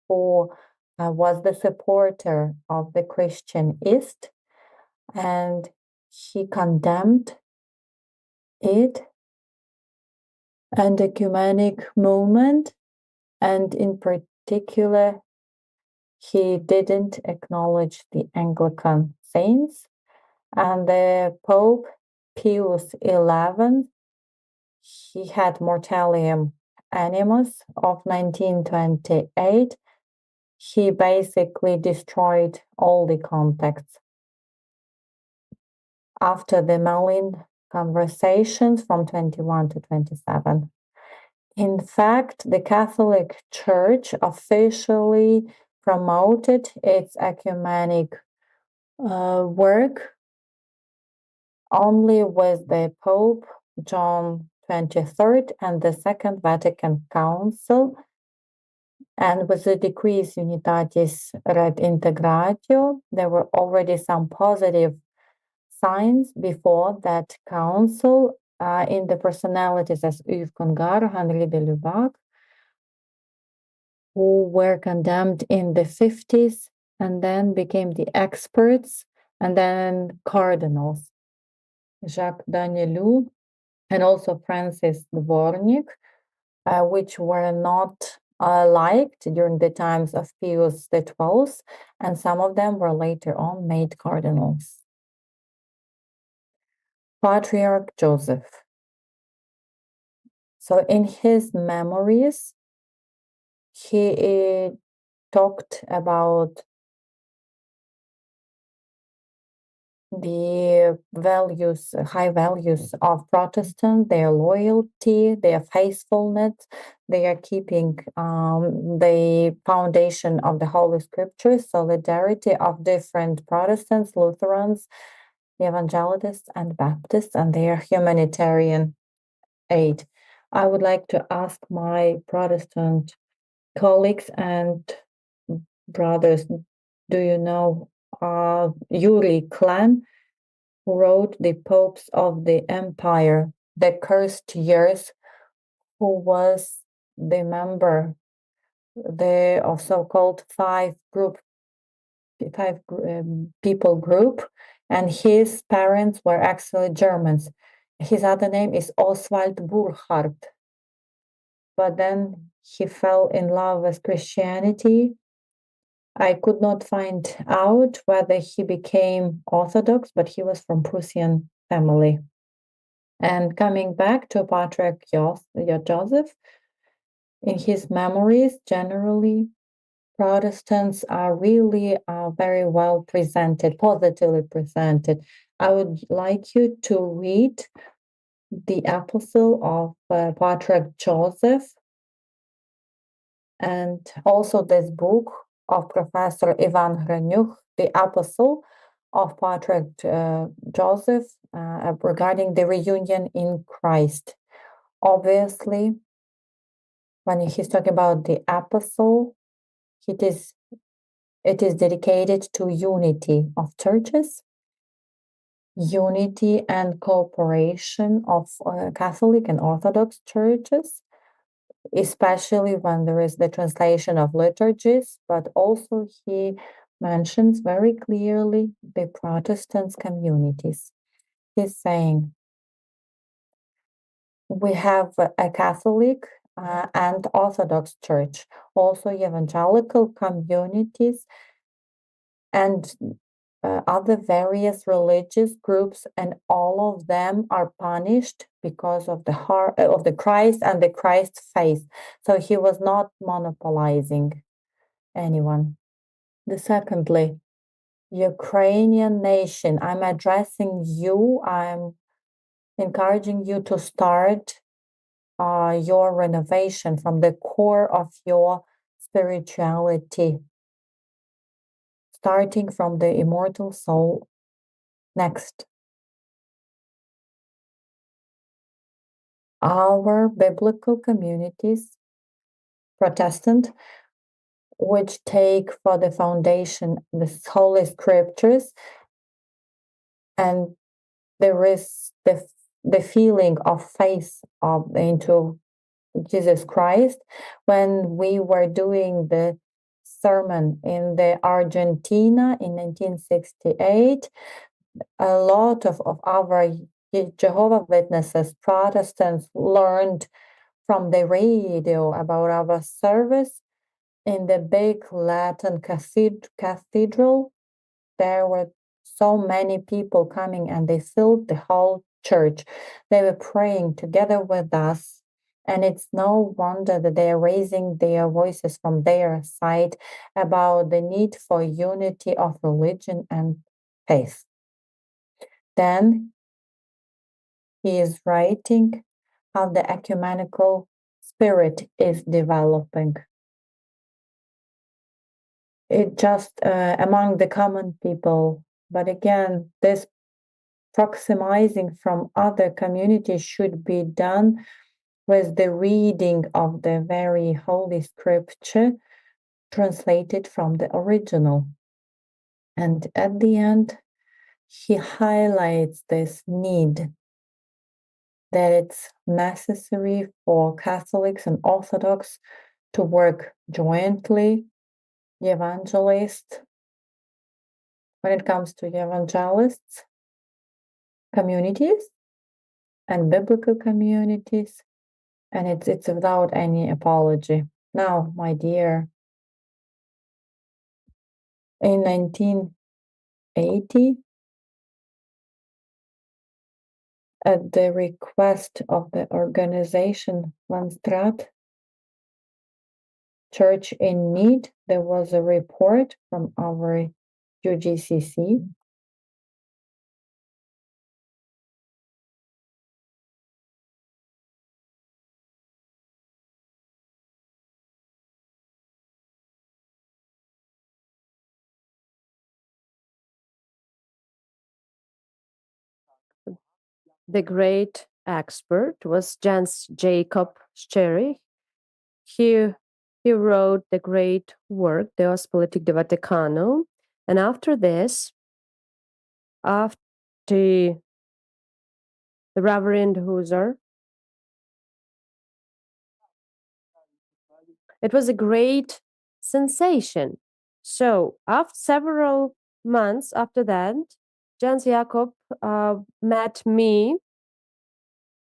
who was the supporter of the Christian East, and he condemned it and the ecumenic movement, and in particular, he didn't acknowledge the Anglican saints. And the Pope Pius XI, he had Mortalium Animus of 1928. He basically destroyed all the contacts. After the Malin conversations from 21 to 27. In fact, the Catholic Church officially promoted its ecumenic work only with the Pope John XXIII and the Second Vatican Council, and with the Decrees Unitatis Red Integratio. There were already some positive signs before that council in the personalities as Yves Congar, Henri de Lubac, who were condemned in the 50s and then became the experts, and then cardinals, Jacques Danielou and also Francis Dvornik, which were not liked during the times of Pius XII, and some of them were later on made cardinals. Patriarch Joseph. So in his memories, he talked about the values, high values of Protestant, their loyalty, their faithfulness. They are keeping the foundation of the Holy Scriptures, solidarity of different Protestants, Lutherans, Evangelists, and Baptists, and their humanitarian aid. I would like to ask my Protestant colleagues and brothers, do you know Yuri Klan, who wrote The Popes of the Empire, The Cursed Years, who was the member the so-called people group, and his parents were actually Germans. His other name is Oswald Burchard, but then he fell in love with Christianity. I could not find out whether he became Orthodox, but he was from Prussian family. And coming back to Patriarch Joseph, in his memories, generally, Protestants are really very well presented, positively presented. I would like you to read the epistle of Patriarch Joseph, and also this book of Professor Ivan Hranyuk, the epistle of Patriarch Joseph regarding the reunion in Christ. Obviously, when he's talking about the epistle, it is dedicated to unity of churches, unity and cooperation of Catholic and Orthodox churches, especially when there is the translation of liturgies, but also he mentions very clearly the Protestant communities. He's saying, we have a Catholic and Orthodox church, also evangelical communities, and other various religious groups, and all of them are punished because of the heart of the Christ and the Christ faith. So he was not monopolizing anyone. Secondly, Ukrainian nation, I'm addressing you. I'm encouraging you to start your renovation from the core of your spirituality, starting from the immortal soul. Next. Our biblical communities, Protestant, which take for the foundation the Holy Scriptures, and there is the feeling of faith into Jesus Christ. When we were doing the sermon in the Argentina in 1968, a lot of our Jehovah's Witnesses, Protestants, learned from the radio about our service in the big Latin cathedral. There were so many people coming, and they filled the whole church. They were praying together with us, and it's no wonder that they are raising their voices from their side about the need for unity of religion and faith. Then he is writing how the ecumenical spirit is developing. It just among the common people. But again, this proximizing from other communities should be done with the reading of the very Holy Scripture translated from the original. And at the end, he highlights this need that it's necessary for Catholics and Orthodox to work jointly, evangelists. When it comes to evangelists, communities and biblical communities, and it's without any apology. Now, my dear, in 1980, at the request of the organization Van Straat, Church in Need, there was a report from our UGCC. The great expert was Jens Jacob Scherry. He wrote the great work, Deus Politique de Vaticano, and after this, after the Reverend Husser It was a great sensation. So after several months after that, Jens Jakob met me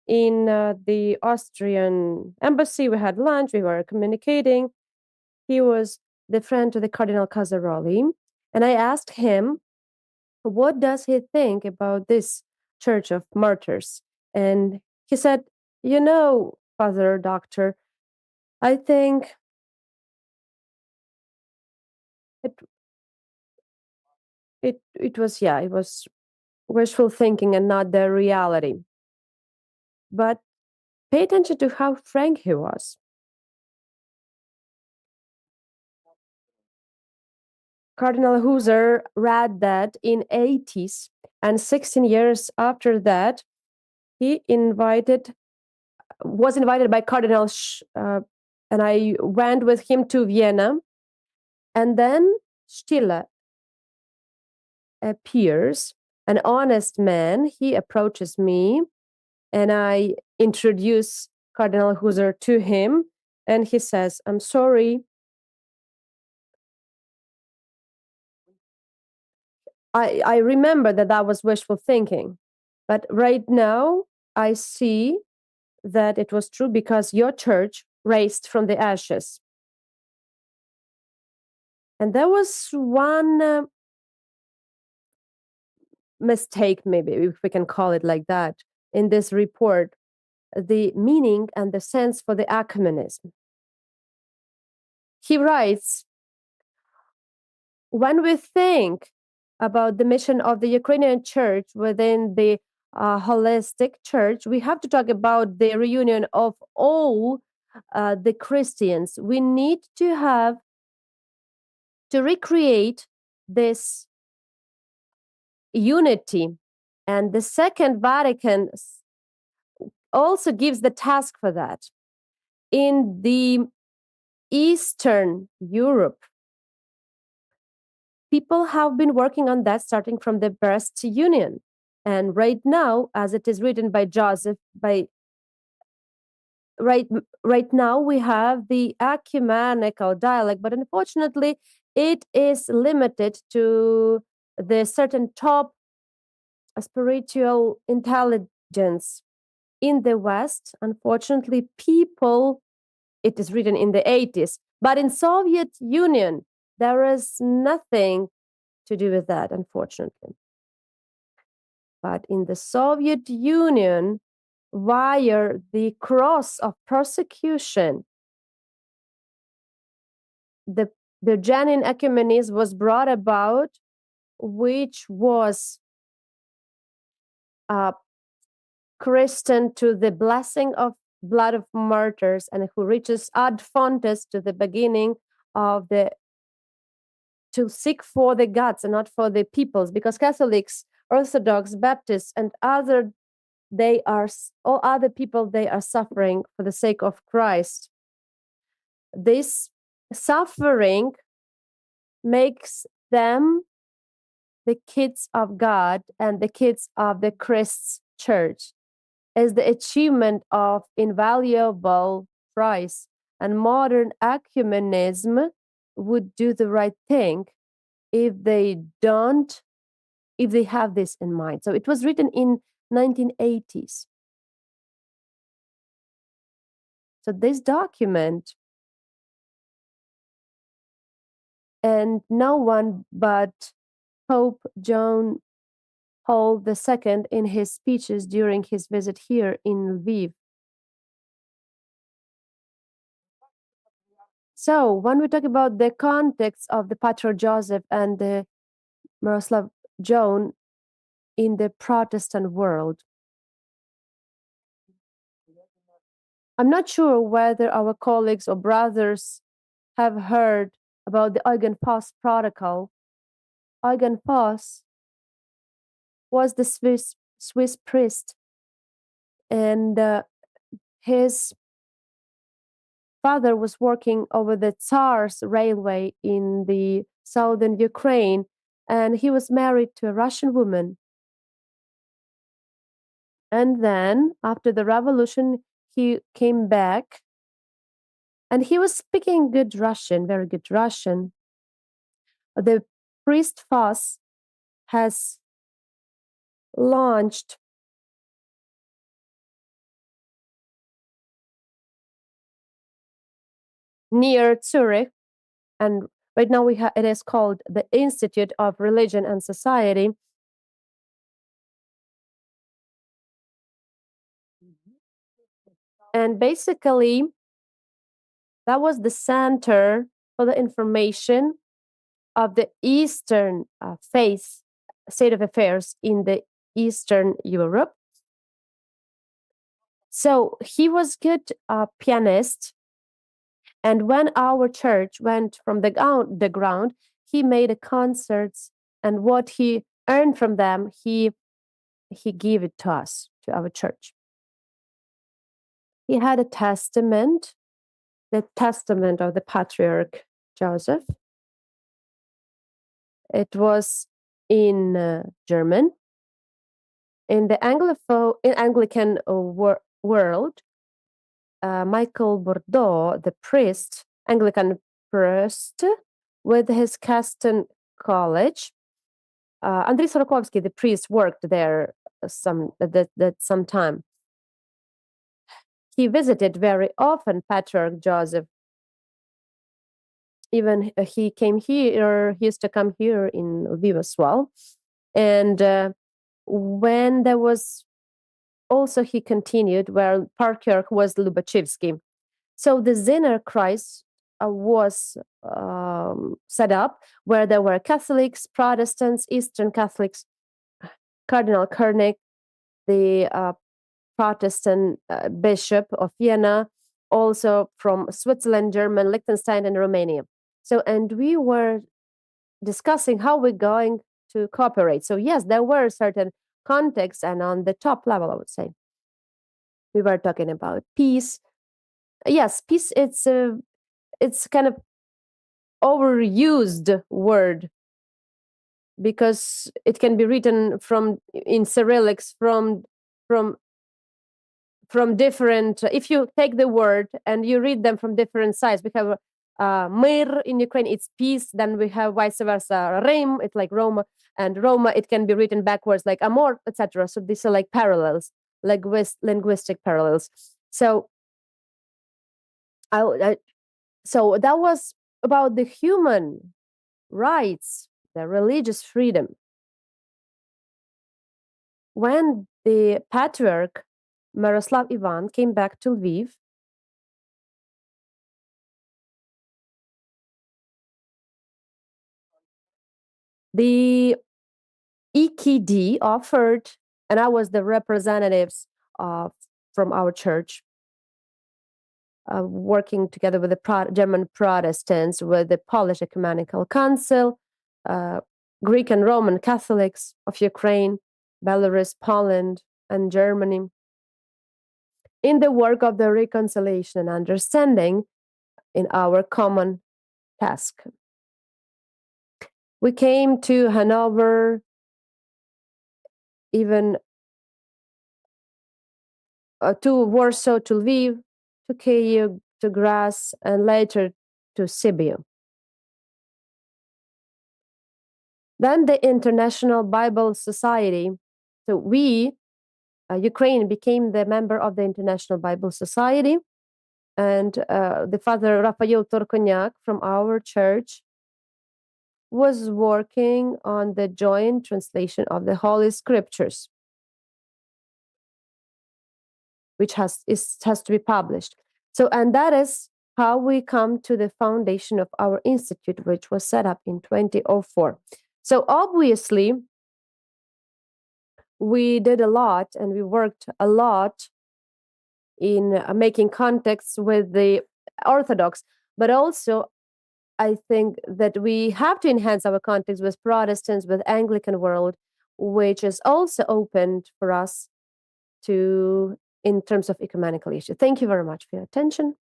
in the Austrian embassy. We had lunch, we were communicating. He was the friend to the Cardinal Casaroli. And I asked him, what does he think about this Church of Martyrs? And he said, you know, Father Doctor, I think it was wishful thinking and not the reality. But pay attention to how frank he was. Cardinal Husser read that in 80s, and 16 years after that, he was invited by Cardinal and I went with him to Vienna. And then Stille appears, an honest man. He approaches me, and I introduce Cardinal Husser to him, and he says, I'm sorry. I remember that was wishful thinking, but right now I see that it was true because your church raised from the ashes. And there was one mistake, maybe, if we can call it like that, in this report, the meaning and the sense for the ecumenism. He writes, when we think about the mission of the Ukrainian church within the holistic church, we have to talk about the reunion of all the Christians. We need to recreate this unity. And the Second Vatican also gives the task for that. In the Eastern Europe, people have been working on that starting from the Brest Union. And right now, as it is written by Joseph, right now we have the ecumenical dialogue, but unfortunately, it is limited to the certain top spiritual intelligence in the West. Unfortunately, it is written in the 80s, but in Soviet Union, there is nothing to do with that, unfortunately. But in the Soviet Union, via the cross of persecution, the genuine ecumenism was brought about, which was Christian to the blessing of blood of martyrs, and who reaches ad fontes to the beginning of to seek for the gods and not for the peoples, because Catholics, Orthodox, Baptists, and all other people, they are suffering for the sake of Christ. This suffering makes them the kids of God and the kids of the Christ's church, as the achievement of invaluable price. And modern ecumenism would do the right thing if they have this in mind. So it was written in 1980s. So this document, and no one but Pope John Paul II in his speeches during his visit here in Lviv. So when we talk about the context of the Patriarch Joseph and the Miroslav Joan in the Protestant world, I'm not sure whether our colleagues or brothers have heard about the Eugen Voss protocol. Eugen Voss was the Swiss priest, and his father was working over the Tsar's railway in the southern Ukraine, and he was married to a Russian woman. And then, after the revolution, he came back And he was speaking good Russian, very good Russian. The priest Foss has launched near Zurich, and right now it is called the Institute of Religion and Society. And basically, that was the center for the information of the Eastern faith, state of affairs in the Eastern Europe. So he was good pianist. And when our church went from the ground, he made concerts, and what he earned from them, he gave it to us, to our church. He had a testament, the testament of the Patriarch Joseph. It was in German. In the Anglican world, Michael Bordeaux, the priest, Anglican priest, with his Caston College. Andriy Sorokovsky, the priest, worked there some time. He visited very often Patriarch Joseph. Even he came here, he used to come here in Lviv as well. And when there was also, he continued where Patriarch was Lubachevsky. So the Zinner Kreis was set up where there were Catholics, Protestants, Eastern Catholics, Cardinal Koenig, the Protestant Bishop of Vienna, also from Switzerland, Germany, Liechtenstein, and Romania. So, and we were discussing how we're going to cooperate. So yes, there were certain contexts, and on the top level, I would say, we were talking about peace. Yes, peace, it's kind of overused word because it can be written in Cyrillics from different, if you take the word and you read them from different sides, we have mir in Ukraine, it's peace. Then we have vice versa, Rim, it's like Roma, and Roma, it can be written backwards like amor, etc. So these are like parallels, like linguistic parallels. So so that was about the human rights, the religious freedom. When the Patriarch Miroslav Ivan came back to Lviv, the EKD offered, and I was the representatives from our church, working together with the German Protestants, with the Polish Ecumenical Council, Greek and Roman Catholics of Ukraine, Belarus, Poland, and Germany, in the work of the reconciliation and understanding in our common task. We came to Hanover, even to Warsaw, to Lviv, to Kyiv, to Graz, and later to Sibiu. Then the International Bible Society. So we, Ukraine, became the member of the International Bible Society. And the Father Raphael Torkonyak from our church was working on the joint translation of the Holy Scriptures, which has to be published. So, and that is how we come to the foundation of our institute, which was set up in 2004. So obviously, we did a lot and we worked a lot in making contacts with the Orthodox, but also I think that we have to enhance our contacts with Protestants, with Anglican world, which is also opened for us to, in terms of ecumenical issue. Thank you very much for your attention.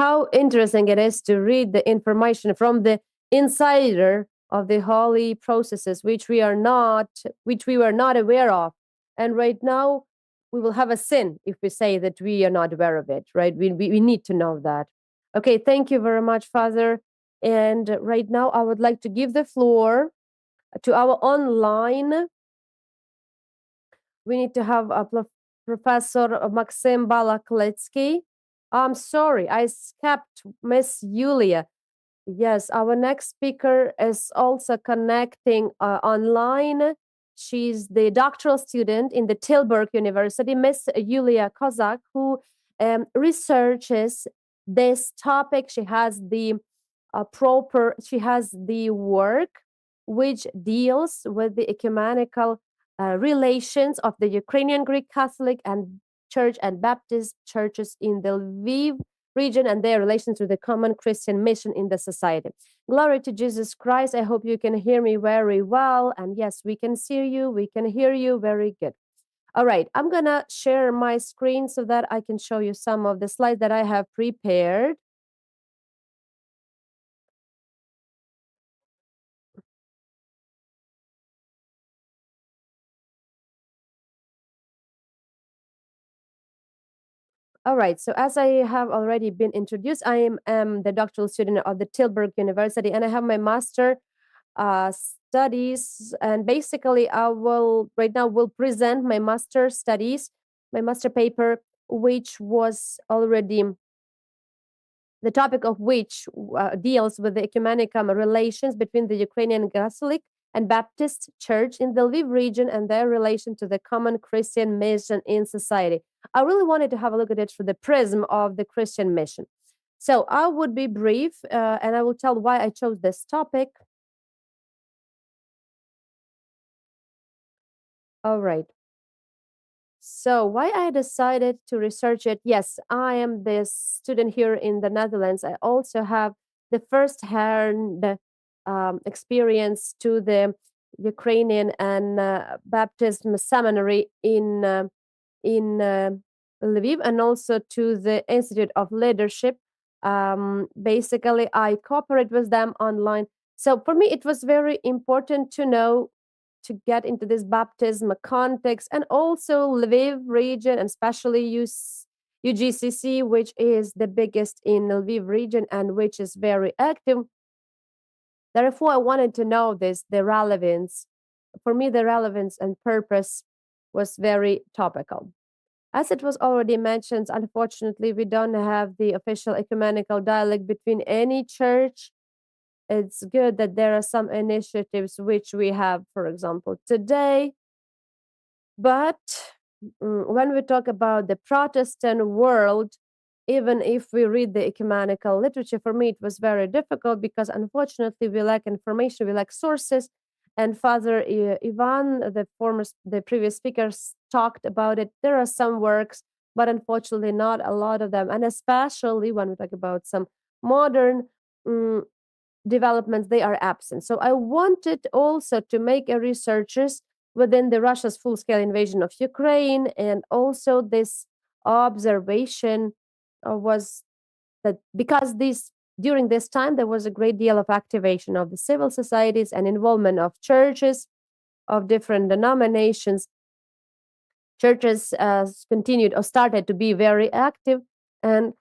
How interesting it is to read the information from the insider of the holy processes, which we were not aware of, And right now, we will have a sin if we say that we are not aware of it, right? We need to know that. Okay, thank you very much, Father. And right now, I would like to give the floor to our online. We need to have a Professor Maxim Balakletsky. I'm sorry, I skipped Miss Yulia. Yes, our next speaker is also connecting online. She's the doctoral student in the Tilburg University, Miss Yulia Kozak, who researches this topic. She has the work which deals with the ecumenical relations of the Ukrainian Greek Catholic and Church and Baptist churches in the Lviv region and their relations to the common Christian mission in the society. Glory to Jesus Christ. I hope you can hear me very well. And yes, we can see you. We can hear you. Very good. All right. I'm going to share my screen so that I can show you some of the slides that I have prepared. All right, so as I have already been introduced, I am the doctoral student of the Tilburg University, and I have my master studies. And basically, I will right now will present my master studies, my master paper, which was already the topic of which deals with the ecumenical relations between the Ukrainian Catholic and Baptist Church in the Lviv region and their relation to the common Christian mission in society. I really wanted to have a look at it through the prism of the Christian mission. So I would be brief and I will tell why I chose this topic. All right. So why I decided to research it? Yes, I am this student here in the Netherlands. I also have the first-hand experience to the Ukrainian and Baptist seminary in Lviv, and also to the Institute of Leadership. Basically, I cooperate with them online. So for me, it was very important to know to get into this baptism context, and also Lviv region, and especially UGCC, which is the biggest in Lviv region and which is very active. Therefore, I wanted to know the relevance. For me, the relevance and purpose was very topical. As it was already mentioned, unfortunately, we don't have the official ecumenical dialogue between any church. It's good that there are some initiatives which we have, for example, today. But when we talk about the Protestant world, even if we read the ecumenical literature, for me it was very difficult because unfortunately we lack information, we lack sources. And Father Ivan, the previous speakers, talked about it. There are some works, but unfortunately not a lot of them. And especially when we talk about some modern developments, they are absent. So I wanted also to make a researchers within the Russia's full-scale invasion of Ukraine, and also this observation was that because during this time there was a great deal of activation of the civil societies and involvement of churches of different denominations. Churches continued or started to be very active, and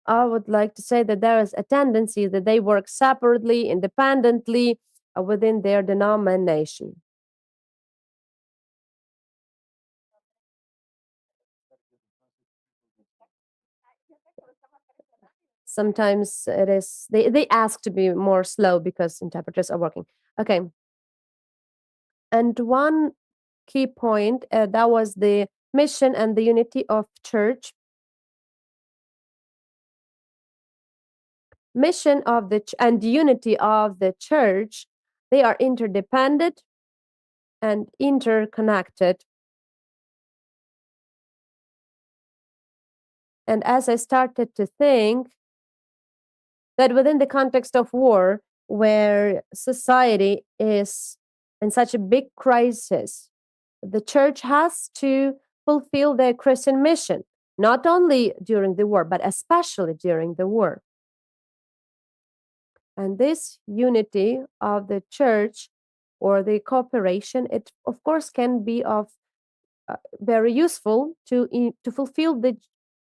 I would like to say that there is a tendency that they work separately, independently within their denomination. Sometimes it is they ask to be more slow because interpreters are working. Okay. And one key point that was the mission and the unity of church. Mission of and unity of the church, they are interdependent and interconnected. And as I started to think that within the context of war, where society is in such a big crisis, the church has to fulfill their Christian mission, not only during the war, but especially during the war. And this unity of the church or the cooperation, it of course can be of very useful to fulfill the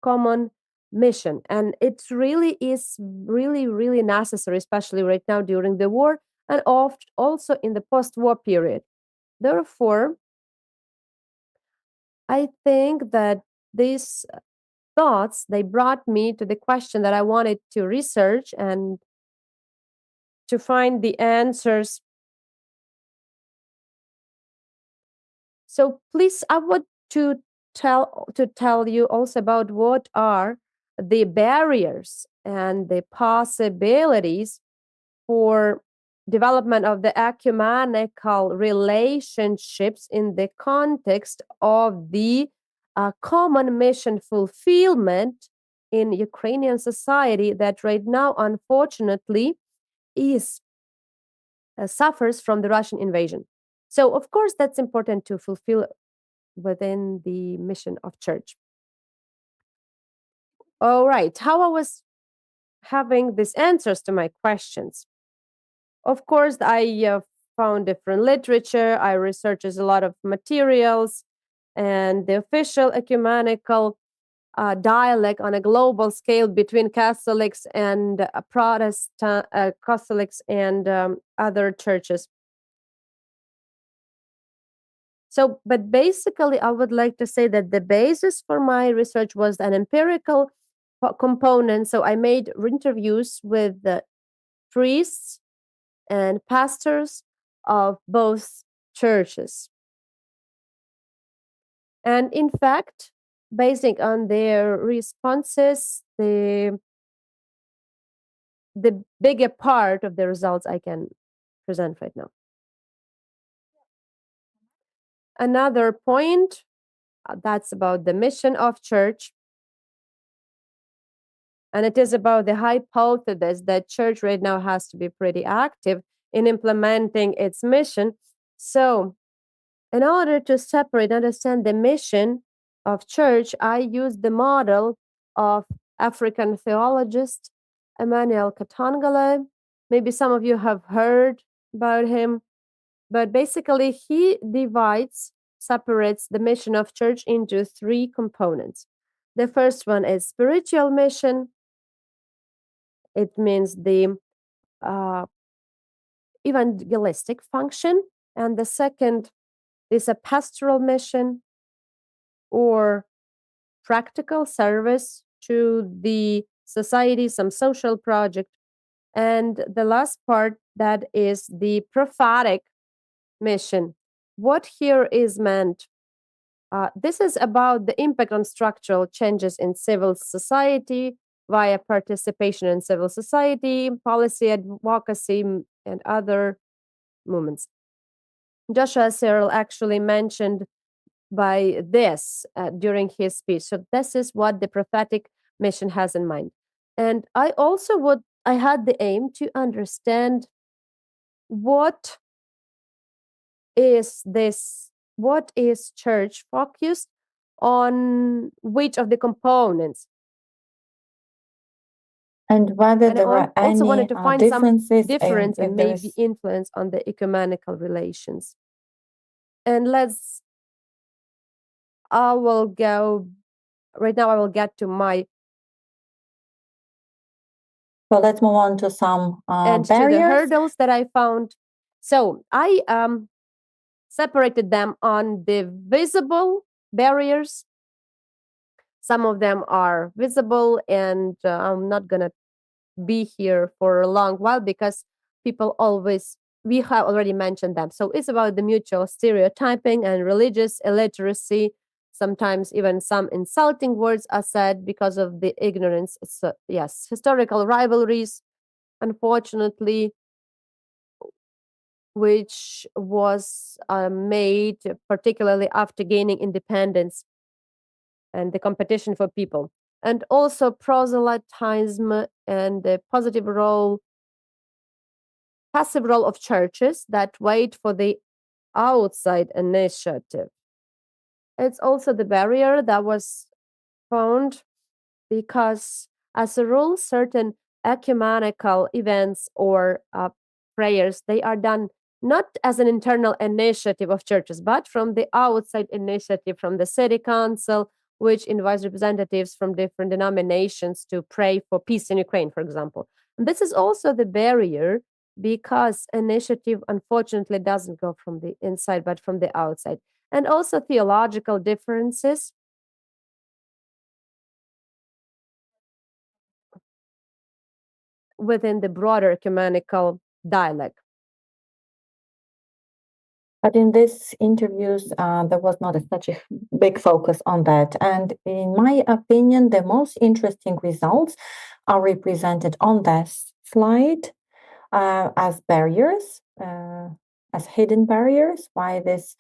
common mission, and it really is really necessary, especially right now during the war and also in the post-war period. Therefore, I think that these thoughts, they brought me to the question that I wanted to research and to find the answers. So please, I want to tell you also about what are the barriers and the possibilities for development of the ecumenical relationships in the context of the common mission fulfillment in Ukrainian society that right now, unfortunately, is suffers from the Russian invasion. So, of course, that's important to fulfill within the mission of church. All right, how I was having these answers to my questions. Of course, I found different literature. I researched a lot of materials, and the official ecumenical dialogue on a global scale between Catholics and Protestant Catholics and other churches. So, but basically, I would like to say that the basis for my research was an empirical component. So I made interviews with the priests and pastors of both churches. And in fact, basing on their responses, the bigger part of the results I can present right now. Another point that's about the mission of church. And it is about the hypothesis that church right now has to be pretty active in implementing its mission. So, in order to separate, understand the mission of church, I used the model of African theologist Emmanuel Katangale. Maybe some of you have heard about him, but basically he separates the mission of church into three components. The first one is spiritual mission. It means the evangelistic function. And the second is a pastoral mission or practical service to the society, some social project. And the last part, that is the prophetic mission. What here is meant? This is about the impact on structural changes in civil society via participation in civil society, policy advocacy, and other movements. Joshua Cyril actually mentioned by this during his speech. So this is what the prophetic mission has in mind. And I had the aim to understand what is church focused on, which of the components. And whether And there I are also any wanted to find differences, some difference if and there maybe is- influence on the ecumenical relations. And I will get to my So let's move on to some and to the barriers. hurdles that I found. So I separated them on the visible barriers. Some of them are visible, and I'm not gonna be here for a long while because we have already mentioned them. So it's about the mutual stereotyping and religious illiteracy. Sometimes even some insulting words are said because of the ignorance. So, yes, historical rivalries, unfortunately, which was made particularly after gaining independence and the competition for people. And also proselytism and the passive role of churches that wait for the outside initiative. It's also the barrier that was found because, as a rule, certain ecumenical events or prayers, they are done not as an internal initiative of churches, but from the outside initiative from the city council, which invites representatives from different denominations to pray for peace in Ukraine, for example. And this is also the barrier, because initiative unfortunately doesn't go from the inside but from the outside. And also theological differences within the broader ecumenical dialogue. But in these interviews, there was not such a big focus on that. And in my opinion, the most interesting results are represented on this slide as barriers, as hidden barriers, why this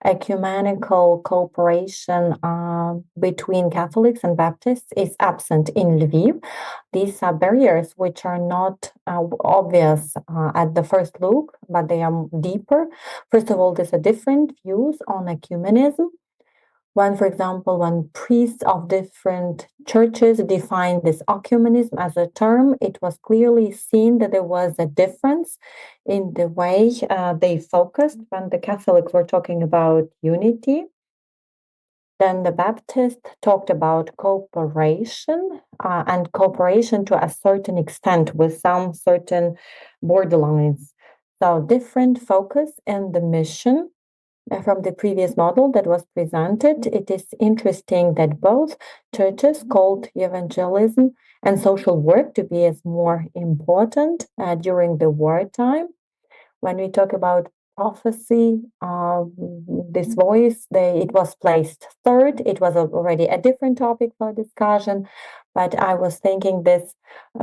ecumenical cooperation between Catholics and Baptists is absent in Lviv. These are barriers which are not obvious at the first look, but they are deeper. First of all, there's a different views on ecumenism. When, for example, when priests of different churches defined this ecumenism as a term, it was clearly seen that there was a difference in the way they focused when the Catholics were talking about unity. Then the Baptists talked about cooperation and cooperation to a certain extent with some certain borderlines. So different focus in the mission from the previous model that was presented. It is interesting that both churches called evangelism and social work to be as more important during the wartime. When we talk about prophecy, this voice, it was placed third. It was already a different topic for discussion, but I was thinking this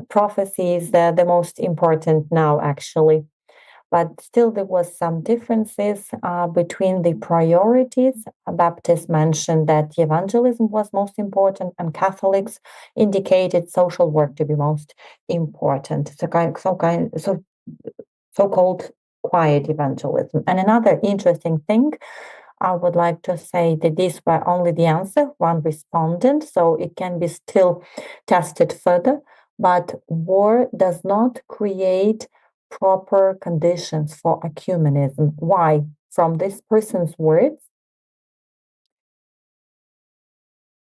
prophecy is the most important now, actually. But still, there was some differences between the priorities. Baptists mentioned that evangelism was most important, and Catholics indicated social work to be most important. So-called quiet evangelism. And another interesting thing, I would like to say that these were only the answer, one respondent, so it can be still tested further. But war does not create proper conditions for ecumenism. Why? From this person's words,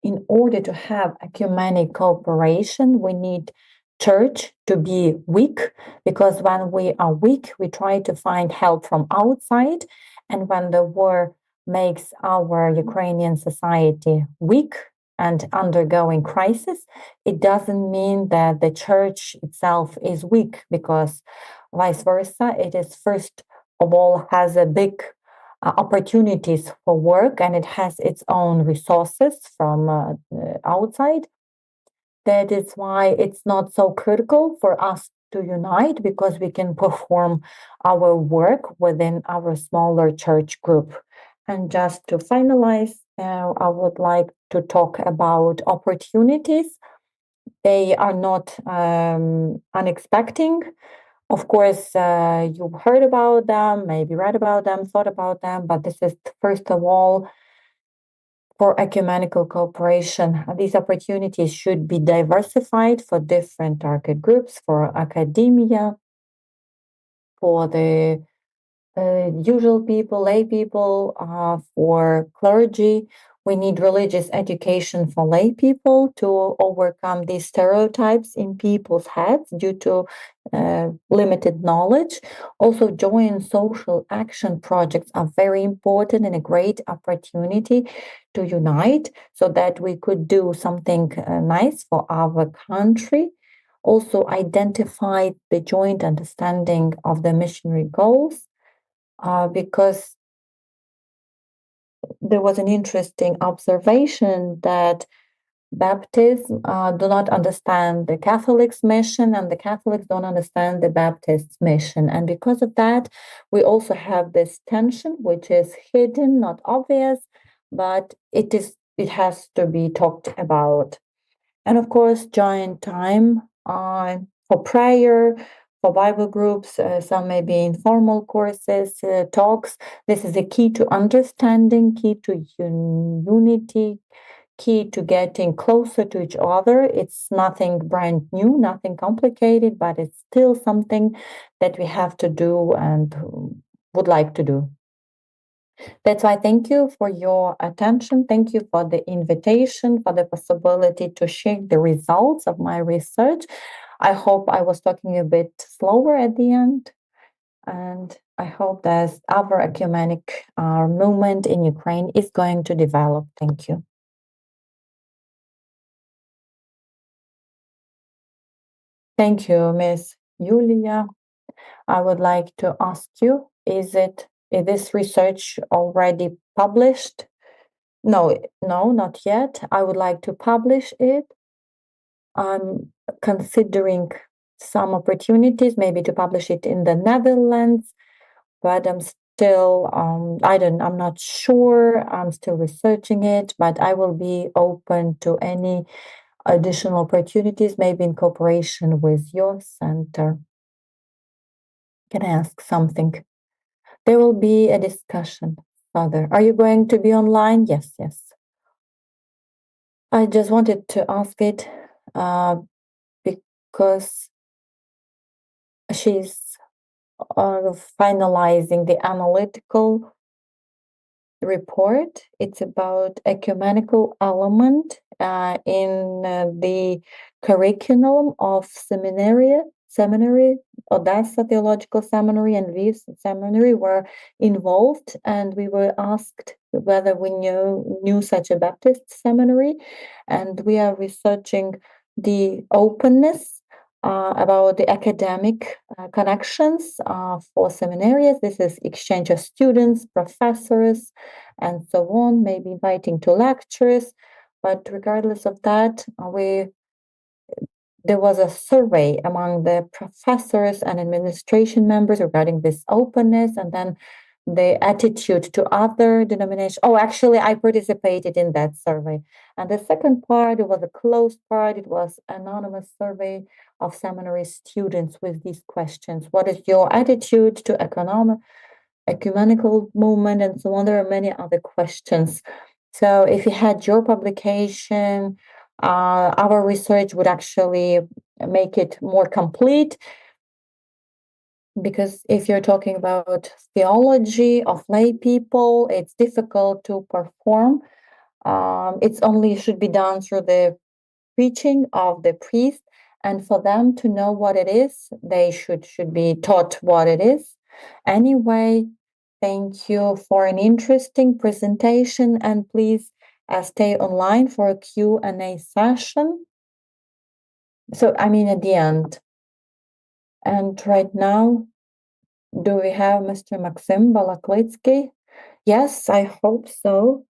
in order to have ecumenic cooperation, we need church to be weak, because when we are weak, we try to find help from outside. And when the war makes our Ukrainian society weak and undergoing crisis, it doesn't mean that the church itself is weak, because vice versa, it is first of all has a big opportunities for work, and it has its own resources from outside. That is why it's not so critical for us to unite, because we can perform our work within our smaller church group. And just to finalize, I would like to talk about opportunities. They are not unexpected. Of course, you've heard about them, maybe read about them, thought about them, but this is first of all for ecumenical cooperation. These opportunities should be diversified for different target groups, for academia, for the usual people, lay people, for clergy. We need religious education for lay people to overcome these stereotypes in people's heads due to limited knowledge. Also, joint social action projects are very important and a great opportunity to unite so that we could do something nice for our country. Also, identify the joint understanding of the missionary goals, because there was an interesting observation that Baptists do not understand the Catholics' mission, and the Catholics don't understand the Baptists' mission. And because of that, we also have this tension, which is hidden, not obvious, but it has to be talked about. And of course, join time for prayer, for Bible groups, some may be informal courses, talks. This is a key to understanding, key to unity, key to getting closer to each other. It's nothing brand new, nothing complicated, but it's still something that we have to do. And would like to do. That's why thank you for your attention. Thank you for the invitation, for the possibility to share the results of my research. I hope I was talking a bit slower at the end. And I hope that our ecumenic movement in Ukraine is going to develop. Thank you. Thank you, Ms. Yulia. I would like to ask you, is this research already published? No, not yet. I would like to publish it. I'm considering some opportunities, maybe to publish it in the Netherlands, but I'm still, I'm not sure. I'm still researching it, but I will be open to any additional opportunities, maybe in cooperation with your center. Can I ask something? There will be a discussion further. Are you going to be online? Yes. I just wanted to ask it because she's finalizing the analytical report. It's about ecumenical element in the curriculum of seminary, Odessa Theological Seminary and Lviv Seminary were involved, and we were asked whether we knew such a Baptist seminary, and we are researching the openness about the academic connections for seminarians. This is exchange of students, professors, and so on, maybe inviting to lectures. But regardless of that, there was a survey among the professors and administration members regarding this openness, and then the attitude to other denominations. Oh, actually, I participated in that survey. And the second part, it was a closed part. It was anonymous survey of seminary students with these questions. What is your attitude to ecumenical movement and so on? There are many other questions. So if you had your publication, our research would actually make it more complete. Because if you're talking about theology of lay people, it's difficult to perform. It's only should be done through the preaching of the priest, and for them to know what it is, they should be taught what it is. Anyway, thank you for an interesting presentation, and please stay online for a Q&A session. So, I mean, at the end. And right now, do we have Mr. Maxim Balaklitsky? Yes, I hope so.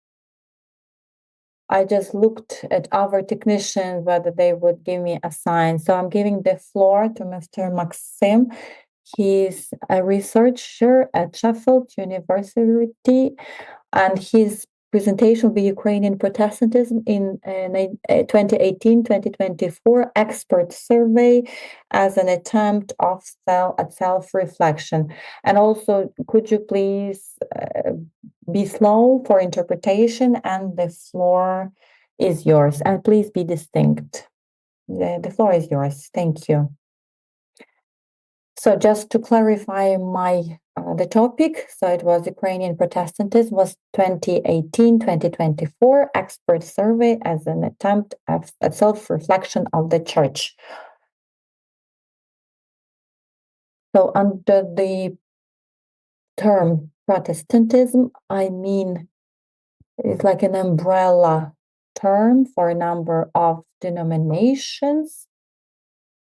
I just looked at our technicians whether they would give me a sign. So I'm giving the floor to Mr. Maxim. He's a researcher at Sheffield University, and his presentation will be Ukrainian Protestantism in 2018-2024 expert survey as an attempt at self-reflection. And also, could you please be slow for interpretation, and the floor is yours. And please be distinct. The floor is yours. Thank you. So just to clarify the topic, so it was Ukrainian Protestantism was 2018-2024 expert survey as an attempt at self-reflection of the church. So under the term Protestantism, I mean it's like an umbrella term for a number of denominations.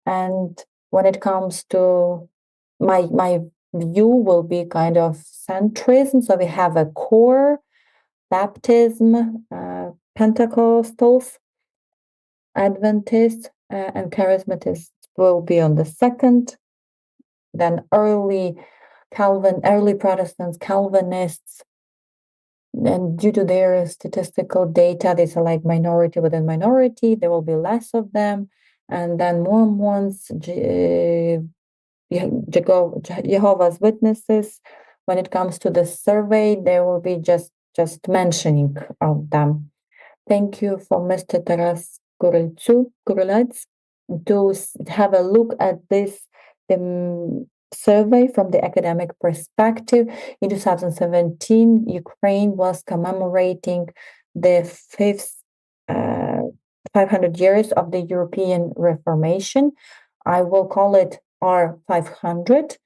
And when it comes to my view will be kind of centrism. So we have a core, baptism, Pentecostals, Adventists, and Charismatists will be on the second. Then early Protestants, Calvinists, and due to their statistical data, these are like minority within minority. There will be less of them. And then Mormons, Jehovah's Witnesses. When it comes to the survey, there will be just mentioning of them. Thank you for Mr. Taras Kurulets to have a look at this survey from the academic perspective. In 2017, Ukraine was commemorating the 500 years of the European Reformation. I will call it R500.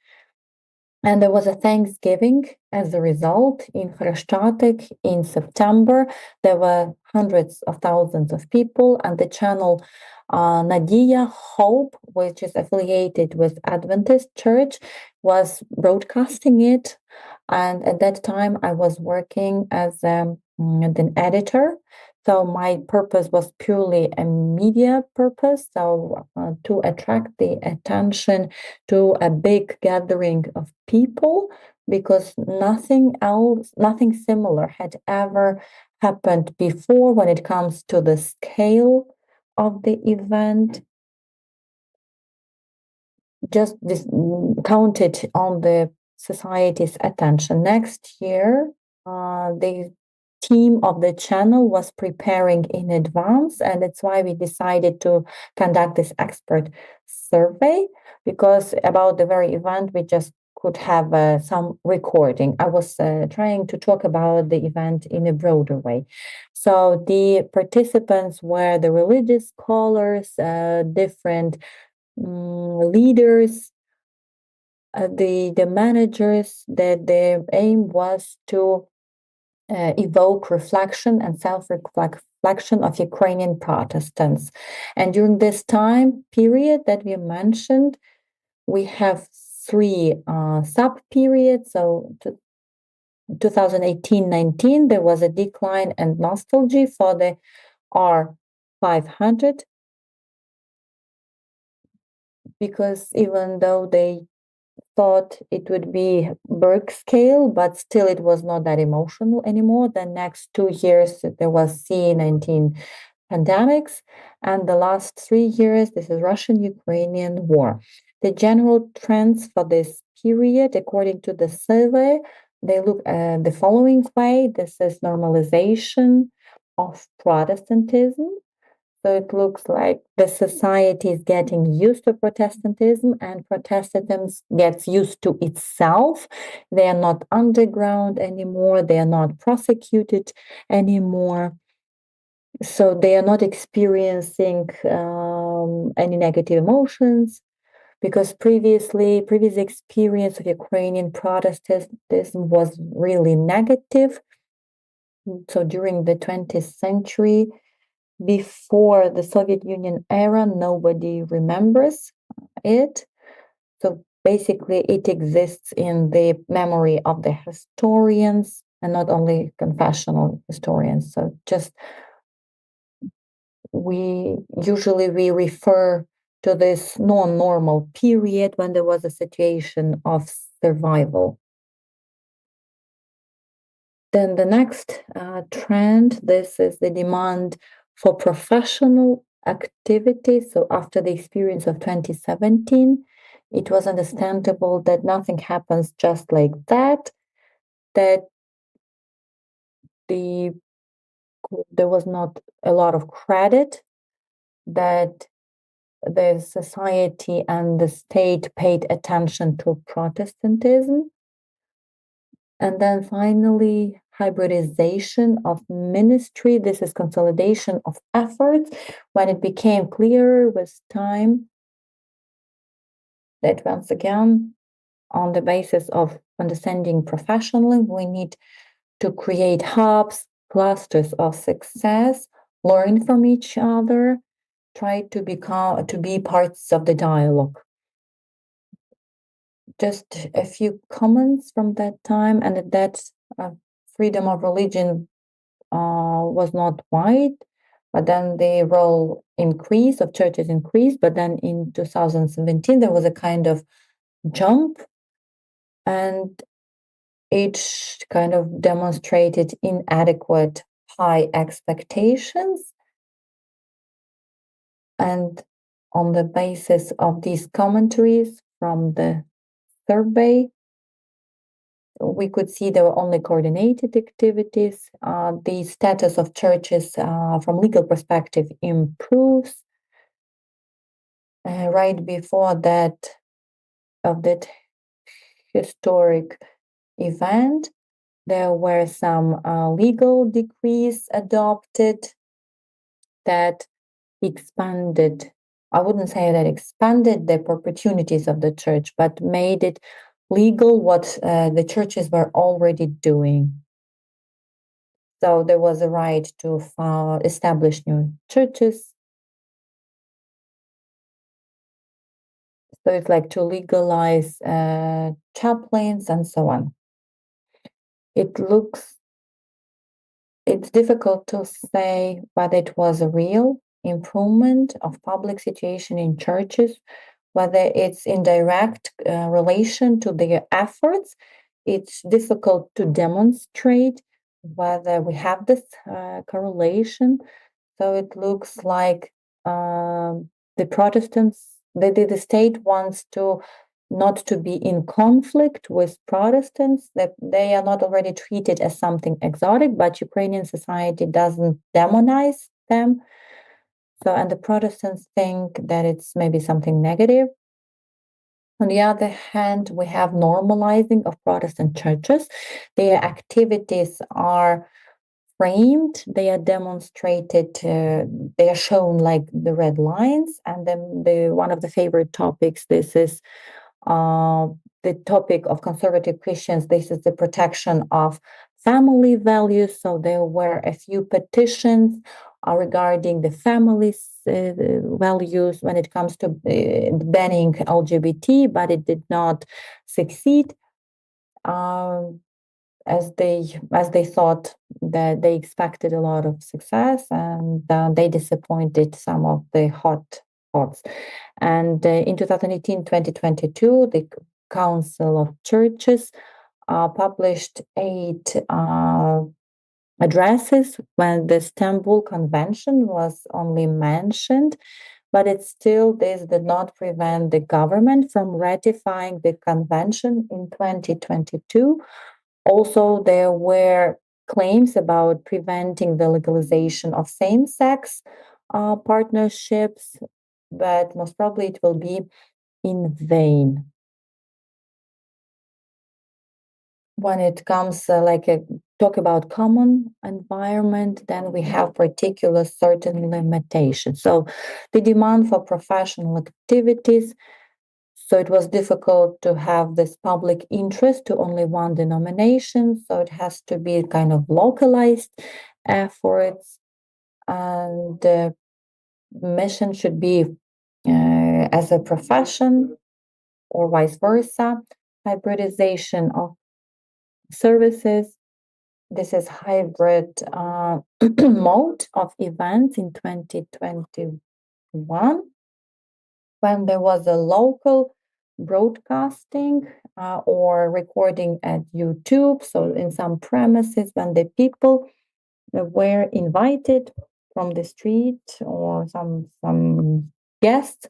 And there was a Thanksgiving as a result in Hrestatic in September. There were hundreds of thousands of people, and the channel Nadia Hope, which is affiliated with Adventist Church, was broadcasting it. And at that time, I was working as an editor. So my purpose was purely a media purpose, so to attract the attention to a big gathering of people, because nothing else, nothing similar had ever happened before when it comes to the scale of the event. Just this counted on the society's attention. Next year, the team of the channel was preparing in advance, and that's why we decided to conduct this expert survey, because about the very event we just could have some recording. I was trying to talk about the event in a broader way. So the participants were the religious scholars, different leaders, the managers, that their aim was to evoke reflection and self-reflection of Ukrainian Protestants. And during this time period that we mentioned, we have three sub-periods. So 2018-19, there was a decline and nostalgia for the R500, because even though they thought it would be Berg scale, but still it was not that emotional anymore. The next 2 years, there was C-19 pandemics, and the last 3 years, this is Russian-Ukrainian war. The general trends for this period, according to the survey, they look the following way. This is normalization of Protestantism. So it looks like the society is getting used to Protestantism, and Protestantism gets used to itself. They are not underground anymore. They are not prosecuted anymore. So they are not experiencing any negative emotions, because previous experience of Ukrainian Protestantism was really negative. So during the 20th century, before the Soviet Union era, nobody remembers it. So basically, it exists in the memory of the historians, and not only confessional historians. So just we refer to this non-normal period when there was a situation of survival. Then the next trend, this is the demand for professional activity. So after the experience of 2017, it was understandable that nothing happens just like that, that there was not a lot of credit, that the society and the state paid attention to Protestantism. And then finally, hybridization of ministry. This is consolidation of efforts, when it became clearer with time that once again, on the basis of understanding professionally, we need to create hubs, clusters of success, learn from each other, try to be parts of the dialogue. Just a few comments from that time, and that freedom of religion was not wide, but then the role increased of churches increased. But then in 2017, there was a kind of jump, and it kind of demonstrated inadequate high expectations. And on the basis of these commentaries from the survey, we could see there were only coordinated activities. The status of churches from legal perspective improves. Right before that, of that historic event. There were some legal decrees adopted that expanded, I wouldn't say that expanded the opportunities of the church, but made it legal what the churches were already doing. So there was a right to establish new churches. So it's like to legalize chaplains and so on. It's difficult to say whether it was a real improvement of public situation in churches, whether it's in direct relation to their efforts. It's difficult to demonstrate whether we have this correlation. So it looks like the Protestants, the state wants to not to be in conflict with Protestants, that they are not already treated as something exotic, but Ukrainian society doesn't demonize them. So, and the Protestants think that it's maybe something negative. On the other hand, we have normalizing of Protestant churches. Their activities are framed, they are demonstrated, they are shown like the red lines. And then one of the favorite topics, this is the topic of conservative Christians, this is the protection of family values. So there were a few petitions regarding the family's values when it comes to banning LGBT, but it did not succeed as they thought that they expected a lot of success, and they disappointed some of the hots. And in 2018-2022, the Council of Churches published 8 addresses when the Istanbul Convention was only mentioned, but this did not prevent the government from ratifying the convention in 2022. Also, there were claims about preventing the legalization of same-sex partnerships, but most probably it will be in vain. When it comes talk about common environment, then we have particular certain limitations. So the demand for professional activities, so it was difficult to have this public interest to only one denomination. So it has to be kind of localized efforts, and the mission should be as a profession or vice versa. Hybridization of services. This is hybrid mode of events in 2021, when there was a local broadcasting or recording at YouTube. So in some premises, when the people were invited from the street or some guests,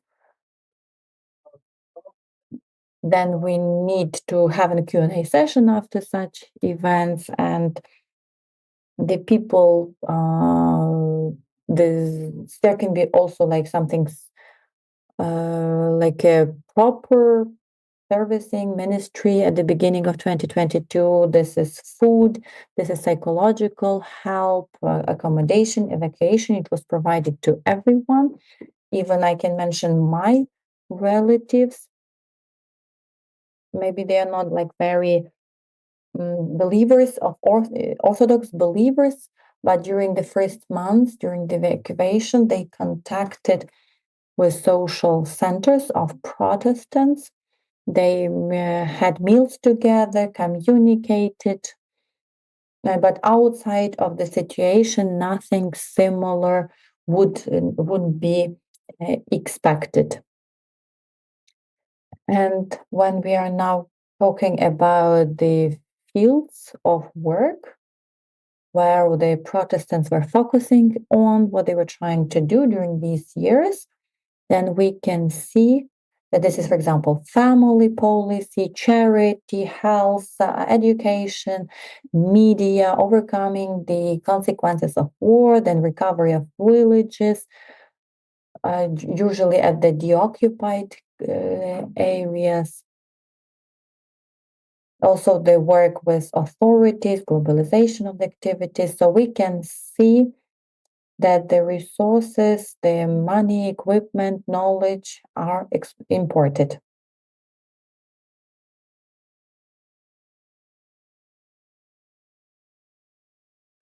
then we need to have a Q&A session after such events, and the people, there can be also like something like a proper servicing ministry at the beginning of 2022. This is food, this is psychological help, accommodation, evacuation. It was provided to everyone. Even I can mention my relatives. Maybe they are not like very believers of Orthodox believers, but during the first months, during the evacuation, they contacted with social centers of Protestants. They had meals together, communicated, but outside of the situation, nothing similar would be expected. And when we are now talking about the fields of work where the Protestants were focusing on, what they were trying to do during these years, then we can see that this is, for example, family policy, charity, health, education, media, overcoming the consequences of war, then recovery of villages, usually at the deoccupied areas. Also, they work with authorities, globalization of the activities. So we can see that the resources, the money, equipment, knowledge are imported.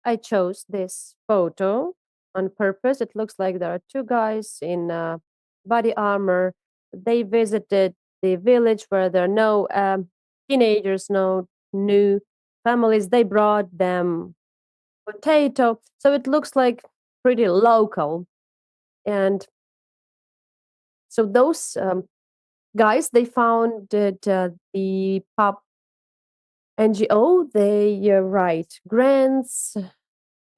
I chose this photo on purpose. It looks like there are two guys in body armor. They visited the village where there are no teenagers, no new families. They brought them potato. So it looks like pretty local. And so those guys, they founded the pub NGO. They write grants,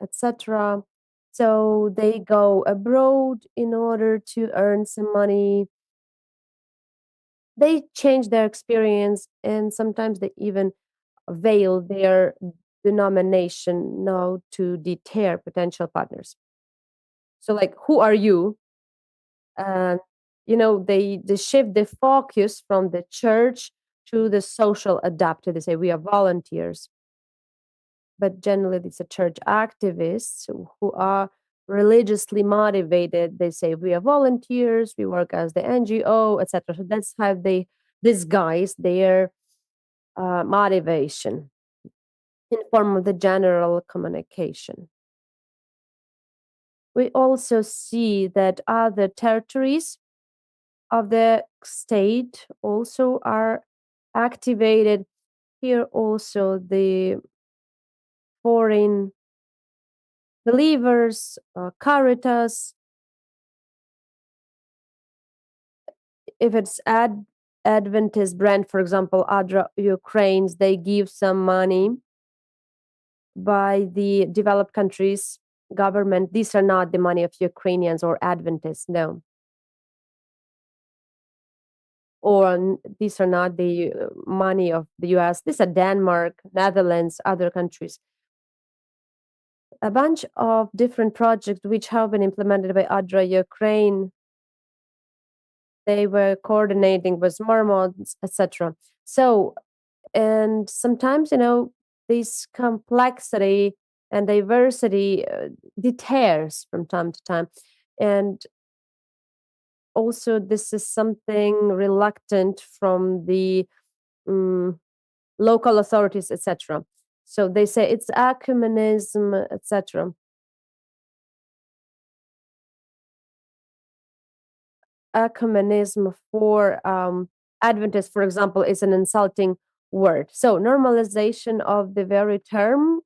etc. So they go abroad in order to earn some money. They change their experience, and sometimes they even veil their denomination now to deter potential partners. So, like, who are you? And they shift the focus from the church to the social adapter. They say we are volunteers, but generally it's a church activists who are religiously motivated. They say we are volunteers, we work as the NGO, etc. So that's how they disguise their motivation in form of the general communication. We also see that other territories of the state also are activated. Here also the foreign believers, Caritas, if it's Adventist brand, for example, Adra Ukraines, they give some money by the developed countries government. These are not the money of Ukrainians or Adventists, no. Or these are not the money of the US. These are Denmark, Netherlands, other countries. A bunch of different projects which have been implemented by Adra Ukraine. They were coordinating with Mormons, etc. So, and sometimes, this complexity and diversity deters from time to time. And also, this is something reluctant from the local authorities, etc. So they say it's ecumenism, etc. Ecumenism for Adventists, for example, is an insulting word. So normalization of the very term,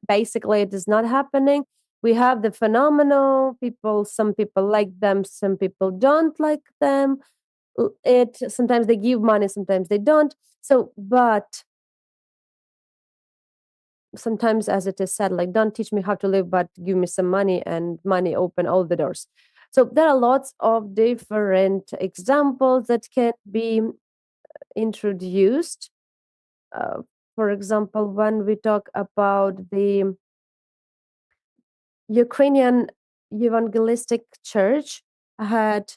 basically, it is not happening. We have the phenomenon. Some people like them, some people don't like them. Sometimes they give money, sometimes they don't. So, but sometimes, as it is said, like, don't teach me how to live, but give me some money, and money open all the doors. So there are lots of different examples that can be introduced. For example, when we talk about the Ukrainian Evangelistic Church, had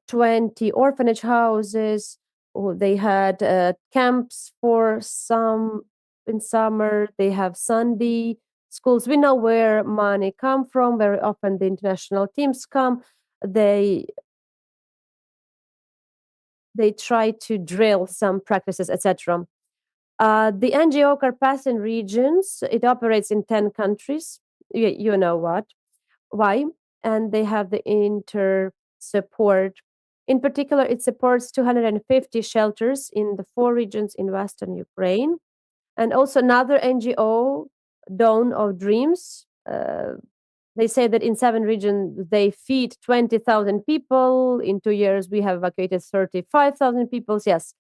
20 orphanage houses. They had camps for some in summer. They have Sunday schools. We know where money come from. Very often the international teams come. They try to drill some practices, etc. The NGO Carpathian regions, it operates in 10 countries. You know why? And they have the support. In particular, it supports 250 shelters in the 4 regions in Western Ukraine. And also another NGO, Dawn of Dreams, they say that in 7 regions, they feed 20,000 people. In 2 years, we have evacuated 35,000 people. Yes.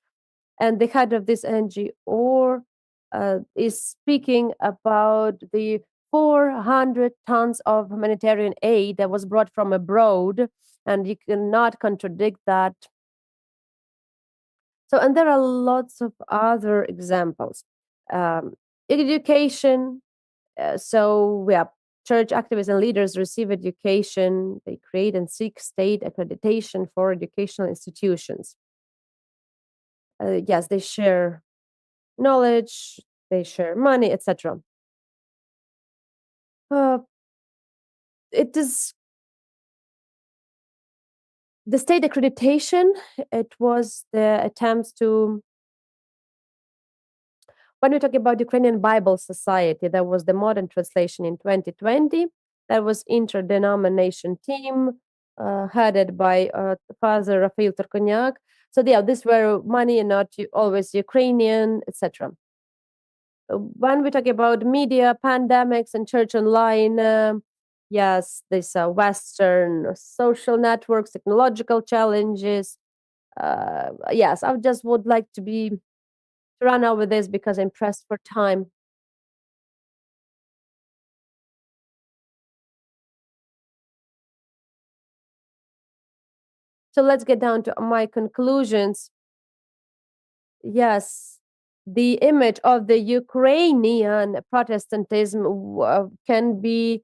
And the head of this NGO is speaking about the 400 tons of humanitarian aid that was brought from abroad, and you cannot contradict that. So, and there are lots of other examples. Education. So, church activists and leaders receive education. They create and seek state accreditation for educational institutions. Yes, they share knowledge, they share money, etc. It is the state accreditation. It was the attempts to, when we talk about Ukrainian Bible Society, there was the modern translation in 2020. There was interdenomination team headed by Father Raphael Turkonyak. So yeah, these were money and not always Ukrainian, etc. When we talk about media, pandemics, and church online, yes, these Western social networks, technological challenges. Yes, I just would like to run over this because I'm pressed for time. So let's get down to my conclusions. Yes, the image of the Ukrainian Protestantism can be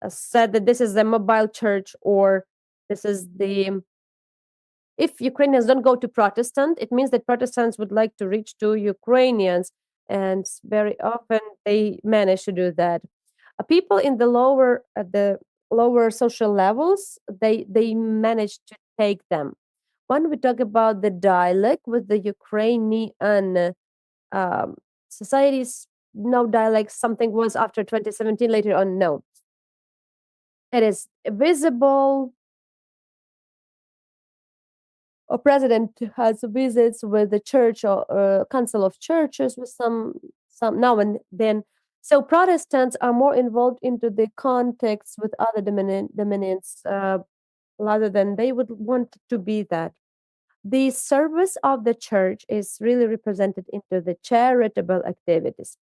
said that this is the mobile church, or this is the. If Ukrainians don't go to Protestant, it means that Protestants would like to reach to Ukrainians, and very often they manage to do that. People in the lower social levels, they manage to take them. When we talk about the dialect with the Ukrainian societies, no dialect, something was after 2017, later on, no. It is visible. A president has visits with the church or council of churches with some now and then. So Protestants are more involved into the context with other dominions rather than they would want to be that. The service of the church is really represented into the charitable activities.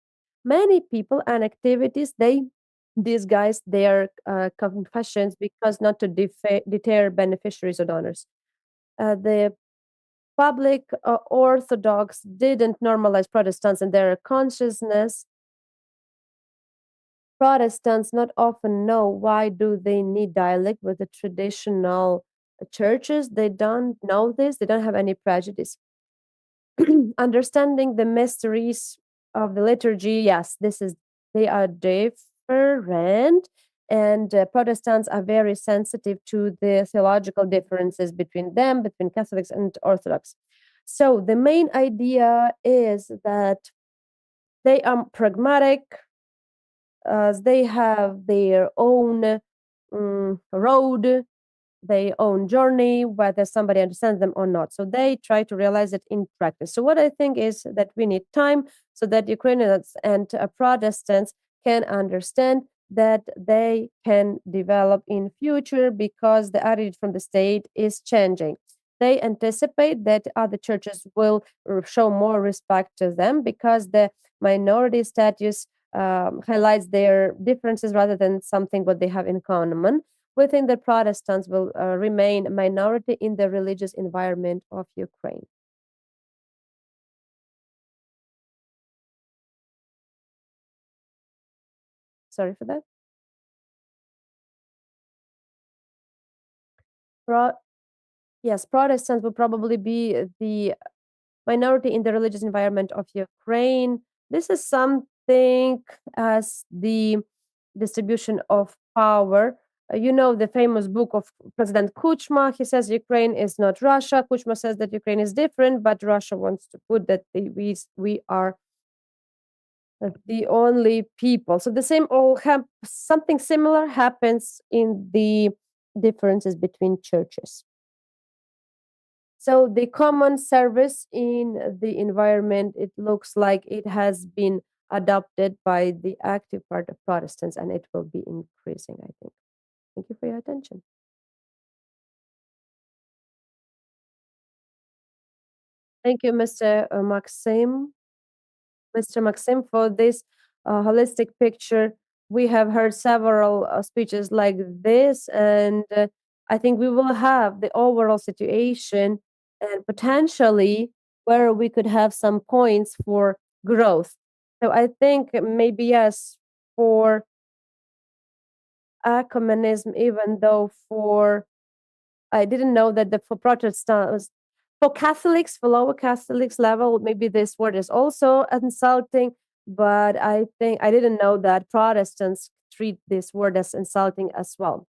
Many people and activities, they disguise their confessions because not to deter beneficiaries or donors. The public Orthodox didn't normalize Protestants in their consciousness. Protestants not often know why do they need dialect with the traditional churches. They don't know this. They don't have any prejudice. Understanding the mysteries of the liturgy, yes, they are different, and Protestants are very sensitive to the theological differences between them, between Catholics and Orthodox. So the main idea is that they are pragmatic. They have their own road, their own journey, whether somebody understands them or not. So they try to realize it in practice. So what I think is that we need time so that Ukrainians and Protestants can understand that they can develop in future because the attitude from the state is changing. They anticipate that other churches will show more respect to them because the minority status highlights their differences rather than something what they have in common. We think that Protestants will remain a minority in the religious environment of Ukraine. Sorry for that. Yes, Protestants will probably be the minority in the religious environment of Ukraine. This is something as the distribution of power. You know the famous book of President Kuchma. He says Ukraine is not Russia. Kuchma says that Ukraine is different, but Russia wants to put that we are the only people. So the same something similar happens in the differences between churches. So the common service in the environment, it looks like it has been adopted by the active part of Protestants, and it will be increasing, I think. Thank you for your attention. Thank you, Mr. Maxim. Mr. Maxim, for this holistic picture. We have heard several speeches like this, and I think we will have the overall situation and potentially where we could have some points for growth. So I think maybe yes, for ecumenism, even though I didn't know that for Protestants For Catholics, for lower Catholics level, maybe this word is also insulting, but I think I didn't know that Protestants treat this word as insulting as well.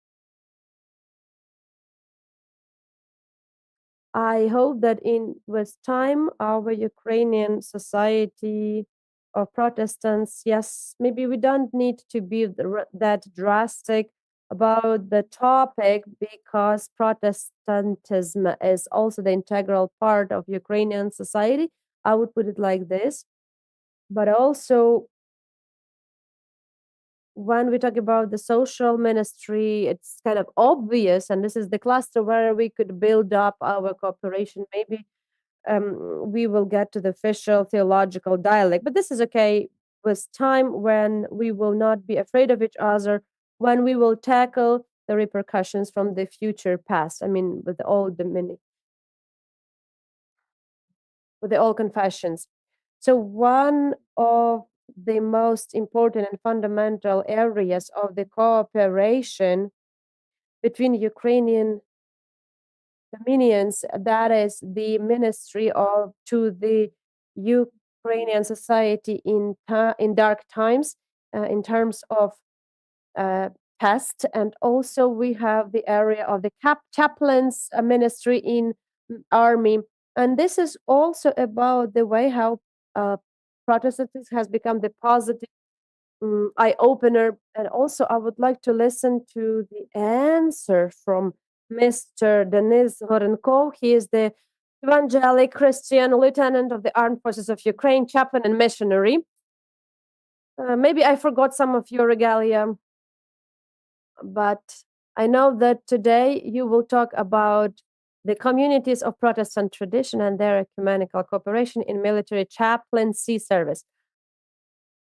I hope that with time, our Ukrainian society of Protestants, yes, maybe we don't need to be that drastic about the topic, because Protestantism is also the integral part of Ukrainian society. I would put it like this. But also, when we talk about the social ministry, it's kind of obvious, and this is the cluster where we could build up our cooperation. Maybe we will get to the official theological dialect, but this is okay with time, when we will not be afraid of each other, when we will tackle the repercussions from the future past. I mean, with all confessions. So one of the most important and fundamental areas of the cooperation between Ukrainian dominions, that is the ministry to the Ukrainian society in dark times, in terms of past, and also we have the area of the chaplains ministry in army, and this is also about the way how Protestantism has become the positive eye opener. And also, I would like to listen to the answer from Mr. Denis Horenkov. He is the evangelic Christian lieutenant of the Armed Forces of Ukraine, chaplain and missionary. Maybe I forgot some of your regalia, but I know that today you will talk about the communities of Protestant tradition and their ecumenical cooperation in military chaplaincy service.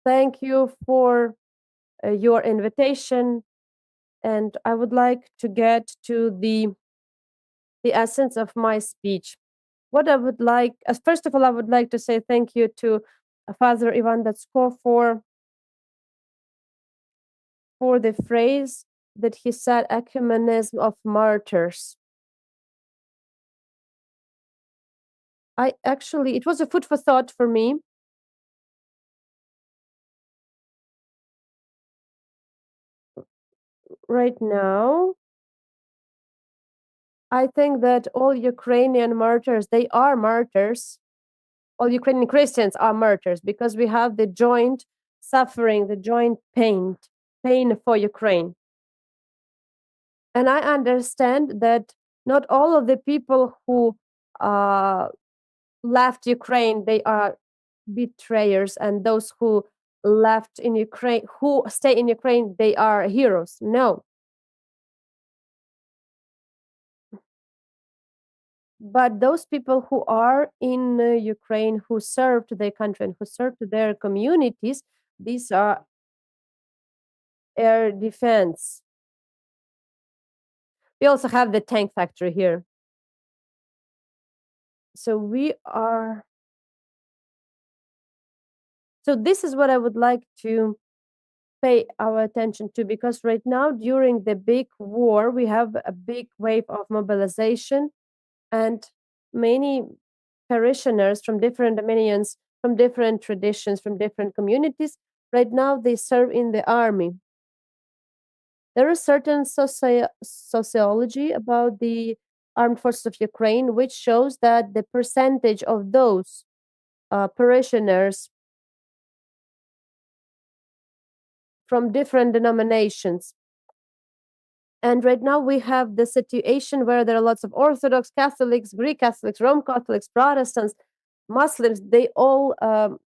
Thank you for your invitation, and I would like to get to the essence of my speech. What I would like, first of all, I would like to say thank you to Father Ivan Datsko for the phrase that he said, ecumenism of martyrs. It was a food for thought for me. Right now, I think that all Ukrainian martyrs, they are martyrs. All Ukrainian Christians are martyrs, because we have the joint suffering, the joint pain for Ukraine. And I understand that not all of the people who left Ukraine, they are betrayers, and those who left in Ukraine, who stay in Ukraine, they are heroes. No. But those people who are in Ukraine, who served their country and who served their communities, these are air defense. We also have the tank factory here. So this is what I would like to pay our attention to, because right now, during the big war, we have a big wave of mobilization, and many parishioners from different dominions, from different traditions, from different communities, right now they serve in the army. There is certain sociology about the armed forces of Ukraine, which shows that the percentage of those parishioners from different denominations. And right now we have the situation where there are lots of Orthodox Catholics, Greek Catholics, Roman Catholics, Protestants, Muslims. They all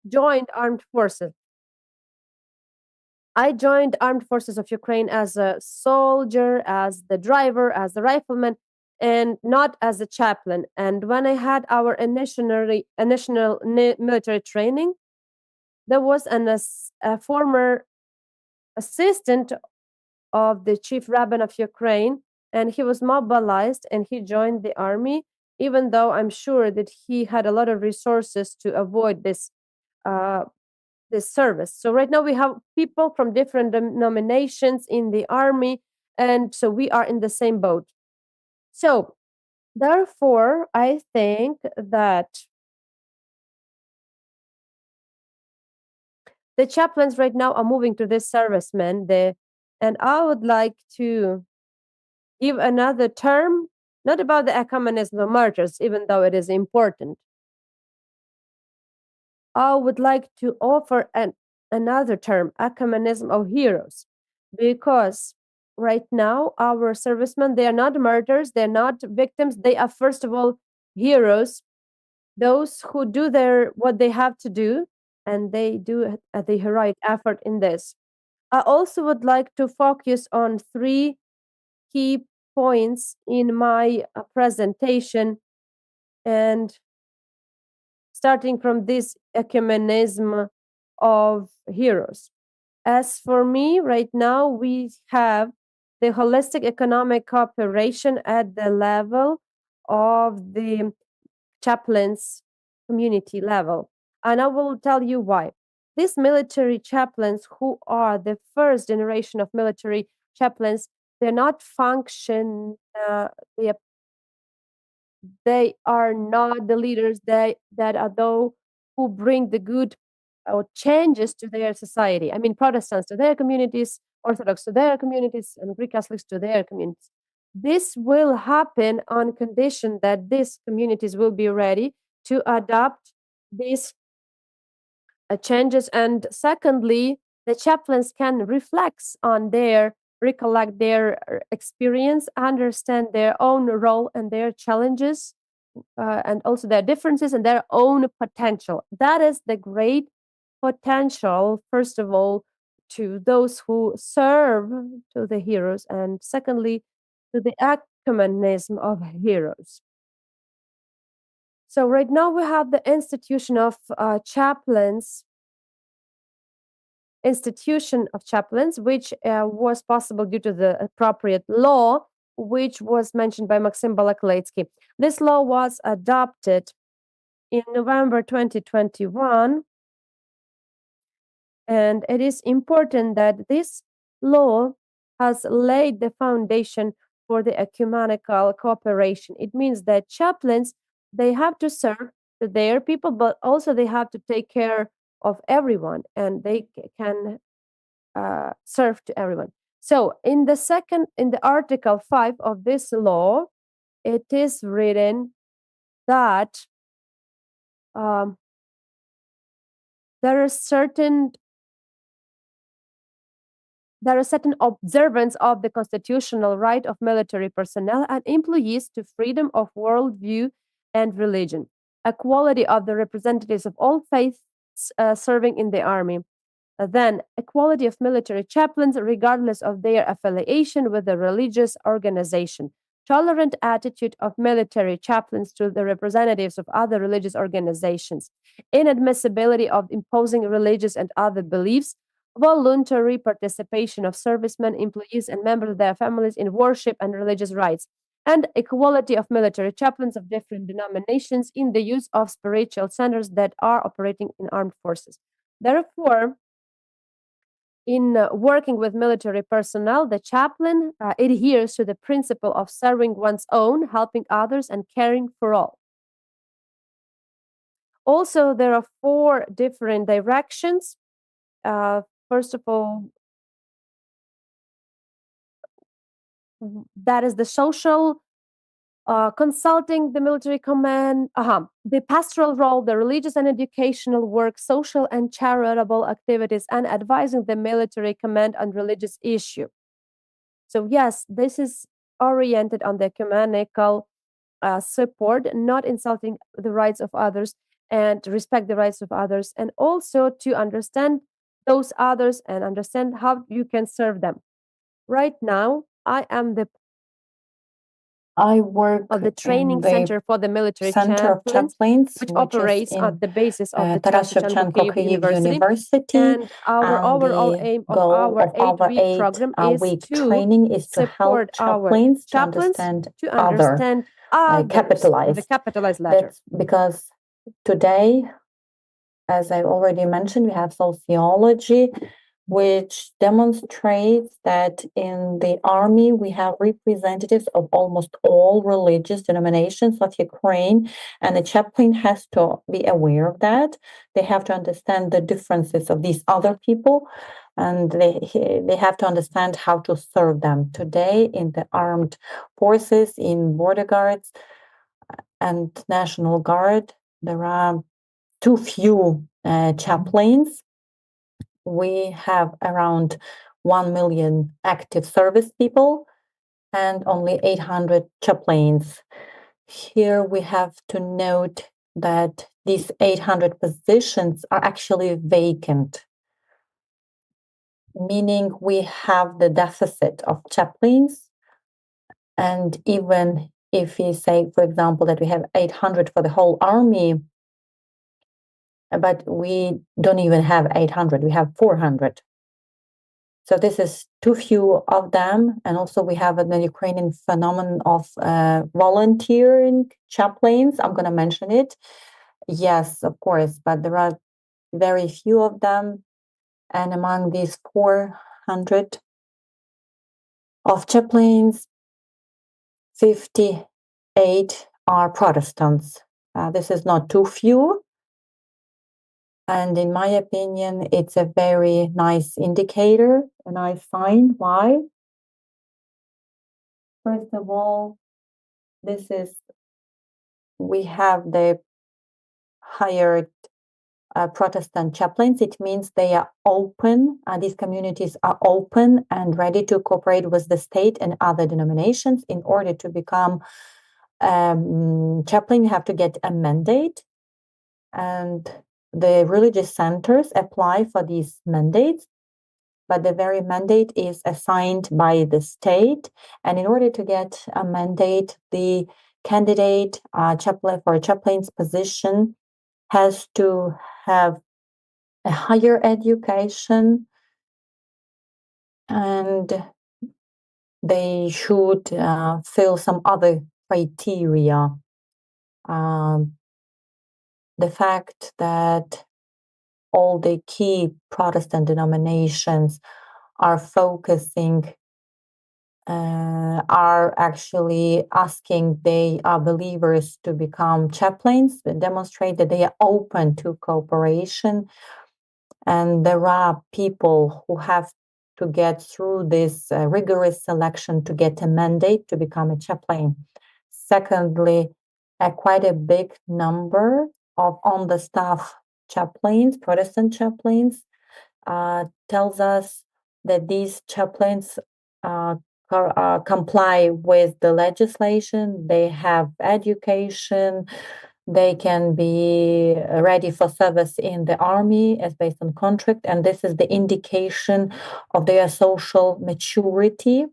joined armed forces. I joined armed forces of Ukraine as a soldier, as the driver, as the rifleman, and not as a chaplain. And when I had our initial military training, there was a former assistant of the chief rabbin of Ukraine, and he was mobilized and he joined the army, even though I'm sure that he had a lot of resources to avoid this service. So right now we have people from different denominations in the army, and so we are in the same boat. So Therefore, I think that the chaplains right now are moving to this servicemen, and I would like to give another term, not about the ecumenism of martyrs, even though it is important. I would like to offer another term, ecumenism of heroes, because right now our servicemen, they are not martyrs, they're not victims, they are first of all heroes, those who do what they have to do, and they do the heroic effort in this. I also would like to focus on 3 key points in my presentation, and starting from this ecumenism of heroes. As for me, right now, we have the holistic economic cooperation at the level of the chaplains community level. And I will tell you why. These military chaplains, who are the first generation of military chaplains, they're not they are not the leaders that are those who bring the good changes to their society. I mean, Protestants to their communities, Orthodox to their communities, and Greek Catholics to their communities. This will happen on condition that these communities will be ready to adopt these changes. And secondly, the chaplains can recollect their experience, understand their own role and their challenges, and also their differences and their own potential. That is the great potential, first of all, to those who serve to the heroes, and secondly, to the ecumenism of heroes. So right now we have the institution of chaplains, which was possible due to the appropriate law, which was mentioned by Maxim Balakletsky. This law was adopted in November 2021, and it is important that this law has laid the foundation for the ecumenical cooperation. It means that chaplains, they have to serve to their people, but also they have to take care of everyone, and they can serve to everyone. So in the Article 5 of this law, it is written that there are certain observance of the constitutional right of military personnel and employees to freedom of worldview and religion, equality of the representatives of all faiths serving in the army, then equality of military chaplains regardless of their affiliation with the religious organization, tolerant attitude of military chaplains to the representatives of other religious organizations, inadmissibility of imposing religious and other beliefs, voluntary participation of servicemen, employees, and members of their families in worship and religious rites, and equality of military chaplains of different denominations in the use of spiritual centers that are operating in armed forces. Therefore, in working with military personnel, the chaplain adheres to the principle of serving one's own, helping others, and caring for all. Also, there are 4 different directions. First of all, that is the social consulting, the military command, the pastoral role, the religious and educational work, social and charitable activities, and advising the military command on religious issue. So yes, this is oriented on the ecumenical support, not insulting the rights of others, and respect the rights of others, and also to understand those others and understand how you can serve them. Right now, I work of the training center for the military chaplains, which operates at the basis of the Taras Shevchenko Kyiv University. And our overall aim of our 8-week program is to support our chaplains to understand others, the capitalized letter. That's because today, as I already mentioned, we have sociology, which demonstrates that in the army we have representatives of almost all religious denominations of Ukraine, and the chaplain has to be aware of that. They have to understand the differences of these other people, and they have to understand how to serve them. Today, in the armed forces, in border guards and National Guard, there are too few chaplains. We have around 1 million active service people and only 800 chaplains. Here we have to note that these 800 positions are actually vacant, meaning we have the deficit of chaplains. And even if we say, for example, that we have 800 for the whole army, but we don't even have 800, we have 400. So this is too few of them. And also we have the Ukrainian phenomenon of volunteering chaplains. I'm going to mention it. Yes, of course, but there are very few of them. And among these 400 of chaplains, 58 are Protestants. This is not too few. And in my opinion, it's a very nice indicator, a nice sign. Why? First of all, we have the hired Protestant chaplains. It means they are open, these communities are open and ready to cooperate with the state and other denominations. In order to become chaplain, you have to get a mandate, and the religious centers apply for these mandates, but the very mandate is assigned by the state. And in order to get a mandate, the candidate chaplain for a chaplain's position has to have a higher education, and they should fill some other criteria. The fact that all the key Protestant denominations are focusing, are actually asking they are believers to become chaplains, demonstrate that they are open to cooperation. And there are people who have to get through this rigorous selection to get a mandate to become a chaplain. Secondly, quite a big number of on-the-staff chaplains, Protestant chaplains, tells us that these chaplains comply with the legislation, they have education, they can be ready for service in the army as based on contract, and this is the indication of their social maturity.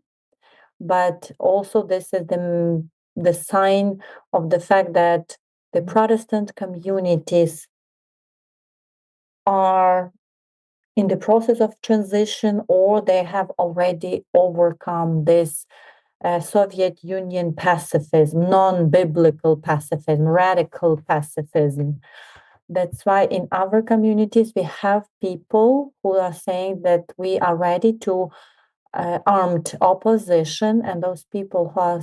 But also this is the sign of the fact that the Protestant communities are in the process of transition, or they have already overcome this Soviet Union pacifism, non-biblical pacifism, radical pacifism. That's why in our communities we have people who are saying that we are ready to armed opposition, and those people who are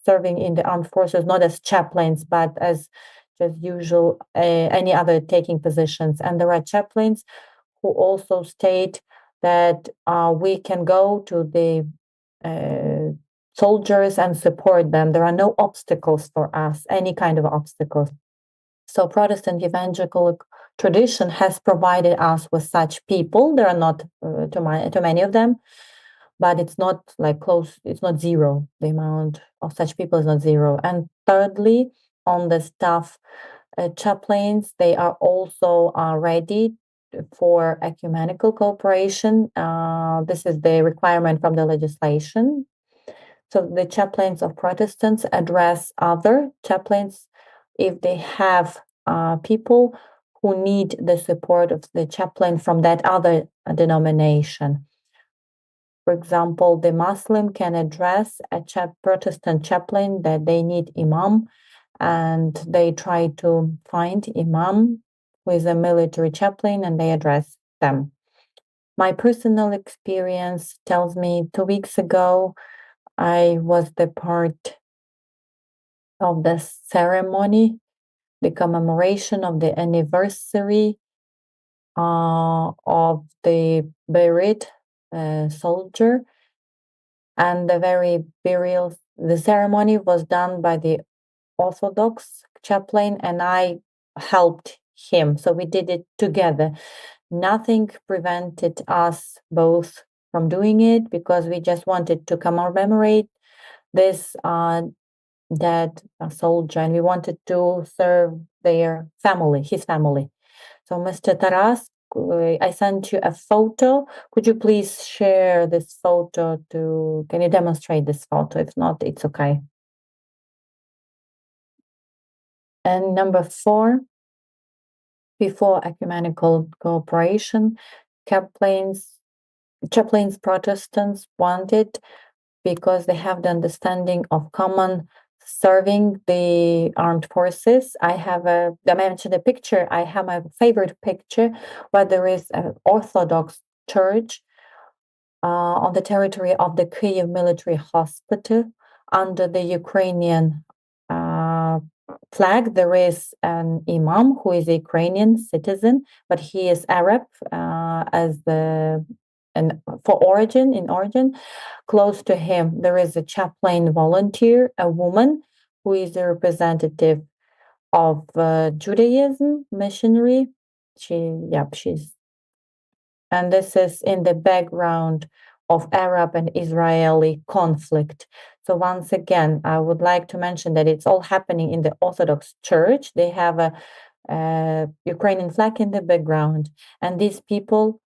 serving in the armed forces, not as chaplains, but as just usual any other taking positions. And there are chaplains who also state that we can go to the soldiers and support them. There are no obstacles for us, any kind of obstacles. So Protestant evangelical tradition has provided us with such people. There are not too many of them, but it's not like close, it's not zero. The amount of such people is not zero. And thirdly, on the staff chaplains, they are also ready for ecumenical cooperation. This is the requirement from the legislation. So the chaplains of Protestants address other chaplains if they have people who need the support of the chaplain from that other denomination. For example, the Muslim can address a Protestant chaplain that they need imam, and they try to find imam who is a military chaplain, and they address them. My personal experience tells me 2 weeks ago, I was the part of the ceremony, the commemoration of the anniversary of the buried soldier, and the ceremony was done by the Orthodox chaplain, and I helped him. So we did it together. Nothing prevented us both from doing it, because we just wanted to commemorate this dead soldier, and we wanted to serve his family. So, Mr. Taras, I sent you a photo. Could you please share this photo can you demonstrate this photo? If not, it's okay. And number 4, before ecumenical cooperation, chaplains Protestants wanted, because they have the understanding of common serving the armed forces. I mentioned a picture. I have my favorite picture where there is an Orthodox church on the territory of the Kyiv military hospital. Under the Ukrainian flag, there is an imam who is a Ukrainian citizen, but he is Arab in origin. Close to him, there is a chaplain volunteer, a woman who is a representative of Judaism missionary. And this is in the background of Arab and Israeli conflict. So once again, I would like to mention that it's all happening in the Orthodox Church. They have a Ukrainian flag in the background, and these people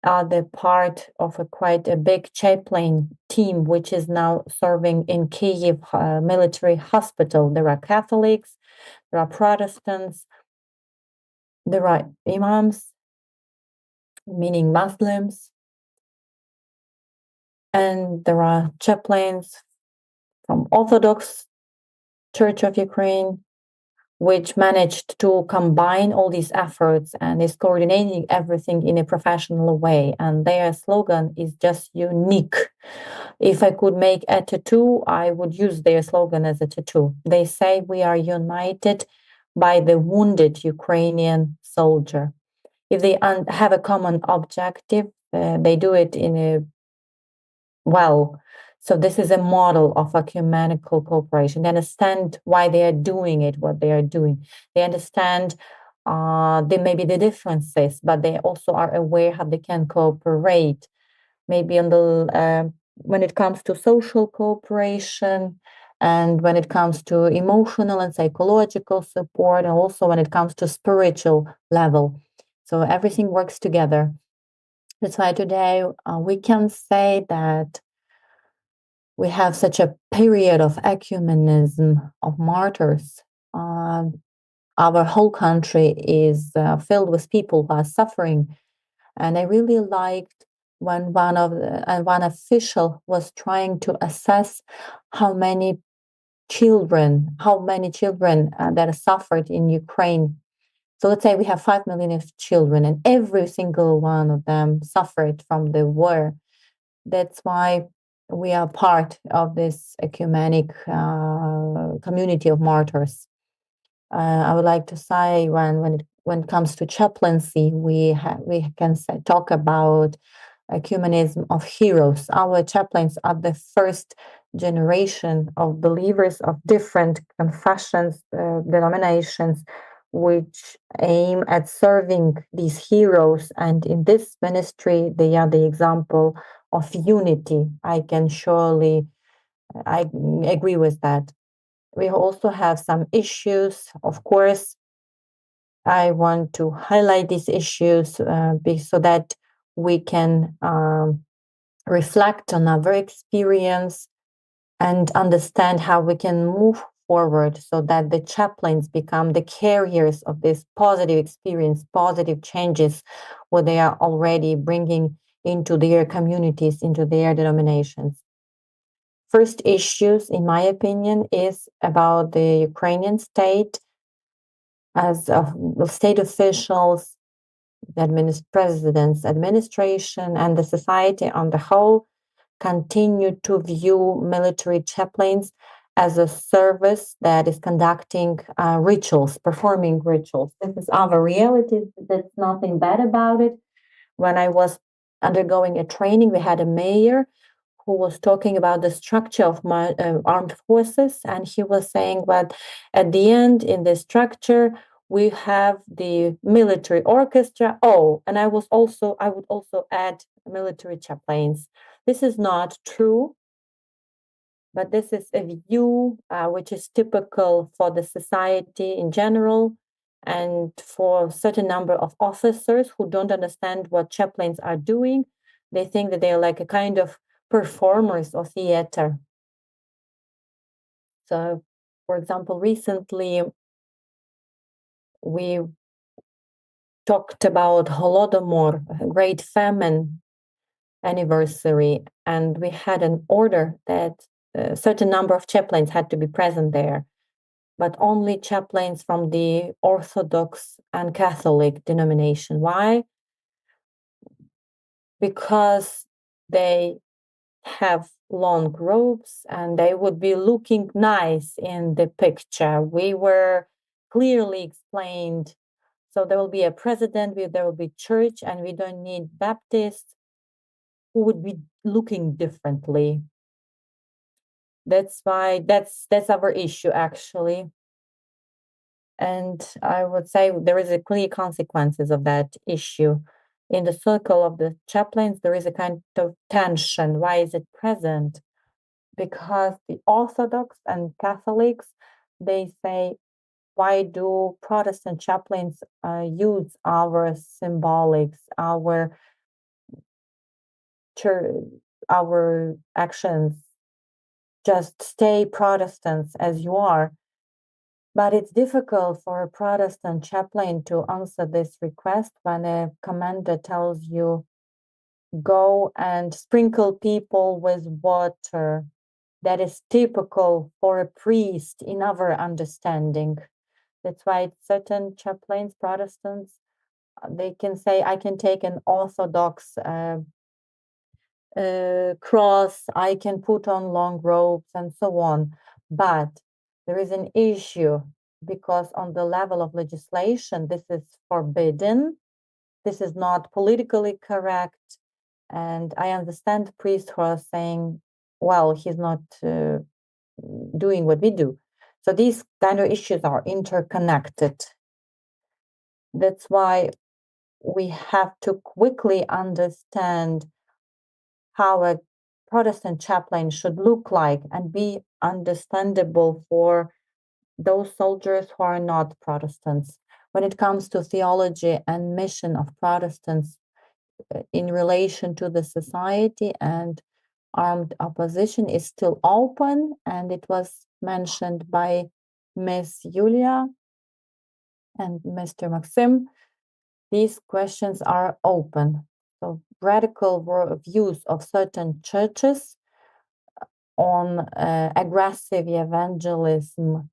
are the part of quite a big chaplain team, which is now serving in Kyiv military hospital. There are Catholics, there are Protestants, there are imams, meaning Muslims, and there are chaplains from Orthodox Church of Ukraine, which managed to combine all these efforts and is coordinating everything in a professional way. And their slogan is just unique. If I could make a tattoo, I would use their slogan as a tattoo. They say, "We are united by the wounded Ukrainian soldier." If they have a common objective, they do it so this is a model of ecumenical cooperation. They understand why they are doing it, what they are doing. They understand maybe the differences, but they also are aware how they can cooperate. Maybe when it comes to social cooperation, and when it comes to emotional and psychological support, and also when it comes to spiritual level. So everything works together. That's why today we can say that we have such a period of ecumenism, of martyrs. Our whole country is filled with people who are suffering. And I really liked when one official was trying to assess how many children that suffered in Ukraine. So let's say we have 5 million children, and every single one of them suffered from the war. That's why we are part of this ecumenic community of martyrs. I would like to say when it comes to chaplaincy, we can talk about ecumenism of heroes. Our chaplains are the first generation of believers of different confessions, denominations, which aim at serving these heroes. And in this ministry, they are the example of unity. I agree with that. We also have some issues. Of course, I want to highlight these issues so that we can reflect on our experience and understand how we can move forward, so that the chaplains become the carriers of this positive experience, positive changes, what they are already bringing into their communities, into their denominations. First issues, in my opinion, is about the Ukrainian state. As state officials, the president's administration and the society on the whole continue to view military chaplains as a service that is conducting rituals, performing rituals. This is our reality. There's nothing bad about it. When I was undergoing a training, we had a mayor who was talking about the structure of my armed forces, and he was saying that at the end in the structure we have the military orchestra. Oh, and I would also add military chaplains. This is not true, but this is a view which is typical for the society in general and for a certain number of officers who don't understand what chaplains are doing. They think that they are like a kind of performers of theater. So, for example, recently we talked about Holodomor, Great Famine anniversary, and we had an order that a certain number of chaplains had to be present there, but only chaplains from the Orthodox and Catholic denomination. Why? Because they have long robes and they would be looking nice in the picture. We were clearly explained. So there will be a president, there will be church, and we don't need Baptists who would be looking differently. That's why that's our issue actually. And I would say there is a clear consequences of that issue. In the circle of the chaplains, there is a kind of tension. Why is it present? Because the Orthodox and Catholics, they say, why do Protestant chaplains use our symbolics, our actions? Just stay Protestants as you are. But it's difficult for a Protestant chaplain to answer this request when a commander tells you, go and sprinkle people with water. That is typical for a priest in our understanding. That's why certain chaplains, Protestants, they can say, I can take an Orthodox cross, I can put on long robes and so on. But there is an issue because on the level of legislation, this is forbidden. This is not politically correct. And I understand priests who are saying, well, he's not doing what we do. So these kind of issues are interconnected. That's why we have to quickly understand how a Protestant chaplain should look like and be understandable for those soldiers who are not Protestants. When it comes to theology and mission of Protestants in relation to the society and armed opposition is still open, and it was mentioned by Ms. Yulia and Mr. Maxim. These questions are open. So radical views of certain churches on aggressive evangelism,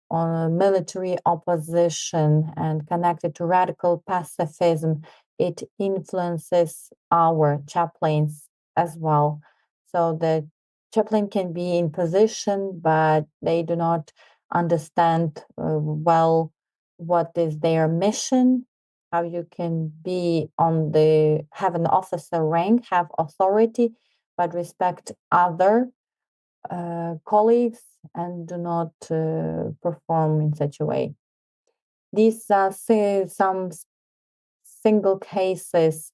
on military opposition, and connected to radical pacifism, it influences our chaplains as well. So the chaplain can be in position, but they do not understand well what is their mission, how you can be have an officer rank, have authority, but respect other colleagues and do not perform in such a way. These are some single cases,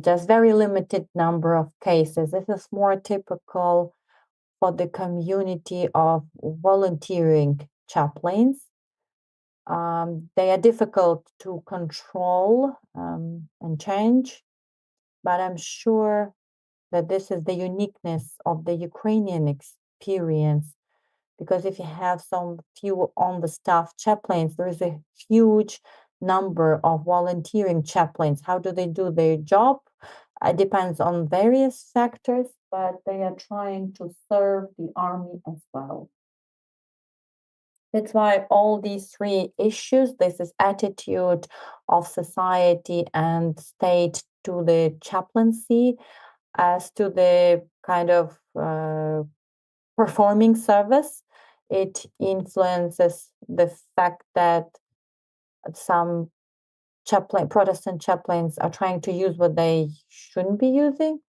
just very limited number of cases. This is more typical for the community of volunteering chaplains. They are difficult to control and change, but I'm sure that this is the uniqueness of the Ukrainian experience. Because if you have some few on the staff chaplains, there is a huge number of volunteering chaplains. How do they do their job? It depends on various factors, but they are trying to serve the army as well. That's why all these three issues, this is attitude of society and state to the chaplaincy, as to the kind of performing service, it influences the fact that some Protestant chaplains are trying to use what they shouldn't be using.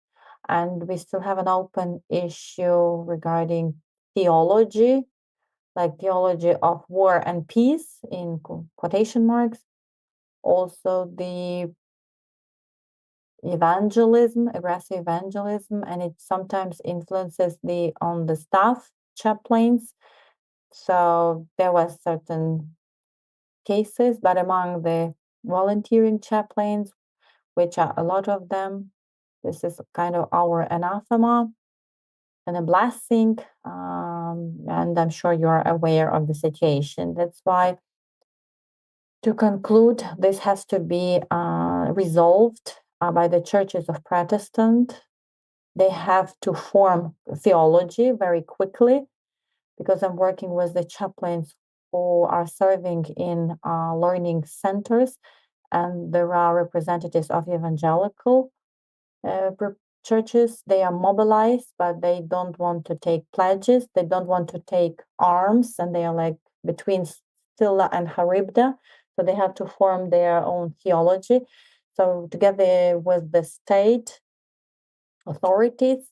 And we still have an open issue regarding theology, like theology of war and peace in quotation marks. Also the evangelism, aggressive evangelism, and it sometimes influences on the staff chaplains. So there was certain cases, but among the volunteering chaplains, which are a lot of them, this is kind of our anathema and a blessing. And I'm sure you're aware of the situation. That's why, to conclude, this has to be resolved by the churches of Protestant. They have to form theology very quickly, because I'm working with the chaplains who are serving in learning centers, and there are representatives of evangelical churches. They are mobilized, but they don't want to take pledges. They don't want to take arms, and they are like between Scylla and Charybda. So they have to form their own theology. So together with the state authorities,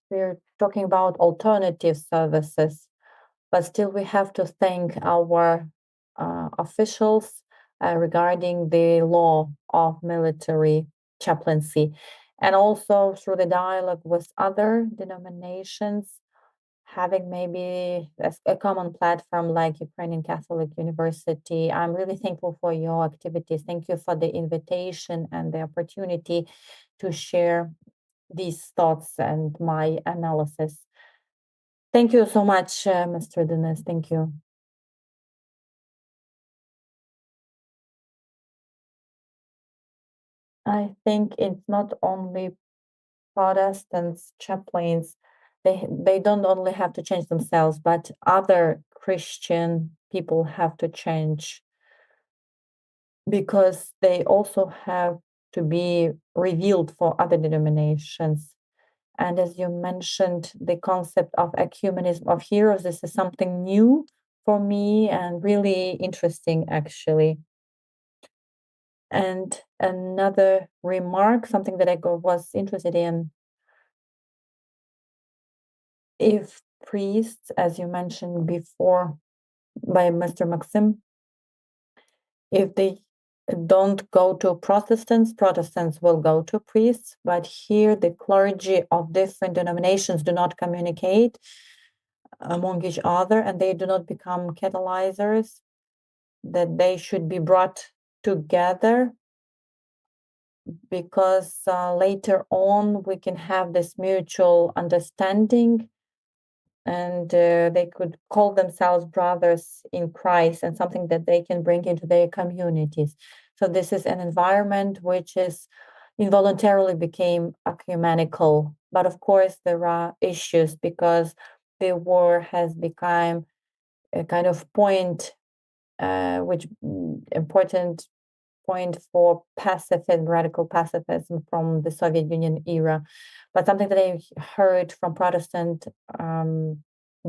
we're talking about alternative services, but still we have to thank our officials regarding the law of military chaplaincy, and also through the dialogue with other denominations, having maybe a common platform like Ukrainian Catholic University. I'm really thankful for your activities. Thank you for the invitation and the opportunity to share these thoughts and my analysis. Thank you so much, Mr. Denis. Thank you. I think it's not only Protestants, chaplains, they don't only have to change themselves, but other Christian people have to change, because they also have to be revealed for other denominations. And as you mentioned, the concept of ecumenism of heroes, this is something new for me and really interesting, actually. And another remark, something that I was interested in, if priests, as you mentioned before by Mr. Maxim, if they don't go to Protestants, Protestants will go to priests. But here the clergy of different denominations do not communicate among each other, and they do not become catalyzers, that they should be brought together, because later on we can have this mutual understanding, and they could call themselves brothers in Christ, and something that they can bring into their communities. So this is an environment which is involuntarily became ecumenical. But of course there are issues, because the war has become a kind of point, which important point for pacifism, radical pacifism from the Soviet Union era. But something that I heard from Protestant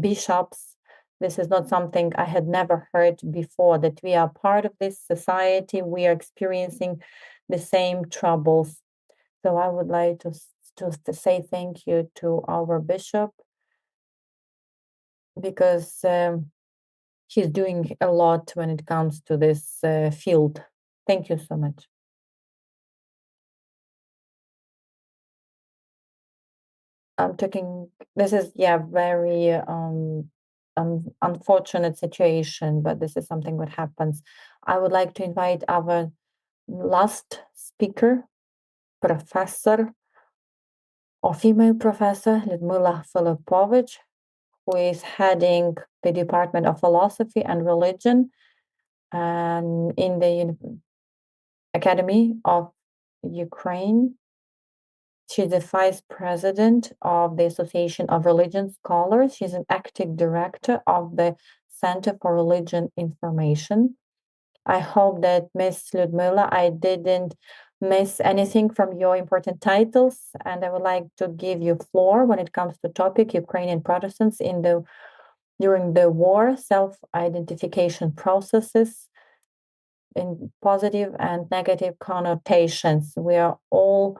bishops, this is not something I had never heard before, that we are part of this society, we are experiencing the same troubles. So I would like to say thank you to our bishop, because he's doing a lot when it comes to this field. Thank you so much. I'm talking, this is, very unfortunate situation, but this is something that happens. I would like to invite our last speaker, professor or female professor, Lyudmila Filipovich, who is heading the Department of Philosophy and Religion in the Academy of Ukraine. She's the vice president of the Association of Religion Scholars. She's an active director of the Center for Religion Information. I hope that Miss Ludmila, I didn't miss anything from your important titles, and I would like to give you floor when it comes to topic Ukrainian Protestants during the war, self-identification processes in positive and negative connotations. We are all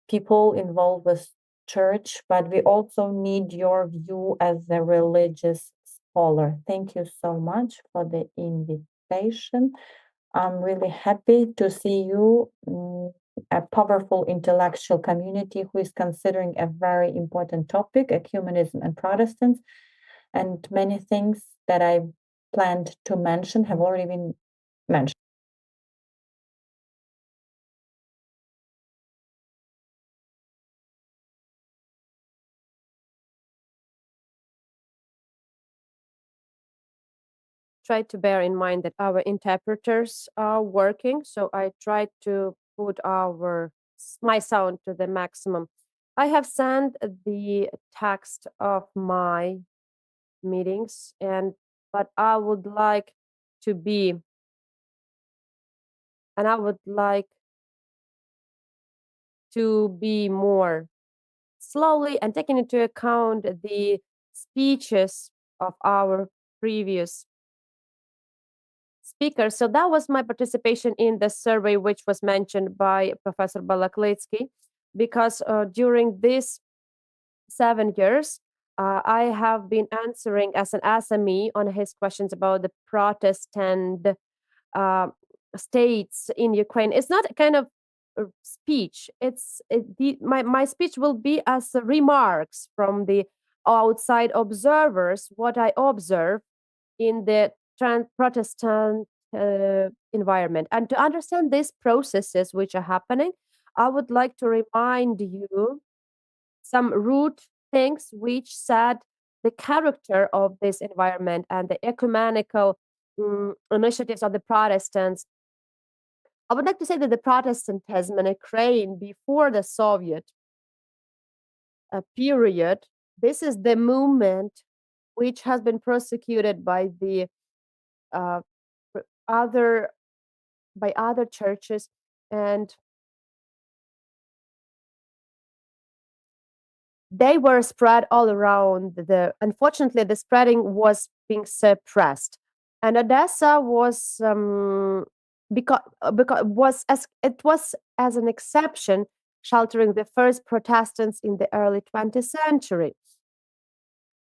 people involved with church, but we also need your view as a religious scholar. Thank you so much for the invitation. I'm really happy to see you, a powerful intellectual community who is considering a very important topic, ecumenism and Protestants, and many things that I planned to mention have already been mentioned. Try to bear in mind that our interpreters are working, so I try to put my sound to the maximum. I have sent the text of my meetings, but I would like to be, and I would like to be more slowly and taking into account the speeches of our previous speakers. So that was my participation in the survey, which was mentioned by Professor Balaklitsky, because during these 7 years, I have been answering as an SME on his questions about the Protestant states in Ukraine. It's not a kind of speech. My speech will be as remarks from the outside observers, what I observe in the Protestant environment. And to understand these processes which are happening, I would like to remind you some root things which set the character of this environment and the ecumenical initiatives of the Protestants. I would like to say that the Protestantism in Ukraine before the Soviet period, this is the movement which has been persecuted by the other churches, and they were spread all around. Unfortunately, the spreading was being suppressed, and Odessa was because it was as an exception, sheltering the first Protestants in the early 20th century.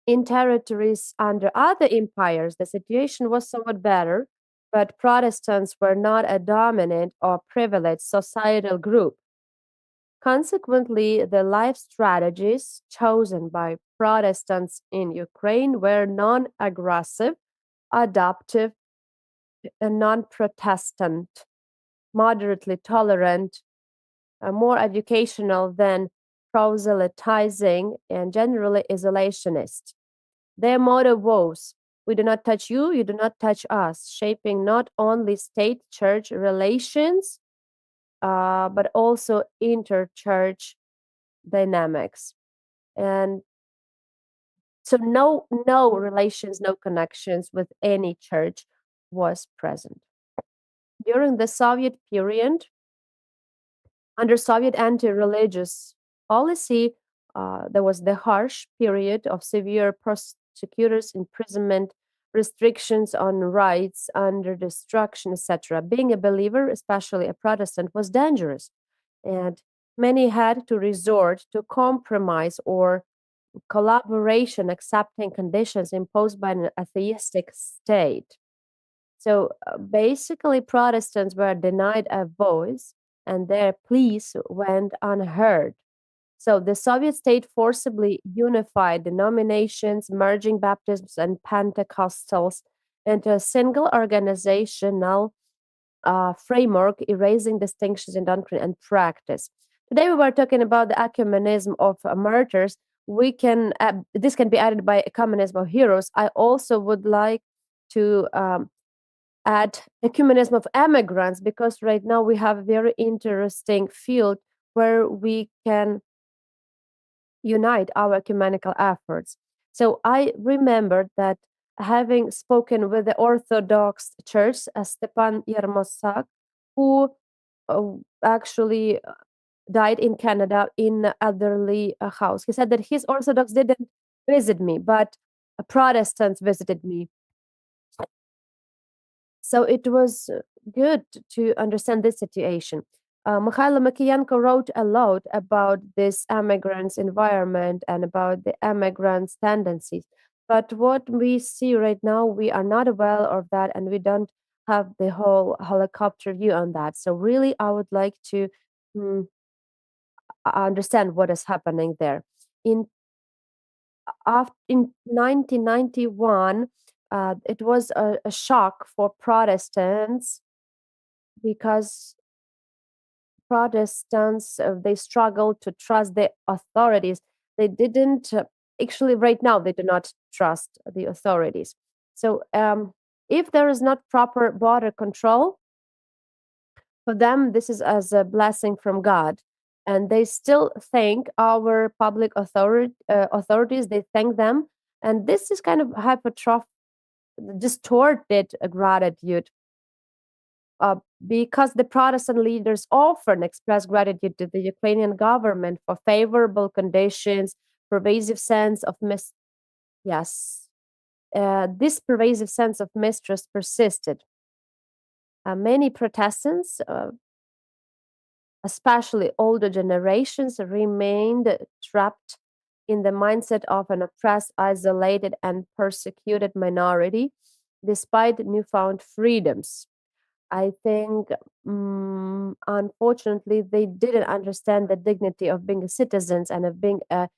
In territories under other empires, the situation was somewhat better, but Protestants were not a dominant or privileged societal group. Consequently, the life strategies chosen by Protestants in Ukraine were non-aggressive, adaptive, and non-Protestant, moderately tolerant, more educational than proselytizing, and generally isolationist. Their motto was, "We do not touch you, you do not touch us," shaping not only state-church relations, but also inter-church dynamics. And so no relations, no connections with any church was present. During the Soviet period, under Soviet anti-religious policy, there was the harsh period of severe prosecutors, imprisonment, restrictions on rights, under destruction, etc. Being a believer, especially a Protestant, was dangerous, and many had to resort to compromise or collaboration, accepting conditions imposed by an atheistic state. So basically, Protestants were denied a voice, and their pleas went unheard. So the Soviet state forcibly unified denominations, merging baptisms and Pentecostals into a single organizational framework, erasing distinctions in doctrine and practice. Today we were talking about the ecumenism of martyrs. This can be added by ecumenism of heroes. I also would like to add ecumenism of emigrants, because right now we have a very interesting field where we can unite our ecumenical efforts. So I remember that having spoken with the Orthodox Church, Stepan Yermosak, who actually died in Canada in an elderly house. He said that his Orthodox didn't visit me, but Protestants visited me. So it was good to understand this situation. Mikhailo Makiyenko wrote a lot about this immigrants' environment and about the immigrants' tendencies. But what we see right now, we are not aware of that, and we don't have the whole helicopter view on that. So really, I would like to understand what is happening there. In 1991, it was a shock for Protestants because Protestants they struggled to trust the authorities. They didn't actually right now they do not trust the authorities. So if there is not proper border control, for them this is as a blessing from God, and they still thank our public authorities. They thank them, and this is kind of distorted gratitude. Because the Protestant leaders often express gratitude to the Ukrainian government for favorable conditions, pervasive sense of this pervasive sense of mistrust persisted. Many Protestants, especially older generations, remained trapped in the mindset of an oppressed, isolated, and persecuted minority, despite newfound freedoms. I think, unfortunately, they didn't understand the dignity of being citizens and of being a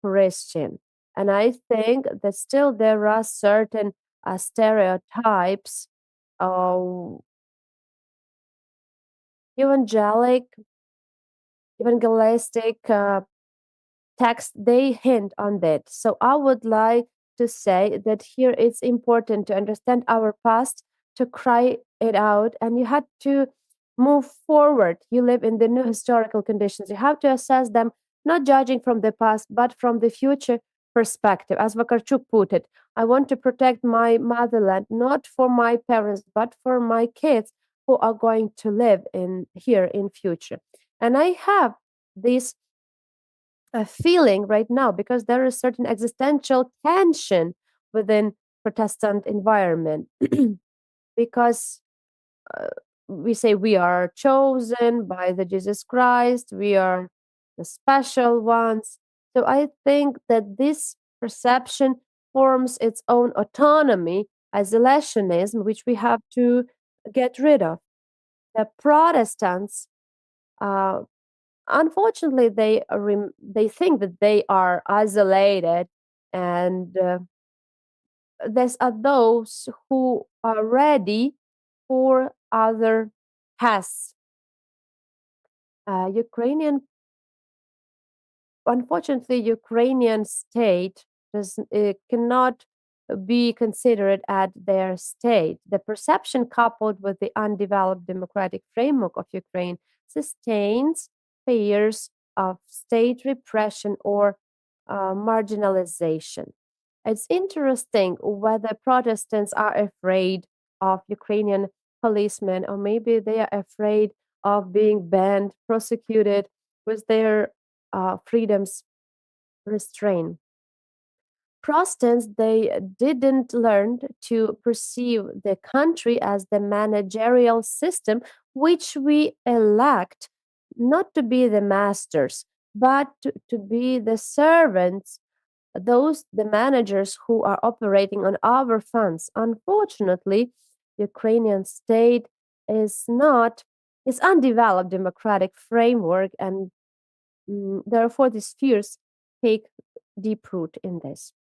Christian. And I think that still there are certain stereotypes of evangelistic text, they hint on that. So I would like to say that here it's important to understand our past, to cry it out, and you had to move forward. You live in the new historical conditions. You have to assess them, not judging from the past, but from the future perspective. As Vakarchuk put it, I want to protect my motherland, not for my parents, but for my kids who are going to live here in future. And I have this feeling right now because there is certain existential tension within Protestant environment because we say we are chosen by the Jesus Christ, we are the special ones. So I think that this perception forms its own autonomy, isolationism, which we have to get rid of. The Protestants, unfortunately, they think that they are isolated, and there are those who are ready for other paths. Unfortunately, Ukrainian state cannot be considered at their state. The perception coupled with the undeveloped democratic framework of Ukraine sustains fears of state repression or marginalization. It's interesting whether Protestants are afraid of Ukrainian policemen, or maybe they are afraid of being banned, prosecuted, with their freedoms restrained. Protestants, they didn't learn to perceive the country as the managerial system which we elect not to be the masters, but to be the servants, the managers who are operating on our funds. Unfortunately, the Ukrainian state is undeveloped democratic framework, and therefore these fears take deep root in this.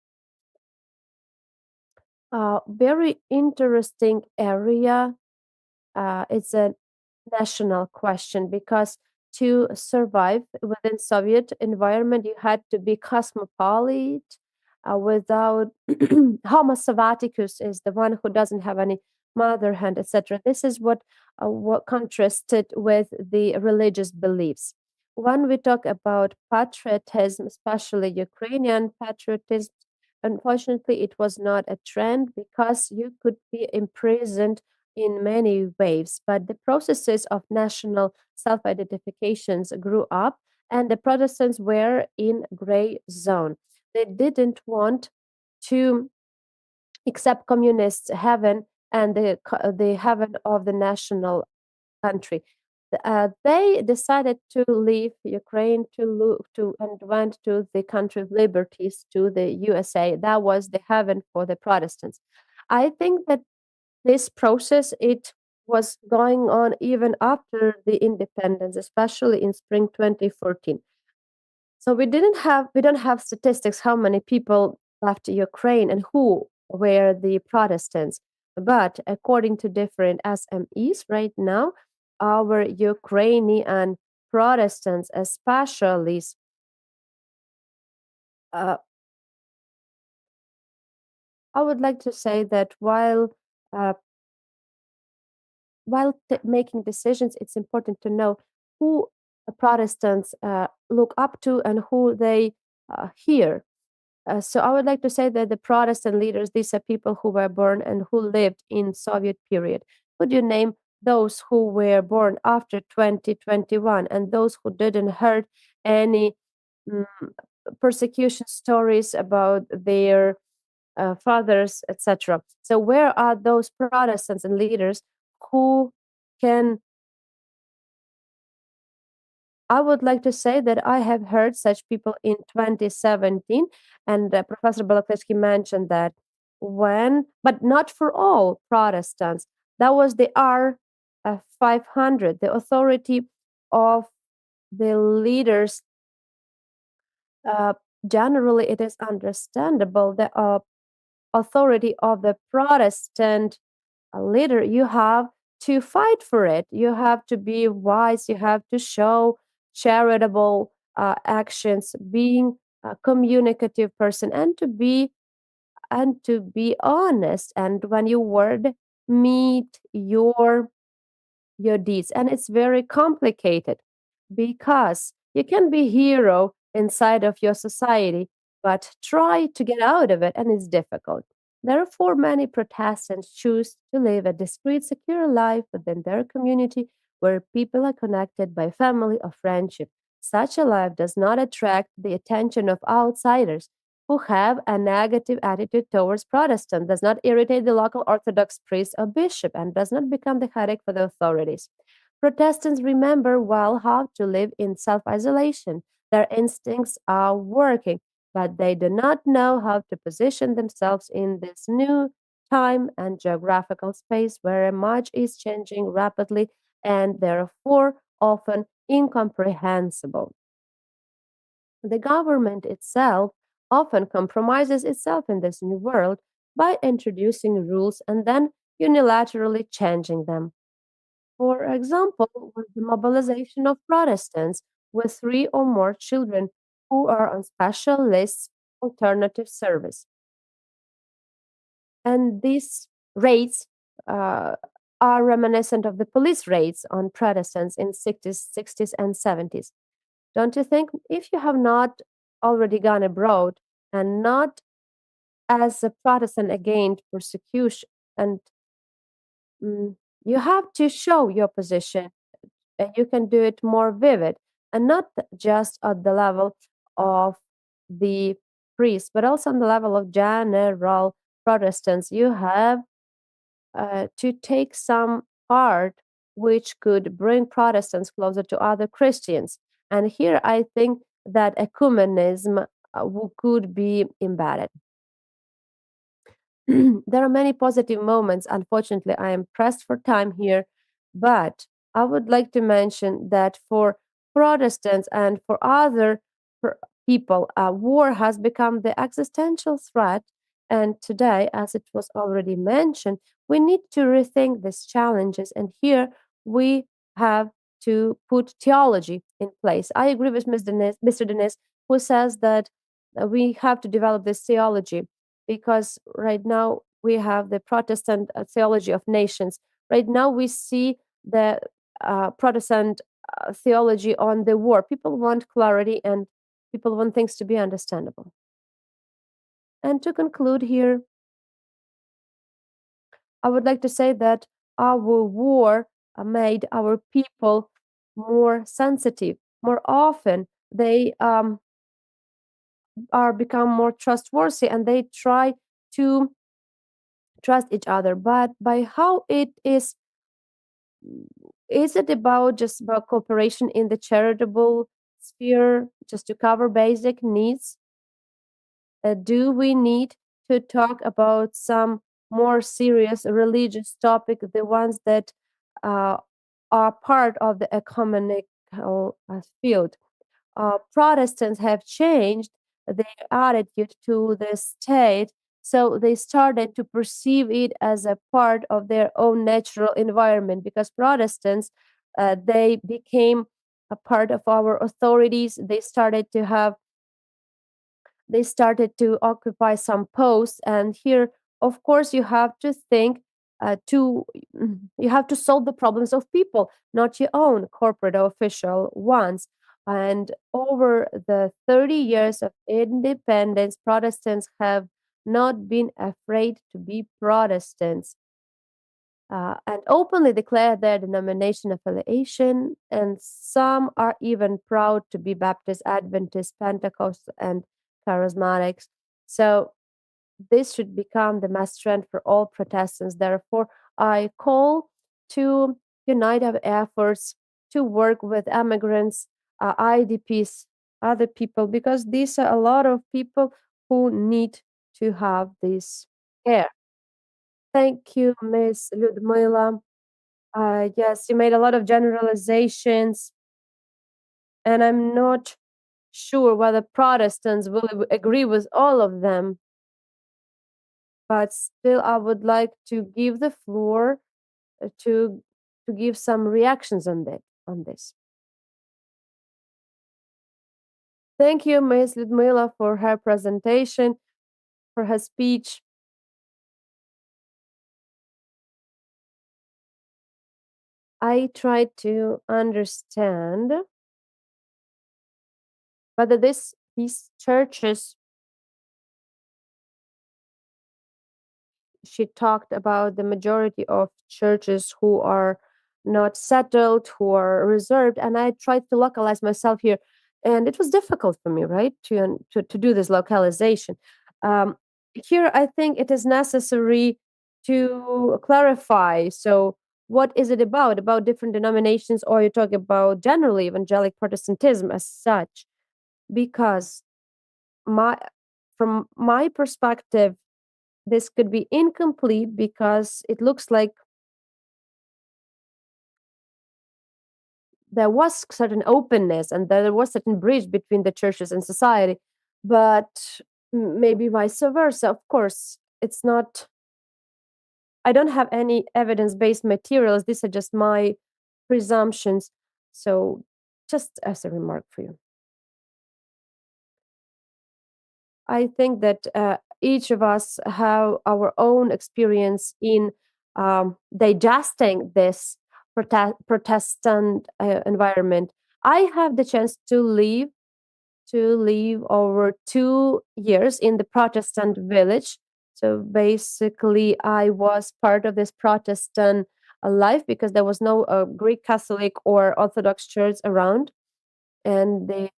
Very interesting area. It's a national question because to survive within Soviet environment, you had to be cosmopolite. Without Homo Savaticus is the one who doesn't have any mother hand, etc. This is what contrasted with the religious beliefs. When we talk about patriotism, especially Ukrainian patriotism, unfortunately, it was not a trend because you could be imprisoned in many ways. But the processes of national self identifications grew up, and the Protestants were in gray zone. They didn't want to accept communist heaven and the heaven of the national country. They decided to leave Ukraine and went to the country of liberties, to the USA. That was the heaven for the Protestants. I think that this process it was going on even after the independence, especially in spring 2014. So we don't have statistics how many people left Ukraine and who were the Protestants. But according to different SMEs right now, our Ukrainian Protestants, especially, uh, I would like to say that uh, while making decisions, it's important to know who Protestants look up to and who they hear. So I would like to say that the Protestant leaders, these are people who were born and who lived in Soviet period. Could you name those who were born after 2021 and those who didn't heard any mm, persecution stories about their fathers, etc.? So where are those Protestants and leaders who can I would like to say that I have heard such people in 2017, and Professor Balakleski mentioned that but not for all Protestants. That was the R 500, the authority of the leaders. Uh, Generally, it is understandable the authority of the Protestant leader. You have to fight for it. You have to be wise. You have to show charitable actions, being a communicative person, and to be honest. And when your word meet your deeds, and it's very complicated because you can be hero inside of your society but try to get out of it and it's difficult. Therefore many Protestants choose to live a discreet secure life within their community where people are connected by family or friendship. Such a life does not attract the attention of outsiders who have a negative attitude towards Protestant, does not irritate the local Orthodox priest or bishop, and does not become the headache for the authorities. Protestants remember well how to live in self isolation. Their instincts are working, but they do not know how to position themselves in this new time and geographical space where much is changing rapidly and therefore often incomprehensible. The government itself often compromises itself in this new world by introducing rules and then unilaterally changing them. For example, with the mobilization of Protestants with 3 or more children who are on special lists alternative service. And these raids uh, are reminiscent of the police raids on Protestants in 60s and 70s. Don't you think? If you have not already gone abroad and not as a Protestant against persecution, and mm, you have to show your position, and you can do it more vivid, and not just at the level of the priest, but also on the level of general Protestants. You have to take some part which could bring Protestants closer to other Christians. And here I think that ecumenism could be embedded. There are many positive moments. Unfortunately, I am pressed for time here, but I would like to mention that for Protestants and for other people, war has become the existential threat. And today, as it was already mentioned, we need to rethink these challenges. And here we have to put theology in place. I agree with Mr. Denis, who says that we have to develop this theology because right now we have the Protestant theology of nations. Right now we see the Protestant theology on the war. People want clarity and people want things to be understandable. And to conclude here, I would like to say that our war made our people more sensitive. More often, they are become more trustworthy and they try to trust each other. But by how it is it about just about cooperation in the charitable sphere, just to cover basic needs? Do we need to talk about some more serious religious topic, the ones that uh, are part of the ecumenical field? Protestants have changed their attitude to the state, so they started to perceive it as a part of their own natural environment. Because Protestants, they became a part of our authorities. They started to occupy some posts, and here, of course, you have to think you have to solve the problems of people, not your own corporate or official ones. And over the 30 years of independence, Protestants have not been afraid to be Protestants, and openly declare their denomination affiliation, and some are even proud to be Baptist, Adventist, Pentecostal, and Charismatics. So this should become the mass trend for all Protestants. Therefore, I call to unite our efforts to work with immigrants, IDPs, other people, because these are a lot of people who need to have this care. Thank you, Miss Ludmila. Yes, you made a lot of generalizations, and I'm not sure whether Protestants will agree with all of them. But still, I would like to give the floor to give some reactions on this. Thank you, Ms. Ludmila, for her presentation, for her speech. I tried to understand whether these churches, she talked about the majority of churches who are not settled, who are reserved, and I tried to localize myself here, and it was difficult for me, right, to do this localization. Here, I think it is necessary to clarify. So, what is it about? About different denominations, or you talk about generally evangelic Protestantism as such? Because from my perspective, this could be incomplete because it looks like there was certain openness and there was certain bridge between the churches and society, but maybe vice versa. Of course, it's not. I don't have any evidence-based materials. These are just my presumptions. So, just as a remark for you, I think that each of us have our own experience in digesting this Protestant environment. I have the chance to live over 2 years in the Protestant village. So basically, I was part of this Protestant life because there was no Greek Catholic or Orthodox church around, and the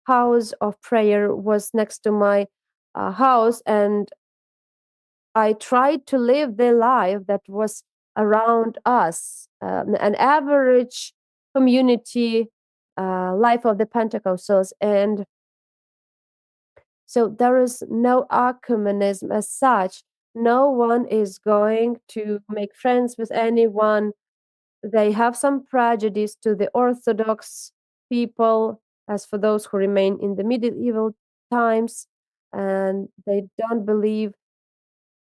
house of prayer was next to my house, and I tried to live the life that was around us, an average community life of the Pentecostals. And so there is no ecumenism as such. No one is going to make friends with anyone. They have some prejudice to the Orthodox people, as for those who remain in the medieval times, and they don't believe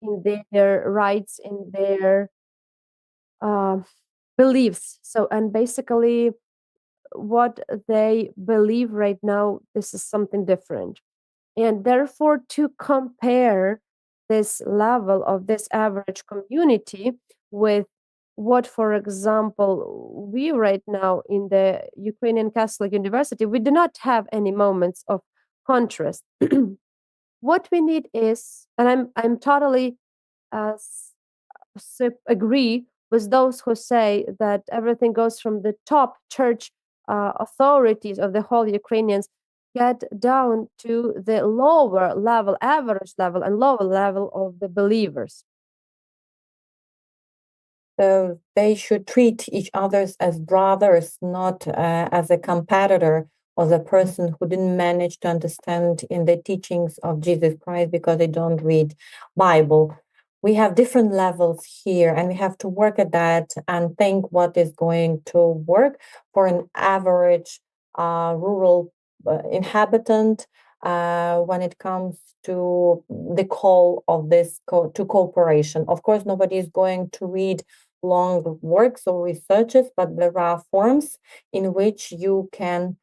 in their rights, in their beliefs. So, and basically, what they believe right now, this is something different. And therefore, to compare this level of this average community with what, for example, we right now in the Ukrainian Catholic University, we do not have any moments of contrast. what we need is, and I'm totally agree with those who say that everything goes from the top church authorities of the whole Ukrainians get down to the lower level, average level, and lower level of the believers. So they should treat each other as brothers, not as a competitor or the person who didn't manage to understand in the teachings of Jesus Christ because they don't read Bible. We have different levels here, and we have to work at that and think what is going to work for an average rural inhabitant when it comes to the call of this to cooperation. Of course, nobody is going to read long works or researches, but there are forms in which you can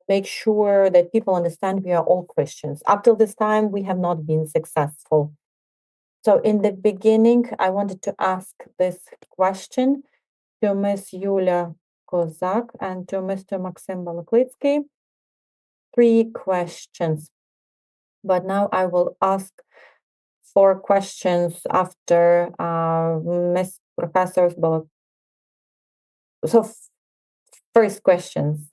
make sure that people understand we are all Christians. Up till this time, we have not been successful. So in the beginning, I wanted to ask this question to Ms. Yulia Kozak and to Mr. Maxim Balaklitsky. 3 questions. But now I will ask 4 questions after Ms. Professor Balak. So first questions.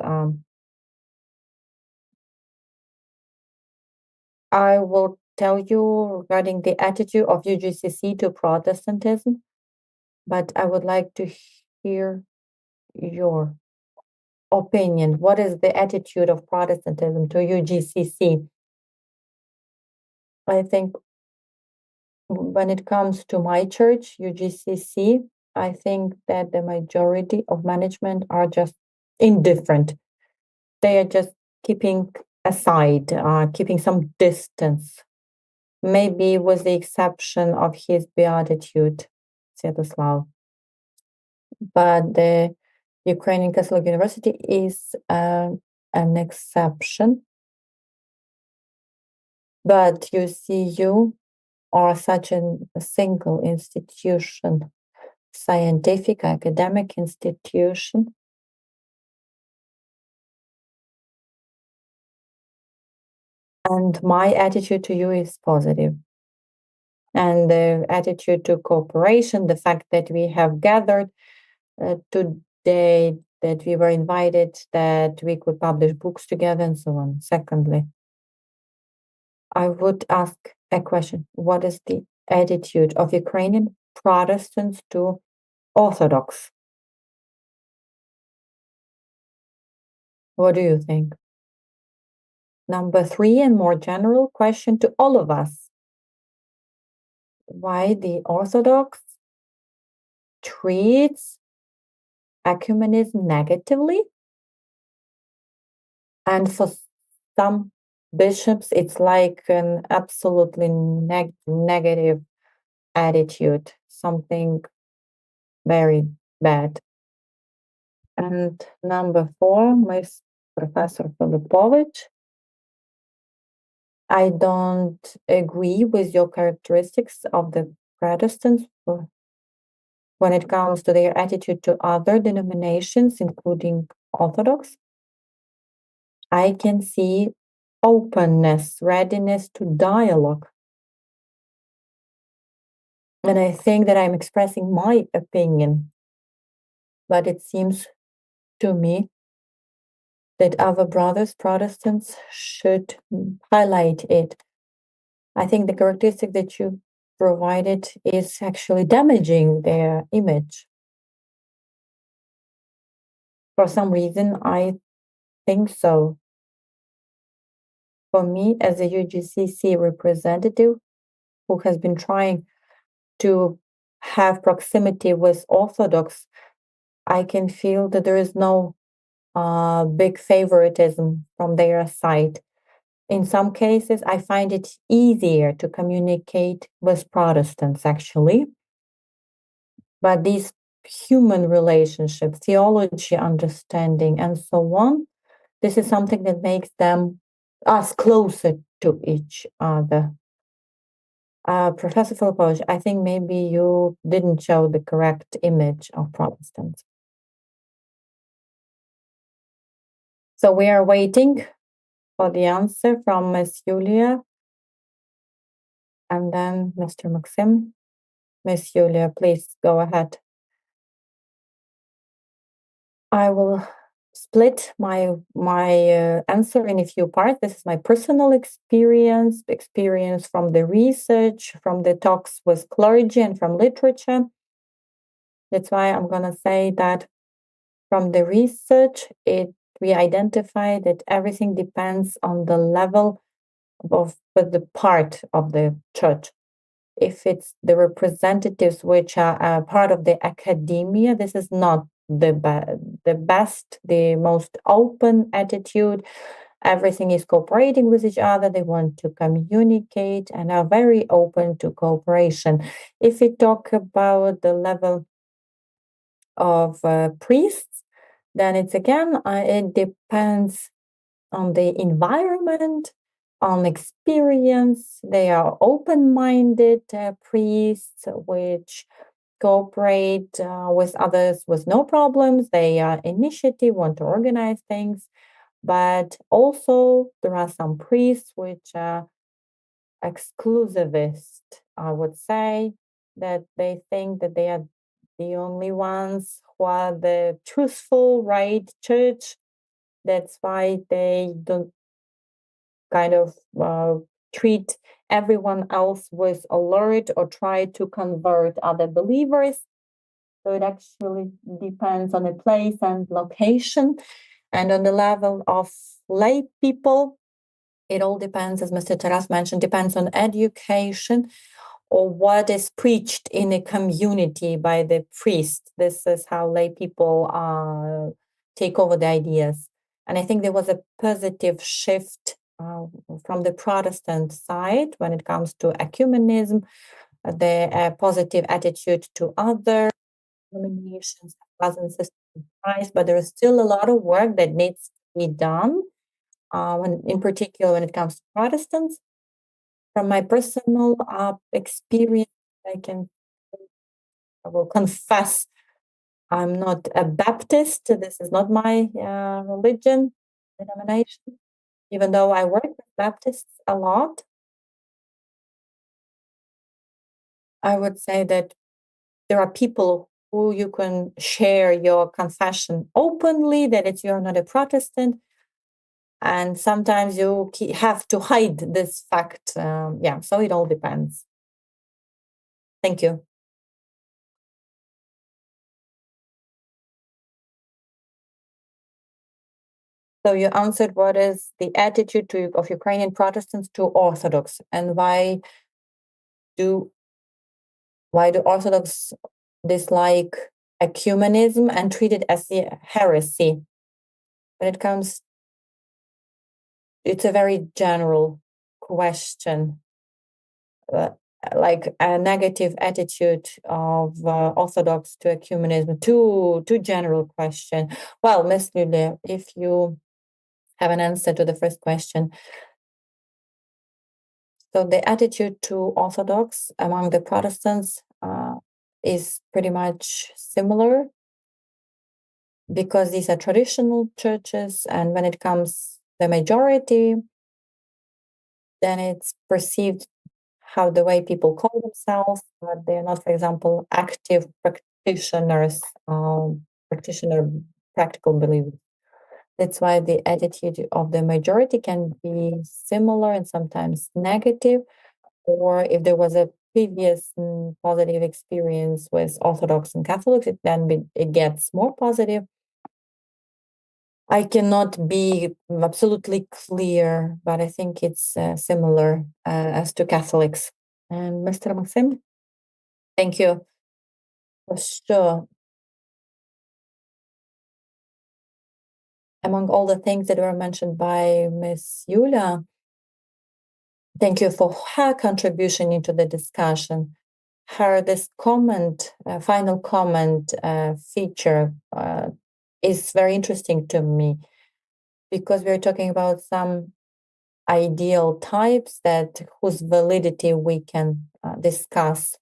I will tell you regarding the attitude of UGCC to Protestantism, but I would like to hear your opinion. What is the attitude of Protestantism to UGCC? I think when it comes to my church, UGCC, I think that the majority of management are just indifferent. They are just keeping aside, keeping some distance, maybe with the exception of his beatitude, Sviatoslav. But the Ukrainian Catholic University is an exception. But UCU are such a single institution, scientific, academic institution. And my attitude to you is positive. And the attitude to cooperation, the fact that we have gathered today, that we were invited, that we could publish books together, and so on. Secondly, I would ask a question. What is the attitude of Ukrainian Protestants to Orthodox? What do you think? Number 3, and more general question to all of us. Why the Orthodox treats ecumenism negatively? And for some bishops, it's like an absolutely negative attitude, something very bad. And number 4, Ms. Professor Filipovich, I don't agree with your characteristics of the Protestants when it comes to their attitude to other denominations, including Orthodox. I can see openness, readiness to dialogue. And I think that I'm expressing my opinion, but it seems to me that other brothers, Protestants, should highlight it. I think the characteristic that you provided is actually damaging their image. For some reason, I think so. For me, as a UGCC representative who has been trying to have proximity with Orthodox, I can feel that there is no big favoritism from their side. In some cases, I find it easier to communicate with Protestants, actually. But these human relationships, theology understanding, and so on, this is something that makes us closer to each other. Professor Filipovich, I think maybe you didn't show the correct image of Protestants. So we are waiting for the answer from Ms. Yulia. And then Mr. Maxim. Ms. Yulia, please go ahead. I will split my answer in a few parts. This is my personal experience from the research, from the talks with clergy, and from literature. That's why I'm going to say that from the research, we identify that everything depends on the level of the part of the church. If it's the representatives which are part of the academia, this is not the best, the most open attitude. Everything is cooperating with each other. They want to communicate and are very open to cooperation. If we talk about the level of priests, then it's again, it depends on the environment, on experience. They are open-minded priests which cooperate with others with no problems. They are initiative, want to organize things. But also there are some priests which are exclusivist, I would say, that they think that they are the only ones who are the truthful, right church. That's why they don't kind of treat everyone else with alert or try to convert other believers. So it actually depends on the place and location. And on the level of lay people, it all depends, as Mr. Taras mentioned, depends on education or what is preached in a community by the priest. This is how lay people take over the ideas. And I think there was a positive shift from the Protestant side when it comes to ecumenism, the positive attitude to other denominations, brothers and sisters in Christ, but there is still a lot of work that needs to be done, in particular when it comes to Protestants. From my personal experience, I will confess I'm not a Baptist. This is not my religion, denomination, even though I work with Baptists a lot. I would say that there are people who you can share your confession openly, that you're not a Protestant. And sometimes you have to hide this fact. So it all depends. Thank you. So you answered what is the attitude of Ukrainian Protestants to Orthodox, and why do Orthodox dislike ecumenism and treat it as a heresy? When it comes, it's a very general question, like a negative attitude of Orthodox to ecumenism. Too general question. Well, Ms. Lule, if you have an answer to the first question. So the attitude to Orthodox among the Protestants is pretty much similar, because these are traditional churches, and when it comes the majority, then it's perceived how the way people call themselves, but they're not, for example, active practitioners, practical believers. That's why the attitude of the majority can be similar and sometimes negative, or if there was a previous positive experience with Orthodox and Catholics, it gets more positive. I cannot be absolutely clear, but I think it's similar as to Catholics. And Mr. Maxim? Thank you. For sure. Among all the things that were mentioned by Ms. Yulia, thank you for her contribution into the discussion. This comment, final comment feature is very interesting to me, because we're talking about some ideal types whose validity we can discuss.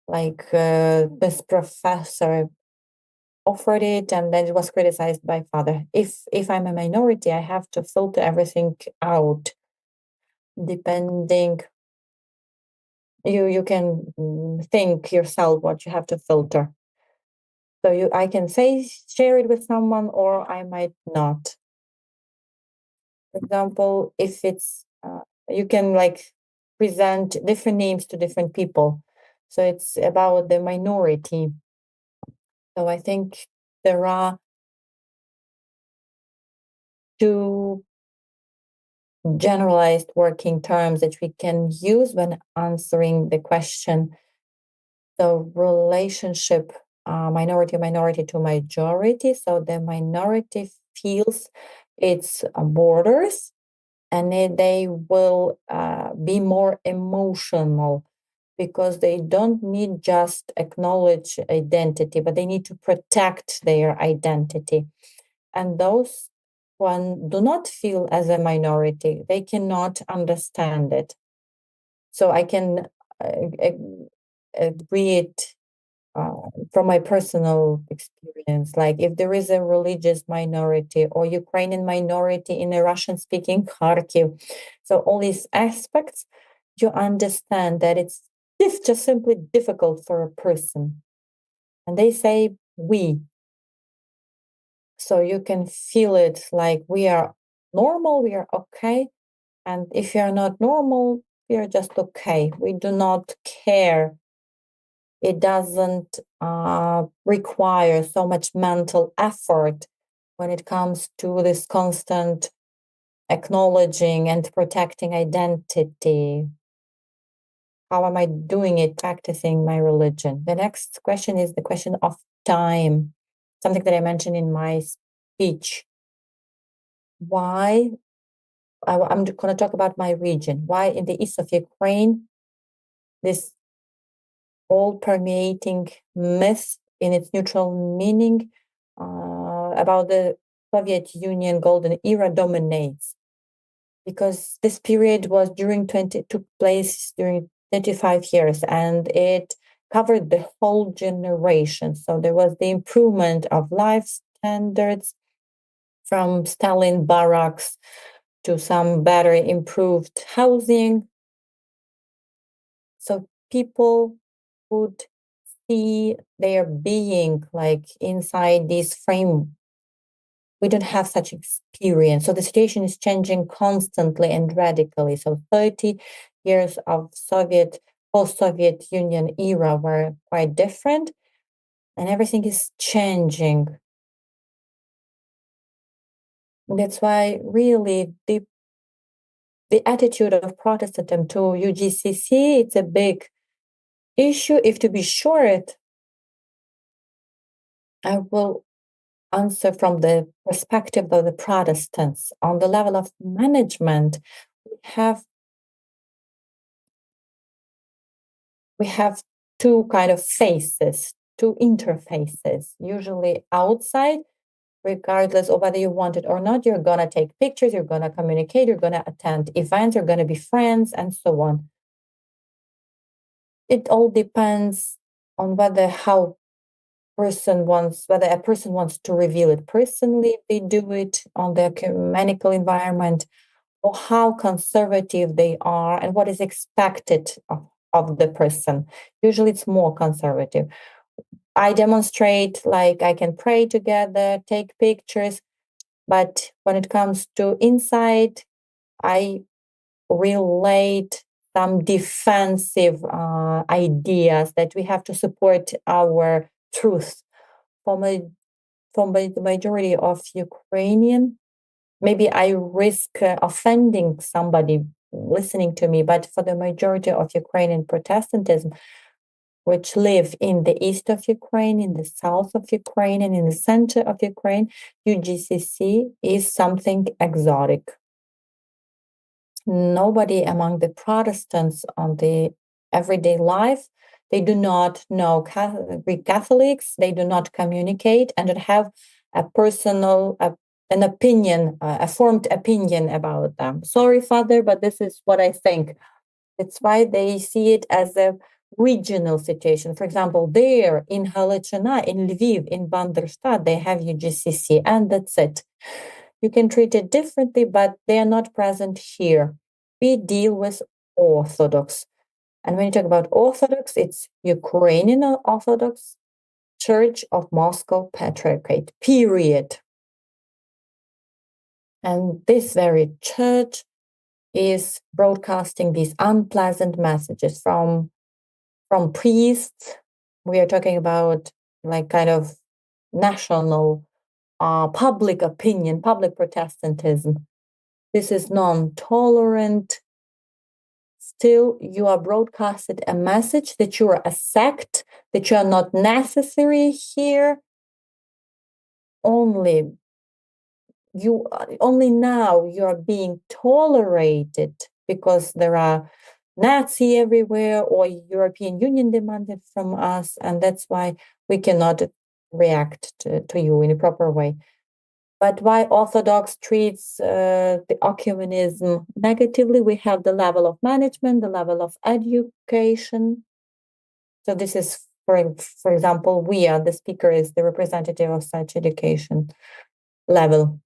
Like this professor offered it, and then it was criticized by father. If I'm a minority, I have to filter everything out, depending. You can think yourself what you have to filter. So I can share it with someone, or I might not. For example, if it's you can present different names to different people. So it's about the minority. So I think there are two generalized working terms that we can use when answering the question. The relationship minority to majority. So the minority feels its borders, and they will be more emotional because they don't need just acknowledge identity, but they need to protect their identity. And those one do not feel as a minority, they cannot understand it. So I can read from my personal experience, like if there is a religious minority or Ukrainian minority in a Russian-speaking Kharkiv, so all these aspects, you understand that it's just simply difficult for a person. And they say we. So you can feel it like we are normal, we are okay. And if you're not normal, we are just okay. We do not care. It doesn't require so much mental effort when it comes to this constant acknowledging and protecting identity. How am I doing it, practicing my religion? The next question is the question of time, something that I mentioned in my speech. Why? I'm going to talk about my region. Why in the east of Ukraine, this all-permeating myth in its neutral meaning about the Soviet Union golden era dominates? Because this period took place during 25 years, and it covered the whole generation. So there was the improvement of life standards from Stalin barracks to some better improved housing. So people would see their being like inside this frame. We don't have such experience. So the situation is changing constantly and radically. So 30 years of post-Soviet Union era were quite different, and everything is changing. That's why really the attitude of Protestantism to UGCC, it's a big issue. If to be short, I will answer from the perspective of the Protestants. On the level of management, we have two kind of faces, two interfaces, usually outside, regardless of whether you want it or not. You're going to take pictures, you're going to communicate, you're going to attend events, you're going to be friends, and so on. It all depends on whether a person wants to reveal it personally, they do it on the ecumenical environment, or how conservative they are and what is expected of the person. Usually it's more conservative. I demonstrate, like I can pray together, take pictures, but when it comes to inside, I relate some defensive ideas that we have to support our truth. For the majority of Ukrainian, maybe I risk offending somebody listening to me, but for the majority of Ukrainian Protestantism, which live in the east of Ukraine, in the south of Ukraine, and in the center of Ukraine, UGCC is something exotic. Nobody among the Protestants on the everyday life, they do not know Greek Catholics, they do not communicate and don't have a personal, an opinion, a formed opinion about them. Sorry, Father, but this is what I think. It's why they see it as a regional situation. For example, there in Halachina, in Lviv, in Bandarstad, they have UGCC, and that's it. You can treat it differently, but they are not present here. We deal with Orthodox. And when you talk about Orthodox, it's Ukrainian Orthodox Church of Moscow Patriarchate, period. And this very church is broadcasting these unpleasant messages from priests. We are talking about like kind of national public opinion, public Protestantism. This is non-tolerant. Still, you are broadcasted a message that you are a sect, that you are not necessary here. Only now you are being tolerated because there are Nazi everywhere or European Union demanded from us, and that's why we cannot react to you in a proper way. But why Orthodox treats the ecumenism negatively? We have the level of management, the level of education. So this is, for example, the speaker is the representative of such education level.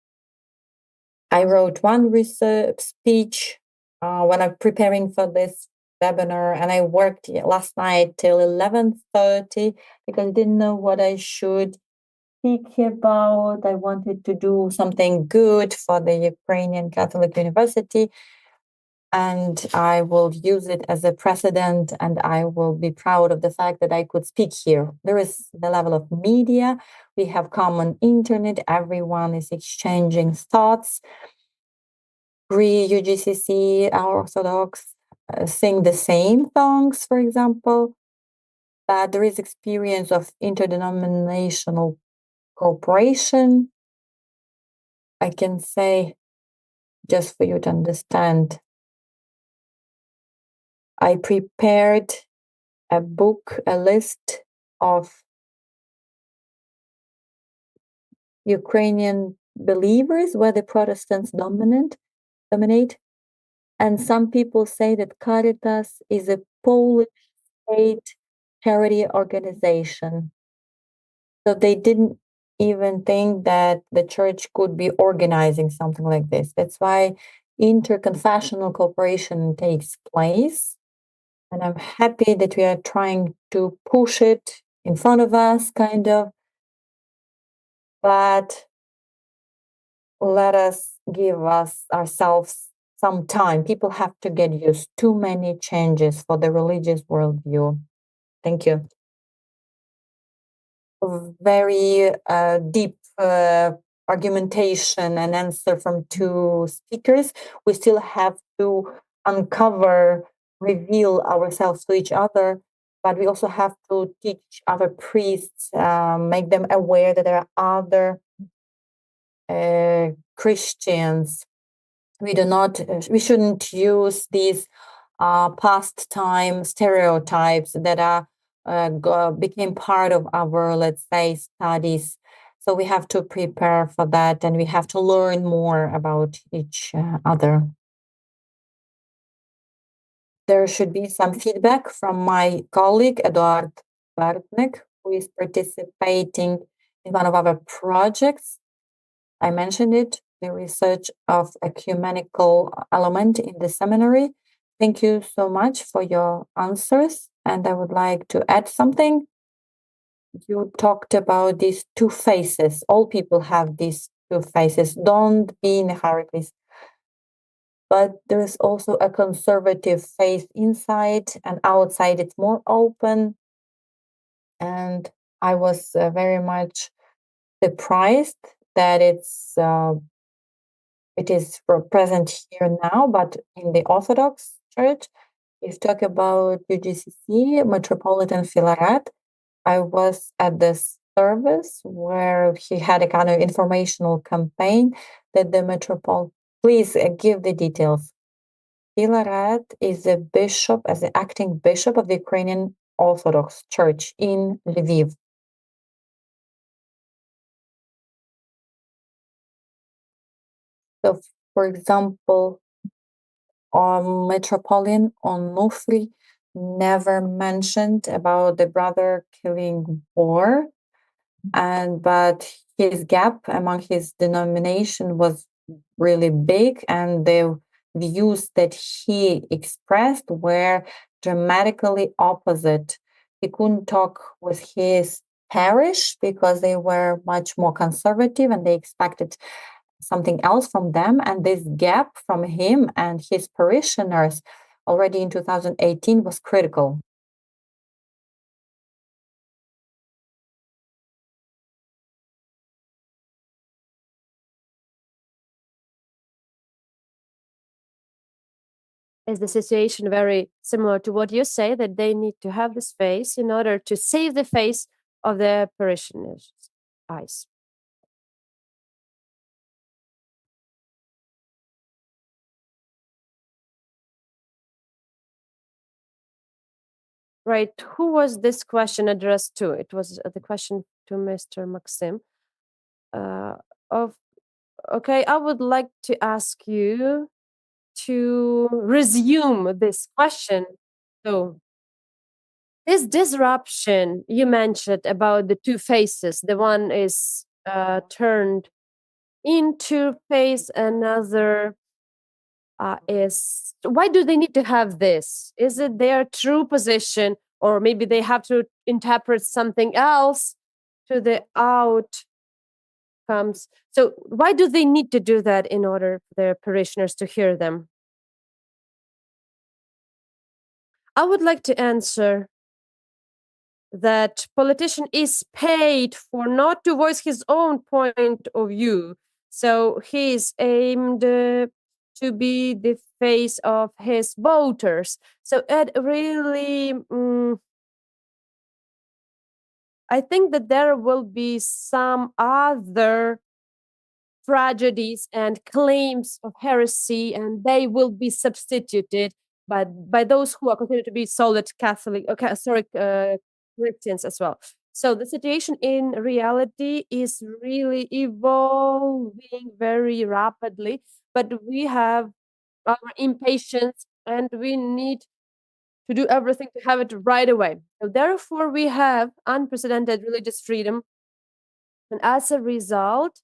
I wrote one research speech when I'm preparing for this webinar, and I worked last night till 11:30 because I didn't know what I should speak about. I wanted to do something good for the Ukrainian Catholic University, and I will use it as a precedent, and I will be proud of the fact that I could speak here. There is the level of media. We have common internet. Everyone is exchanging thoughts. UGCC, our Orthodox sing the same songs, for example, but there is experience of interdenominational cooperation. I can say, just for you to understand, I prepared a book, a list of Ukrainian believers where the Protestants dominate. And some people say that Caritas is a Polish state charity organization. So they didn't even think that the church could be organizing something like this. That's why interconfessional cooperation takes place. And I'm happy that we are trying to push it in front of us, kind of. But let us give ourselves some time. People have to get used to too many changes for the religious worldview. Thank you. Very deep argumentation and answer from two speakers. We still have to uncover, reveal ourselves to each other, but we also have to teach other priests, make them aware that there are other Christians. We shouldn't use these pastime stereotypes that are became part of our, let's say, studies. So we have to prepare for that, and we have to learn more about each other. There should be some feedback from my colleague, Eduard Bartnek, who is participating in one of our projects. I mentioned it, the research of ecumenical element in the seminary. Thank you so much for your answers. And I would like to add something. You talked about these two faces. All people have these two faces. Don't be in a hurry, please. But there is also a conservative face inside, and outside it's more open. And I was very much surprised that it is present here now, but in the Orthodox Church, if you talk about UGCC, Metropolitan Filaret, I was at this service where he had a kind of informational campaign that the Metropolitan, please give the details. Filaret is a bishop, as the acting bishop of the Ukrainian Orthodox Church in Lviv. So, for example, Metropolitan Onufri never mentioned about the brother killing war, but his gap among his denomination was really big, and the views that he expressed were dramatically opposite. He couldn't talk with his parish because they were much more conservative and they expected something else from them. And this gap from him and his parishioners already in 2018 was critical. Is the situation very similar to what you say, that they need to have this face in order to save the face of their parishioners' eyes? Right. Who was this question addressed to? It was the question to Mr. Maxim. Okay, I would like to ask you to resume this question. So, this disruption you mentioned about the two faces, the one is turned into face, another is. Why do they need to have this? Is it their true position, or maybe they have to interpret something else to the outcomes? So why do they need to do that in order for their parishioners to hear them? I would like to answer that politician is paid for not to voice his own point of view. So he is aimed to be the face of his voters. So it really, I think that there will be some other tragedies and claims of heresy, and they will be substituted by those who are considered to be solid Catholic, Christians as well. So the situation in reality is really evolving very rapidly, but we have our impatience and we need to do everything to have it right away. So therefore, we have unprecedented religious freedom, and as a result,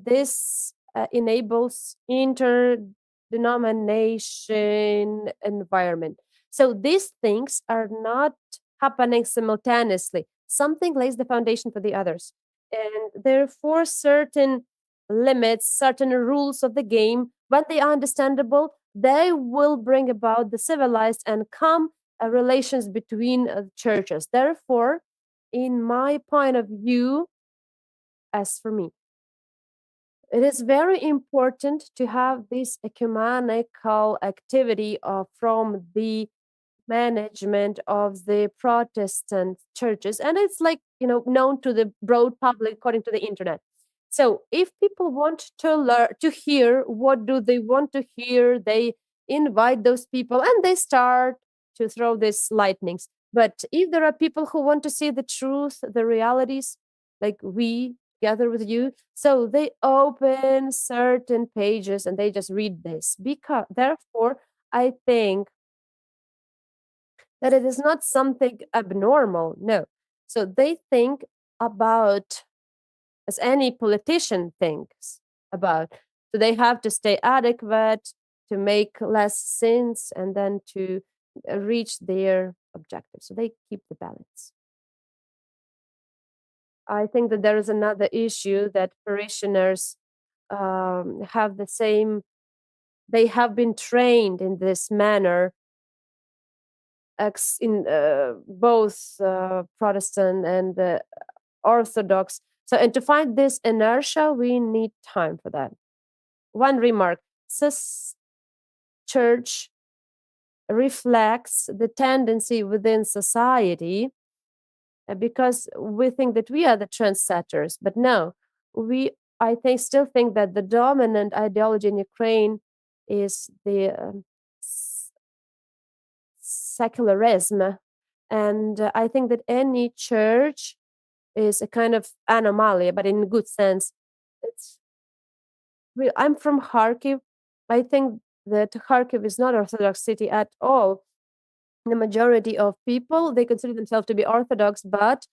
this enables interdenomination environment. So these things are not happening simultaneously. Something lays the foundation for the others. And therefore, certain limits, certain rules of the game, when they are understandable, they will bring about the civilized and calm relations between churches. Therefore, in my point of view, as for me, it is very important to have this ecumenical activity from the management of the Protestant churches, and it's like known to the broad public according to the internet. So if people want to learn to hear, what do they want to hear, they invite those people and they start to throw these lightnings. But if there are people who want to see the truth, the realities, like we together with you, so they open certain pages and they just read this. Because therefore, I think that it is not something abnormal. No. So they think about, as any politician thinks about, so they have to stay adequate, to make less sins, and then to reach their objective. So they keep the balance. I think that there is another issue that parishioners have the same, they have been trained in this manner in both Protestant and Orthodox. So, and to find this inertia, we need time for that. One remark: this church reflects the tendency within society because we think that we are the trendsetters, but no, I still think that the dominant ideology in Ukraine is the secularism, and I think that any church is a kind of anomaly, but in a good sense. I'm from Kharkiv. I think that Kharkiv is not Orthodox city at all. the majority of people, they consider themselves to be Orthodox, but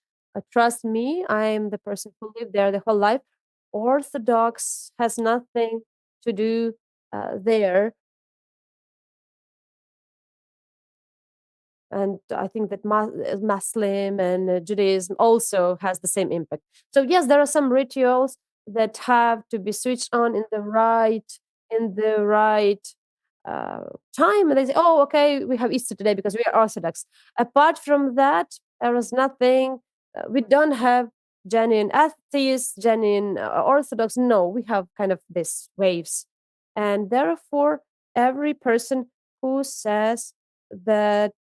trust me, I'm the person who lived there the whole life. Orthodox has nothing to do there. And I think that Muslim and Judaism also has the same impact. So yes, there are some rituals that have to be switched on in the right time. And they say, "Oh, okay, we have Easter today because we are Orthodox." Apart from that, there is nothing. We don't have genuine atheists, genuine Orthodox. No, we have kind of these waves, and therefore, every person who says that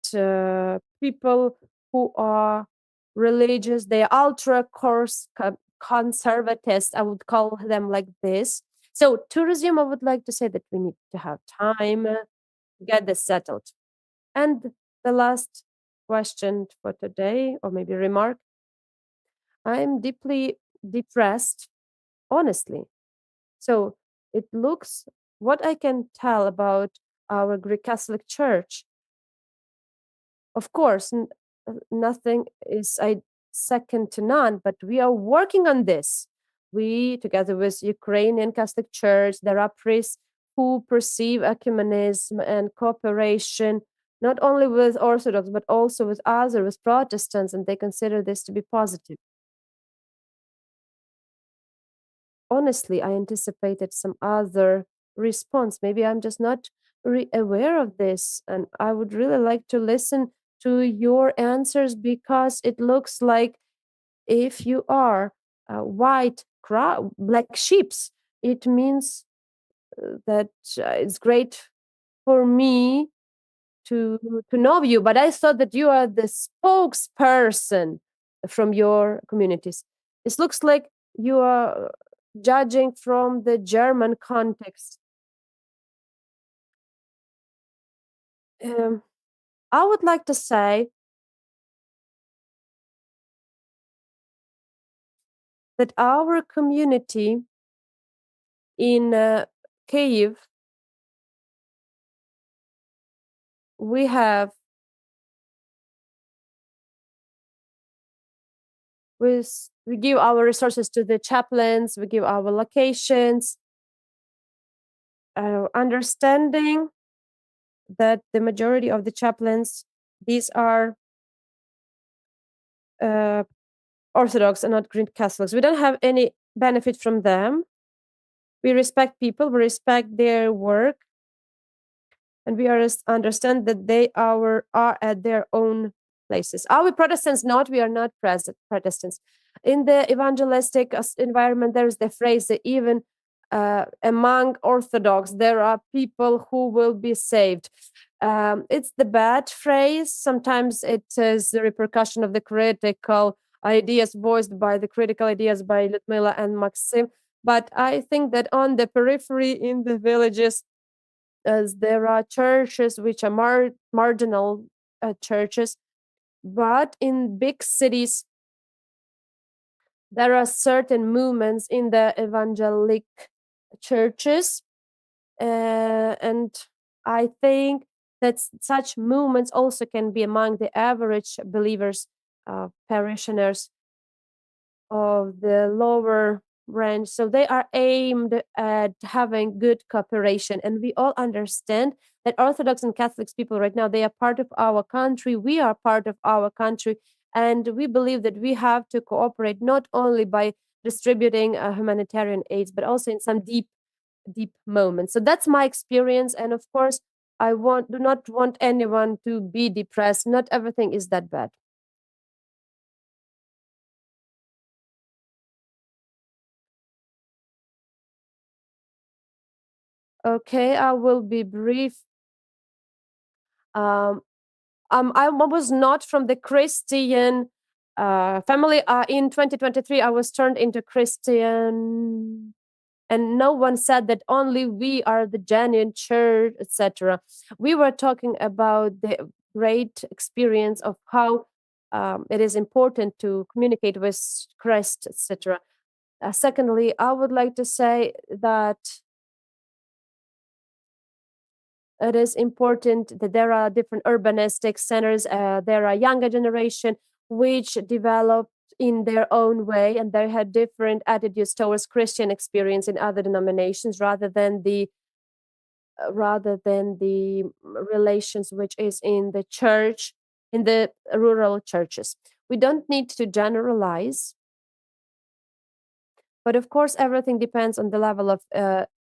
people who are religious, they are ultra course conservatists, I would call them like this. So to resume, I would like to say that we need to have time to get this settled. And the last question for today, or maybe remark, I'm deeply depressed, honestly. So it looks, what I can tell about our Greek Catholic Church, of course, nothing is second to none, but we are working on this. We, together with Ukrainian Catholic Church, there are priests who perceive ecumenism and cooperation, not only with Orthodox, but also with others, with Protestants, and they consider this to be positive. Honestly, I anticipated some other response. Maybe I'm just not aware of this, and I would really like to listen to your answers, because it looks like if you are white black sheeps, it means that it's great for me to know you, but I thought that you are the spokesperson from your communities. It looks like you are judging from the German context. I would like to say that our community in Kyiv, we give our resources to the chaplains, we give our locations, understanding that the majority of the chaplains, these are Orthodox and not Greek Catholics. We don't have any benefit from them. We respect people, we respect their work, and we understand that they are at their own places. Are we Protestants? Not, we are not Protestants. In the evangelistic environment, there is the phrase that even among Orthodox, there are people who will be saved. It's the bad phrase. Sometimes it is the repercussion of the critical ideas voiced by Lyudmila and Maxim. But I think that on the periphery, in the villages, as there are churches which are marginal churches, but in big cities, there are certain movements in the evangelic churches, and I think that such movements also can be among the average believers, parishioners of the lower range. So they are aimed at having good cooperation, and we all understand that Orthodox and Catholic people right now, they are part of our country, we are part of our country, and we believe that we have to cooperate not only by distributing humanitarian aids, but also in some deep moments. So that's my experience, and of course I do not want anyone to be depressed. Not everything is that bad. Okay, I will be brief. I was not from the Christian family. In 2023, I was turned into Christian, and no one said that only we are the genuine church, etc. We were talking about the great experience of how it is important to communicate with Christ, etc. Secondly, I would like to say that it is important that there are different urbanistic centers, there are younger generation which developed in their own way, and they had different attitudes towards Christian experience in other denominations rather than the relations which is in the church, in the rural churches. We don't need to generalize, but of course everything depends on the level of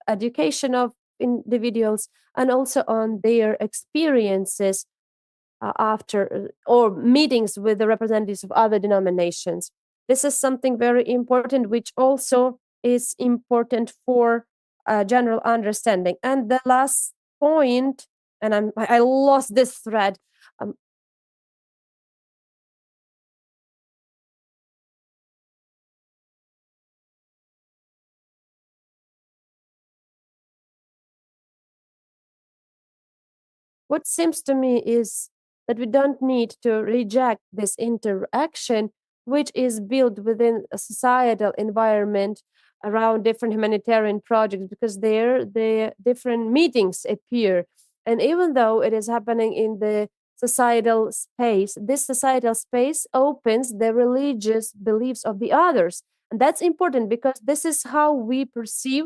education of individuals and also on their experiences after or meetings with the representatives of other denominations. This is something very important, which also is important for general understanding. And the last point, and I lost this thread. What seems to me is that we don't need to reject this interaction, which is built within a societal environment around different humanitarian projects, because there the different meetings appear. And even though it is happening in the societal space, this societal space opens the religious beliefs of the others. And that's important because this is how we perceive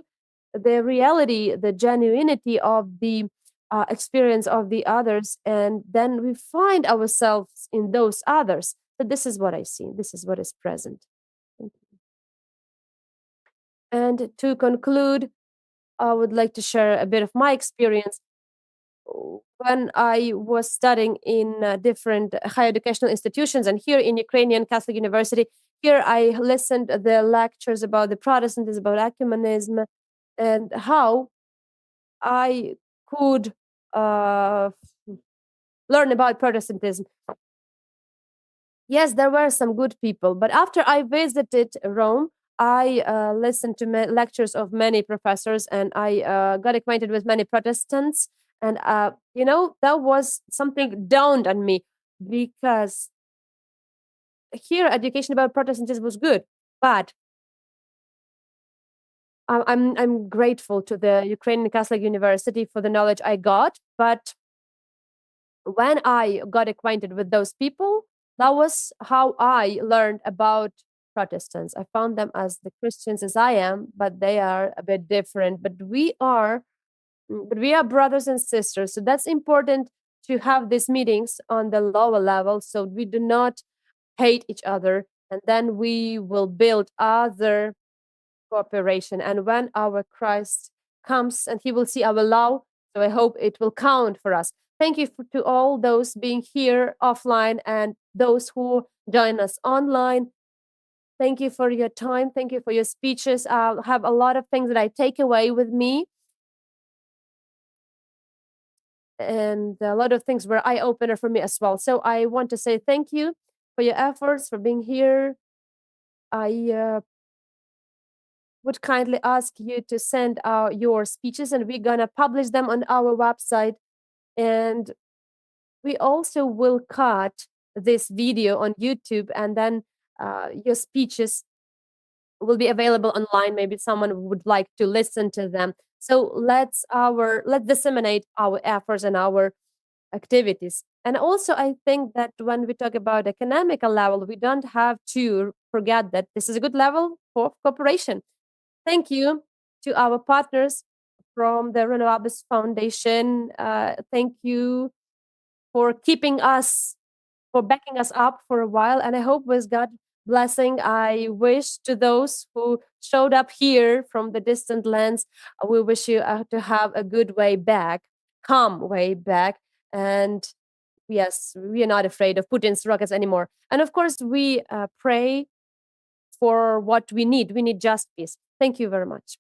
the reality, the genuinity of the experience of the others, and then we find ourselves in those others. So this is what I see. This is what is present. Thank you. And to conclude, I would like to share a bit of my experience. When I was studying in different higher educational institutions, and here in Ukrainian Catholic University, here I listened to the lectures about the Protestantism, about ecumenism, and how I could learn about Protestantism. Yes, there were some good people, but after I visited Rome, I listened to lectures of many professors, and I got acquainted with many Protestants. And that was something dawned on me, because here education about Protestantism was good, but I'm grateful to the Ukrainian Catholic University for the knowledge I got. But when I got acquainted with those people, that was how I learned about Protestants. I found them as the Christians as I am, but they are a bit different. But we are brothers and sisters. So that's important to have these meetings on the lower level, so we do not hate each other, and then we will build other cooperation. And when our Christ comes and he will see our law, so I hope it will count for us. Thank you to all those being here offline and those who join us online. Thank you for your time. Thank you for your speeches. I'll have a lot of things that I take away with me, and a lot of things were eye-opener for me as well. So I want to say thank you for your efforts, for being here. I would kindly ask you to send your speeches, and we're gonna publish them on our website. And we also will cut this video on YouTube, and then your speeches will be available online. Maybe someone would like to listen to them. So let's disseminate our efforts and our activities. And also, I think that when we talk about economical level, we don't have to forget that this is a good level for cooperation. Thank you to our partners from the Renovables Foundation. Thank you for backing us up for a while. And I hope with God's blessing, I wish to those who showed up here from the distant lands, we wish you to have a good way back, calm way back. And yes, we are not afraid of Putin's rockets anymore. And of course, we pray for what we need. We need just peace. Thank you very much.